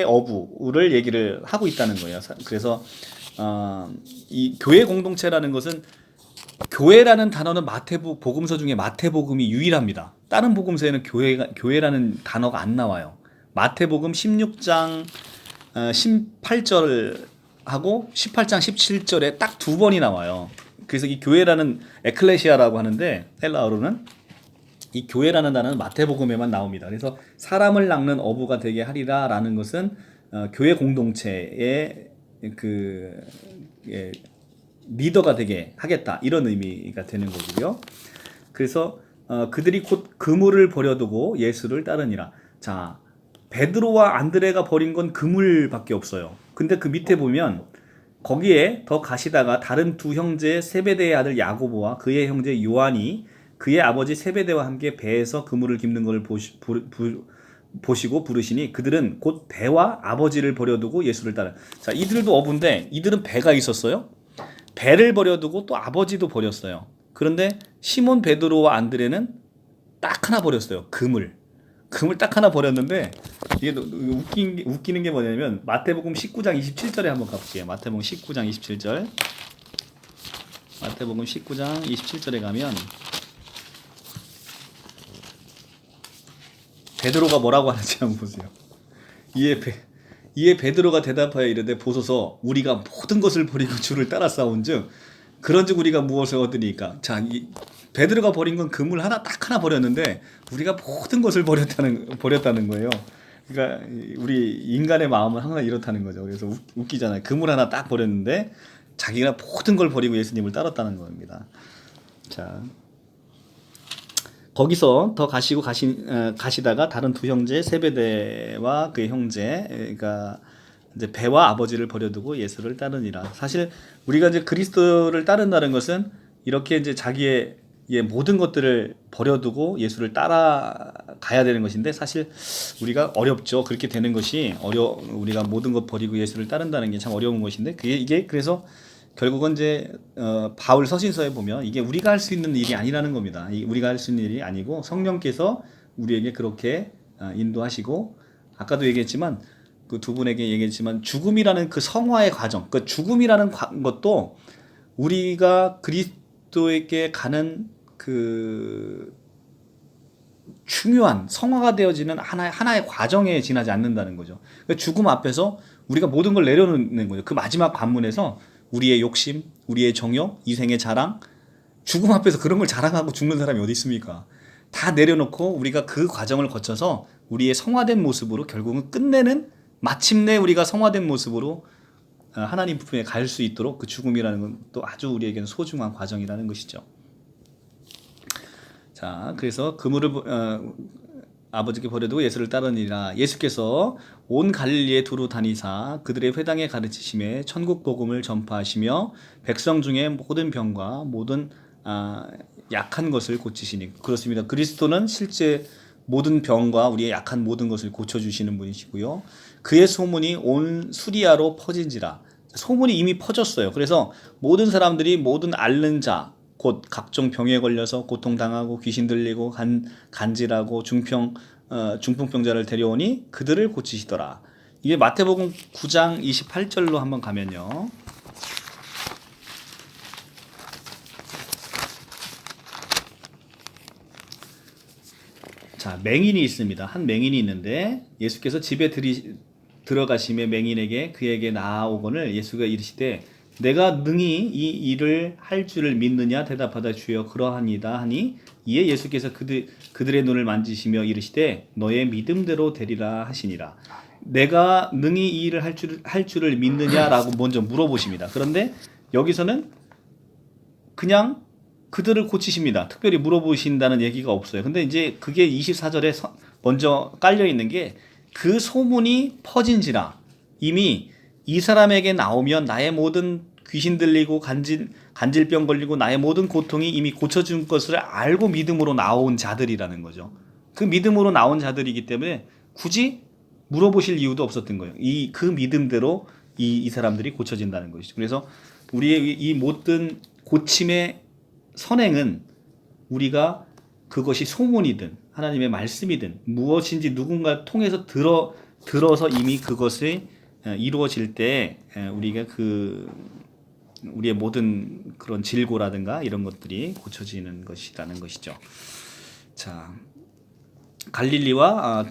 어부를 얘기를 하고 있다는 거예요. 그래서 이 교회 공동체라는 것은 교회라는 단어는 복음서 중에 마태복음이 유일합니다. 다른 복음서에는 교회라는 단어가 안 나와요. 마태복음 16장 18절하고 18장 17절에 딱 두 번이 나와요. 그래서 이 교회라는 에클레시아라고 하는데 헬라어로는 이 교회라는 단어는 마태복음에만 나옵니다. 그래서 사람을 낚는 어부가 되게 하리라라는 것은 교회 공동체의 리더가 되게 하겠다 이런 의미가 되는 거고요. 그래서 그들이 곧 그물을 버려두고 예수를 따르니라. 자, 베드로와 안드레가 버린 건 그물밖에 없어요. 근데 그 밑에 보면 거기에 더 가시다가 다른 두 형제 세베대의 아들 야고보와 그의 형제 요한이 그의 아버지 세베대와 함께 배에서 그물을 깁는 것을 보시고 부르시니 그들은 곧 배와 아버지를 버려두고 예수를 따라. 자, 이들도 어부인데 이들은 배가 있었어요. 배를 버려두고 또 아버지도 버렸어요. 그런데 시몬 베드로와 안드레는 딱 하나 버렸어요. 금을 딱 하나 버렸는데 이게 웃기는 게 뭐냐면 마태복음 19장 27절에 한번 가볼게요. 마태복음 19장 27절. 마태복음 19장 27절에 가면 베드로가 뭐라고 하는지 한번 보세요. 이에 베드로가 대답하여 이르되 보소서 우리가 모든 것을 버리고 주를 따라 싸운즉 그런즉 우리가 무엇을 얻으리까. 자, 베드로가 버린 건 그물 딱 하나 버렸는데 우리가 모든 것을 버렸다는 거예요. 그러니까 우리 인간의 마음은 항상 이렇다는 거죠. 그래서 웃기잖아요. 그물 하나 딱 버렸는데 자기가 모든 걸 버리고 예수님을 따랐다는 겁니다. 자, 거기서 더 가시다가 다른 두 형제 세베대와 그의 형제가 이제 배와 아버지를 버려두고 예수를 따르니라. 사실 우리가 이제 그리스도를 따른다는 것은 이렇게 이제 자기의 모든 것들을 버려두고 예수를 따라가야 되는 것인데 사실 우리가 어렵죠. 그렇게 되는 것이 우리가 모든 것 버리고 예수를 따른다는 게 참 어려운 것인데 이게 그래서 결국은 이제 바울 서신서에 보면 이게 우리가 할 수 있는 일이 아니라는 겁니다. 우리가 할 수 있는 일이 아니고 성령께서 우리에게 그렇게 인도하시고 아까도 얘기했지만 그 두 분에게 얘기했지만 죽음이라는 그 성화의 과정, 그 죽음이라는 것도 우리가 그리스도에게 가는 그 중요한 성화가 되어지는 하나의 과정에 지나지 않는다는 거죠. 그러니까 죽음 앞에서 우리가 모든 걸 내려놓는 거죠. 그 마지막 관문에서 우리의 욕심, 우리의 정욕, 이생의 자랑, 죽음 앞에서 그런 걸 자랑하고 죽는 사람이 어디 있습니까? 다 내려놓고 우리가 그 과정을 거쳐서 우리의 성화된 모습으로 결국은 끝내는 마침내 우리가 성화된 모습으로 하나님 품에 갈 수 있도록 그 죽음이라는 건 또 아주 우리에게는 소중한 과정이라는 것이죠. 자, 그래서 그물을 아버지께 버려두고 예수를 따르니라. 예수께서 온 갈릴리에 두루 다니사 그들의 회당에 가르치심에 천국 복음을 전파하시며 백성 중에 모든 병과 모든 약한 것을 고치시니. 그렇습니다. 그리스도는 실제 모든 병과 우리의 약한 모든 것을 고쳐주시는 분이시고요. 그의 소문이 온 수리아로 퍼진지라. 소문이 이미 퍼졌어요. 그래서 모든 사람들이 모든 앓는 자, 곧 각종 병에 걸려서 고통당하고 귀신 들리고 간질하고 중풍병자를 데려오니 그들을 고치시더라. 이게 마태복음 9장 28절로 한번 가면요. 자, 맹인이 있습니다. 한 맹인이 있는데 예수께서 집에 들어가시며 맹인에게 그에게 나아오거늘 예수가 이르시되 내가 능히 이 일을 할 줄을 믿느냐 대답하다 주여 그러하니다 하니 이에 예수께서 그들의 눈을 만지시며 이르시되 너의 믿음대로 되리라 하시니라. 내가 능히 이 일을 할 줄을 믿느냐라고 먼저 물어보십니다. 그런데 여기서는 그냥 그들을 고치십니다. 특별히 물어보신다는 얘기가 없어요. 근데 이제 그게 24절에 먼저 깔려 있는 게 그 소문이 퍼진지라. 이미 이 사람에게 나오면 나의 모든 귀신 들리고 간질병 걸리고 나의 모든 고통이 이미 고쳐준 것을 알고 믿음으로 나온 자들이라는 거죠. 그 믿음으로 나온 자들이기 때문에 굳이 물어보실 이유도 없었던 거예요. 그 믿음대로 이 사람들이 고쳐진다는 것이죠. 그래서 우리의 이 모든 고침의 선행은 우리가 그것이 소문이든 하나님의 말씀이든 무엇인지 누군가를 통해서 들어서 이미 그것이 이루어질 때 우리가 우리의 모든 그런 질고라든가 이런 것들이 고쳐지는 것이라는 것이죠. 자, 갈릴리와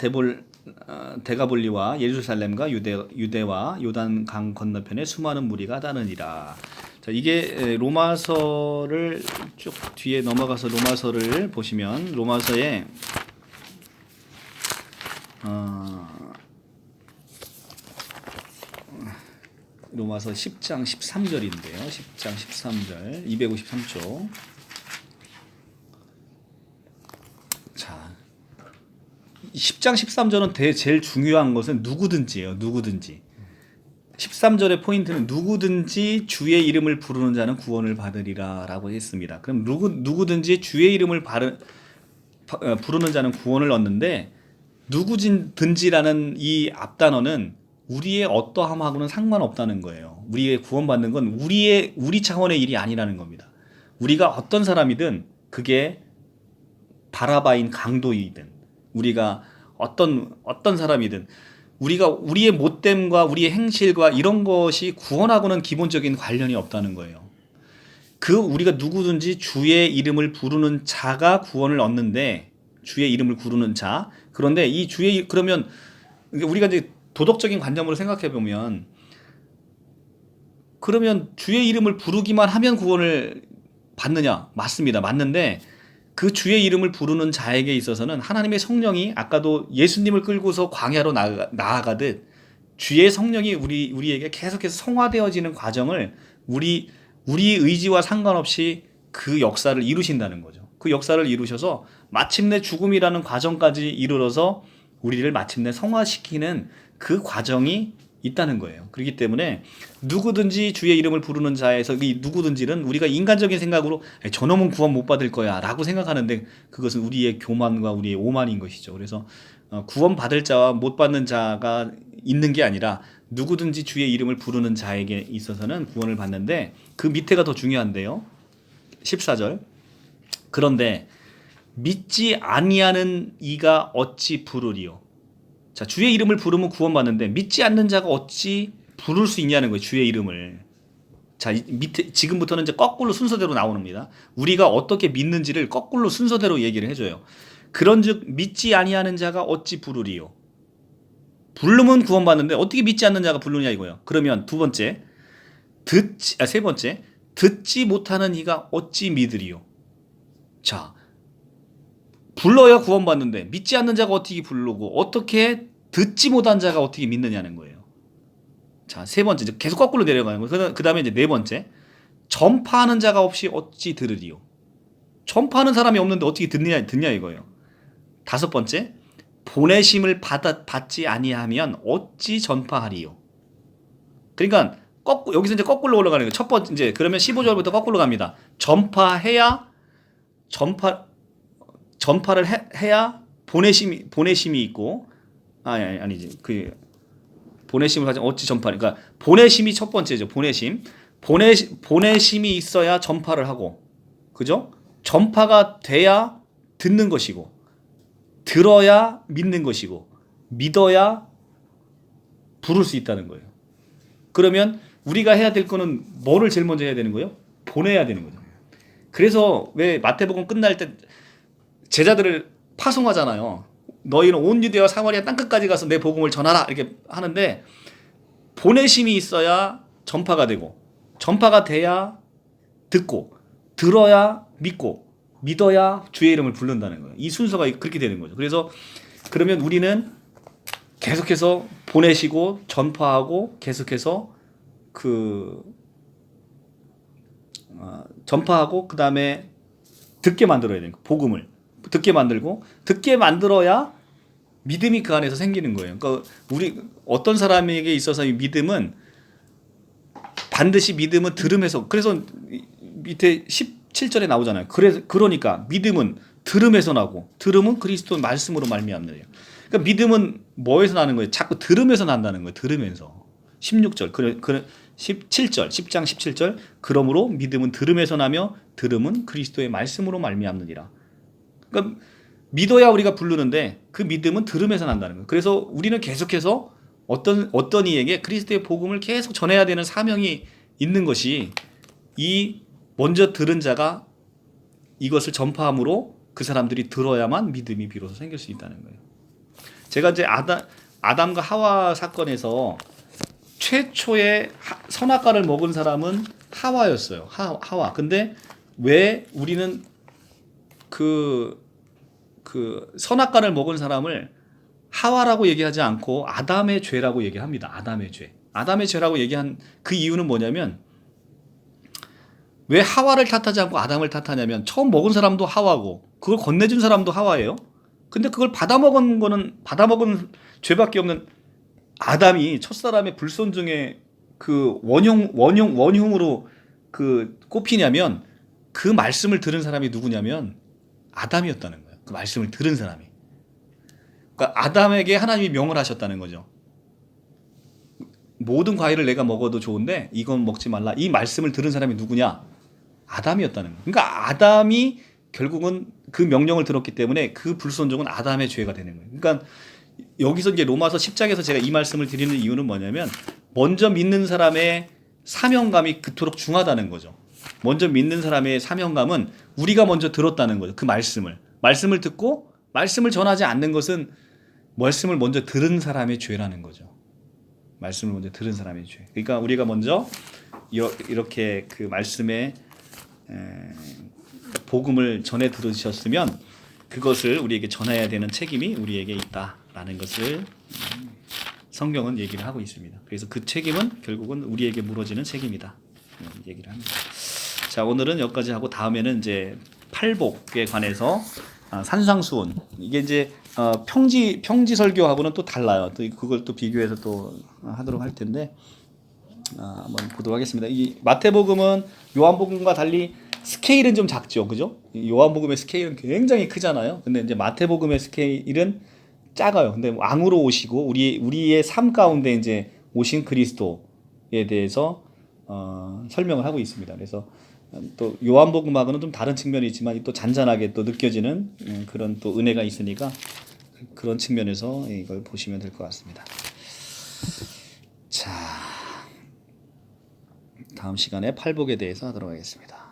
데가볼리와 예루살렘과 유대와 요단 강 건너편에 수많은 무리가 따르니라. 자, 이게 로마서를 쭉 뒤에 넘어가서 로마서를 보시면 로마서에 로마서 10장 13절인데요. 10장 13절 253쪽. 자, 10장 13절은 제일 중요한 것은 누구든지예요. 누구든지. 13절의 포인트는 누구든지 주의 이름을 부르는 자는 구원을 받으리라 라고 했습니다. 그럼 누구든지 주의 이름을 부르는 자는 구원을 얻는데 누구든지라는 이 앞단어는 우리의 어떠함하고는 상관없다는 거예요. 우리의 구원받는 건 우리 차원의 일이 아니라는 겁니다. 우리가 어떤 사람이든 그게 바라바인 강도이든 우리가 어떤 사람이든 우리가 우리의 못됨과 우리의 행실과 이런 것이 구원하고는 기본적인 관련이 없다는 거예요. 우리가 누구든지 주의 이름을 부르는 자가 구원을 얻는데 주의 이름을 부르는 자. 그런데 그러면 우리가 이제 도덕적인 관점으로 생각해 보면 그러면 주의 이름을 부르기만 하면 구원을 받느냐? 맞습니다. 맞는데 그 주의 이름을 부르는 자에게 있어서는 하나님의 성령이 아까도 예수님을 끌고서 광야로 나아가듯 주의 성령이 우리에게 계속해서 성화되어지는 과정을 우리 의지와 상관없이 그 역사를 이루신다는 거죠. 그 역사를 이루셔서 마침내 죽음이라는 과정까지 이르러서 우리를 마침내 성화시키는 그 과정이 있다는 거예요. 그렇기 때문에 누구든지 주의 이름을 부르는 자에서 이 누구든지는 우리가 인간적인 생각으로 저놈은 구원 못 받을 거야 라고 생각하는데 그것은 우리의 교만과 우리의 오만인 것이죠. 그래서 구원 받을 자와 못 받는 자가 있는 게 아니라 누구든지 주의 이름을 부르는 자에게 있어서는 구원을 받는데 그 밑에가 더 중요한데요. 14절. 그런데 믿지 아니하는 이가 어찌 부르리요. 자, 주의 이름을 부르면 구원받는데 믿지 않는 자가 어찌 부를 수 있냐는 거예요. 주의 이름을. 자, 밑에 지금부터는 이제 거꾸로 순서대로 나옵니다. 우리가 어떻게 믿는지를 거꾸로 순서대로 얘기를 해줘요. 그런즉 믿지 아니하는 자가 어찌 부르리요. 부르면 구원받는데 어떻게 믿지 않는 자가 부르냐 이거예요. 그러면 세 번째 듣지 못하는 이가 어찌 믿으리요. 자, 불러야 구원받는데 믿지 않는 자가 어떻게 부르고 어떻게 듣지 못한 자가 어떻게 믿느냐는 거예요. 자, 세 번째 계속 거꾸로 내려가는 거예요. 그 다음에 이제 네 번째 전파하는 자가 없이 어찌 들으리요. 전파하는 사람이 없는데 어떻게 듣냐 이거예요. 다섯 번째, 보내심을 받지 아니하면 어찌 전파하리요. 그러니까 여기서 이제 거꾸로 올라가는 거예요. 첫 번째 이제 그러면 15절부터 거꾸로 갑니다. 전파를 해야 보내심이 있고 아니지 그 보내심을 하지 어찌 전파. 그러니까 보내심이 첫 번째죠. 보내심이 있어야 전파를 하고, 그죠? 전파가 돼야 듣는 것이고, 들어야 믿는 것이고, 믿어야 부를 수 있다는 거예요. 그러면 우리가 해야 될 거는 뭐를 제일 먼저 해야 되는 거예요? 보내야 되는 거죠. 그래서 왜 마태복음 끝날 때 제자들을 파송하잖아요. 너희는 온 유대와 사마리아 땅끝까지 가서 내 복음을 전하라 이렇게 하는데, 보내심이 있어야 전파가 되고, 전파가 돼야 듣고, 들어야 믿고, 믿어야 주의 이름을 부른다는 거예요. 이 순서가 그렇게 되는 거죠. 그래서 그러면 우리는 계속해서 보내시고 전파하고 계속해서 전파하고 그 다음에 듣게 만들어야 되는 거예요. 복음을 듣게 만들고, 듣게 만들어야 믿음이 그 안에서 생기는 거예요. 그러니까 우리 어떤 사람에게 있어서 이 믿음은 반드시 믿음은 들음에서, 그래서 밑에 17절에 나오잖아요. 그러니까 믿음은 들음에서 나고, 들음은 그리스도 말씀으로 말미암느니라. 그러니까 믿음은 뭐에서 나는 거예요? 자꾸 들음에서 난다는 거예요. 들으면서. 16절, 17절, 10장 17절. 그러므로 믿음은 들음에서 나며 들음은 그리스도의 말씀으로 말미암느니라. 그러니까 믿어야 우리가 부르는데 그 믿음은 들음에서 난다는 거예요. 그래서 우리는 계속해서 어떤 이에게 그리스도의 복음을 계속 전해야 되는 사명이 있는 것이, 이 먼저 들은 자가 이것을 전파함으로 그 사람들이 들어야만 믿음이 비로소 생길 수 있다는 거예요. 제가 이제 아담과 하와 사건에서 최초의 선악과를 먹은 사람은 하와였어요. 하와. 근데 왜 우리는 그 선악과를 먹은 사람을 하와라고 얘기하지 않고 아담의 죄라고 얘기합니다. 아담의 죄. 아담의 죄라고 얘기한 그 이유는 뭐냐면, 왜 하와를 탓하지 않고 아담을 탓하냐면, 처음 먹은 사람도 하와고 그걸 건네준 사람도 하와예요. 근데 그걸 받아먹은 죄밖에 없는 아담이 첫사람의 불순종의 그 원흉으로 꼽히냐면, 그 말씀을 들은 사람이 누구냐면 아담이었다는 거예요. 그 말씀을 들은 사람이. 그러니까 아담에게 하나님이 명을 하셨다는 거죠. 모든 과일을 내가 먹어도 좋은데 이건 먹지 말라. 이 말씀을 들은 사람이 누구냐? 아담이었다는 거예요. 그러니까 아담이 결국은 그 명령을 들었기 때문에 그 불순종은 아담의 죄가 되는 거예요. 그러니까 여기서 이제 로마서 10장에서 제가 이 말씀을 드리는 이유는 뭐냐면, 먼저 믿는 사람의 사명감이 그토록 중하다는 거죠. 먼저 믿는 사람의 사명감은 우리가 먼저 들었다는 거죠. 그 말씀을 듣고 말씀을 전하지 않는 것은 말씀을 먼저 들은 사람의 죄라는 거죠. 말씀을 먼저 들은 사람의 죄. 그러니까 우리가 먼저 이렇게 그 말씀의 복음을 전해 들으셨으면 그것을 우리에게 전해야 되는 책임이 우리에게 있다라는 것을 성경은 얘기를 하고 있습니다. 그래서 그 책임은 결국은 우리에게 물어지는 책임이다 얘기를 합니다. 자, 오늘은 여기까지 하고 다음에는 이제 팔복에 관해서 산상수훈, 이게 이제 평지 설교하고는 또 달라요. 또 그걸 또 비교해서 또 하도록 할 텐데 한번 보도록 하겠습니다. 이 마태복음은 요한복음과 달리 스케일은 좀 작죠, 그죠? 요한복음의 스케일은 굉장히 크잖아요. 근데 이제 마태복음의 스케일은 작아요. 근데 왕으로 오시고 우리의 삶 가운데 이제 오신 그리스도에 대해서 설명을 하고 있습니다. 그래서 또 요한복음하고는 좀 다른 측면이 있지만 또 잔잔하게 또 느껴지는 그런 또 은혜가 있으니까 그런 측면에서 이걸 보시면 될 것 같습니다. 자, 다음 시간에 팔복에 대해서 하도록 하겠습니다.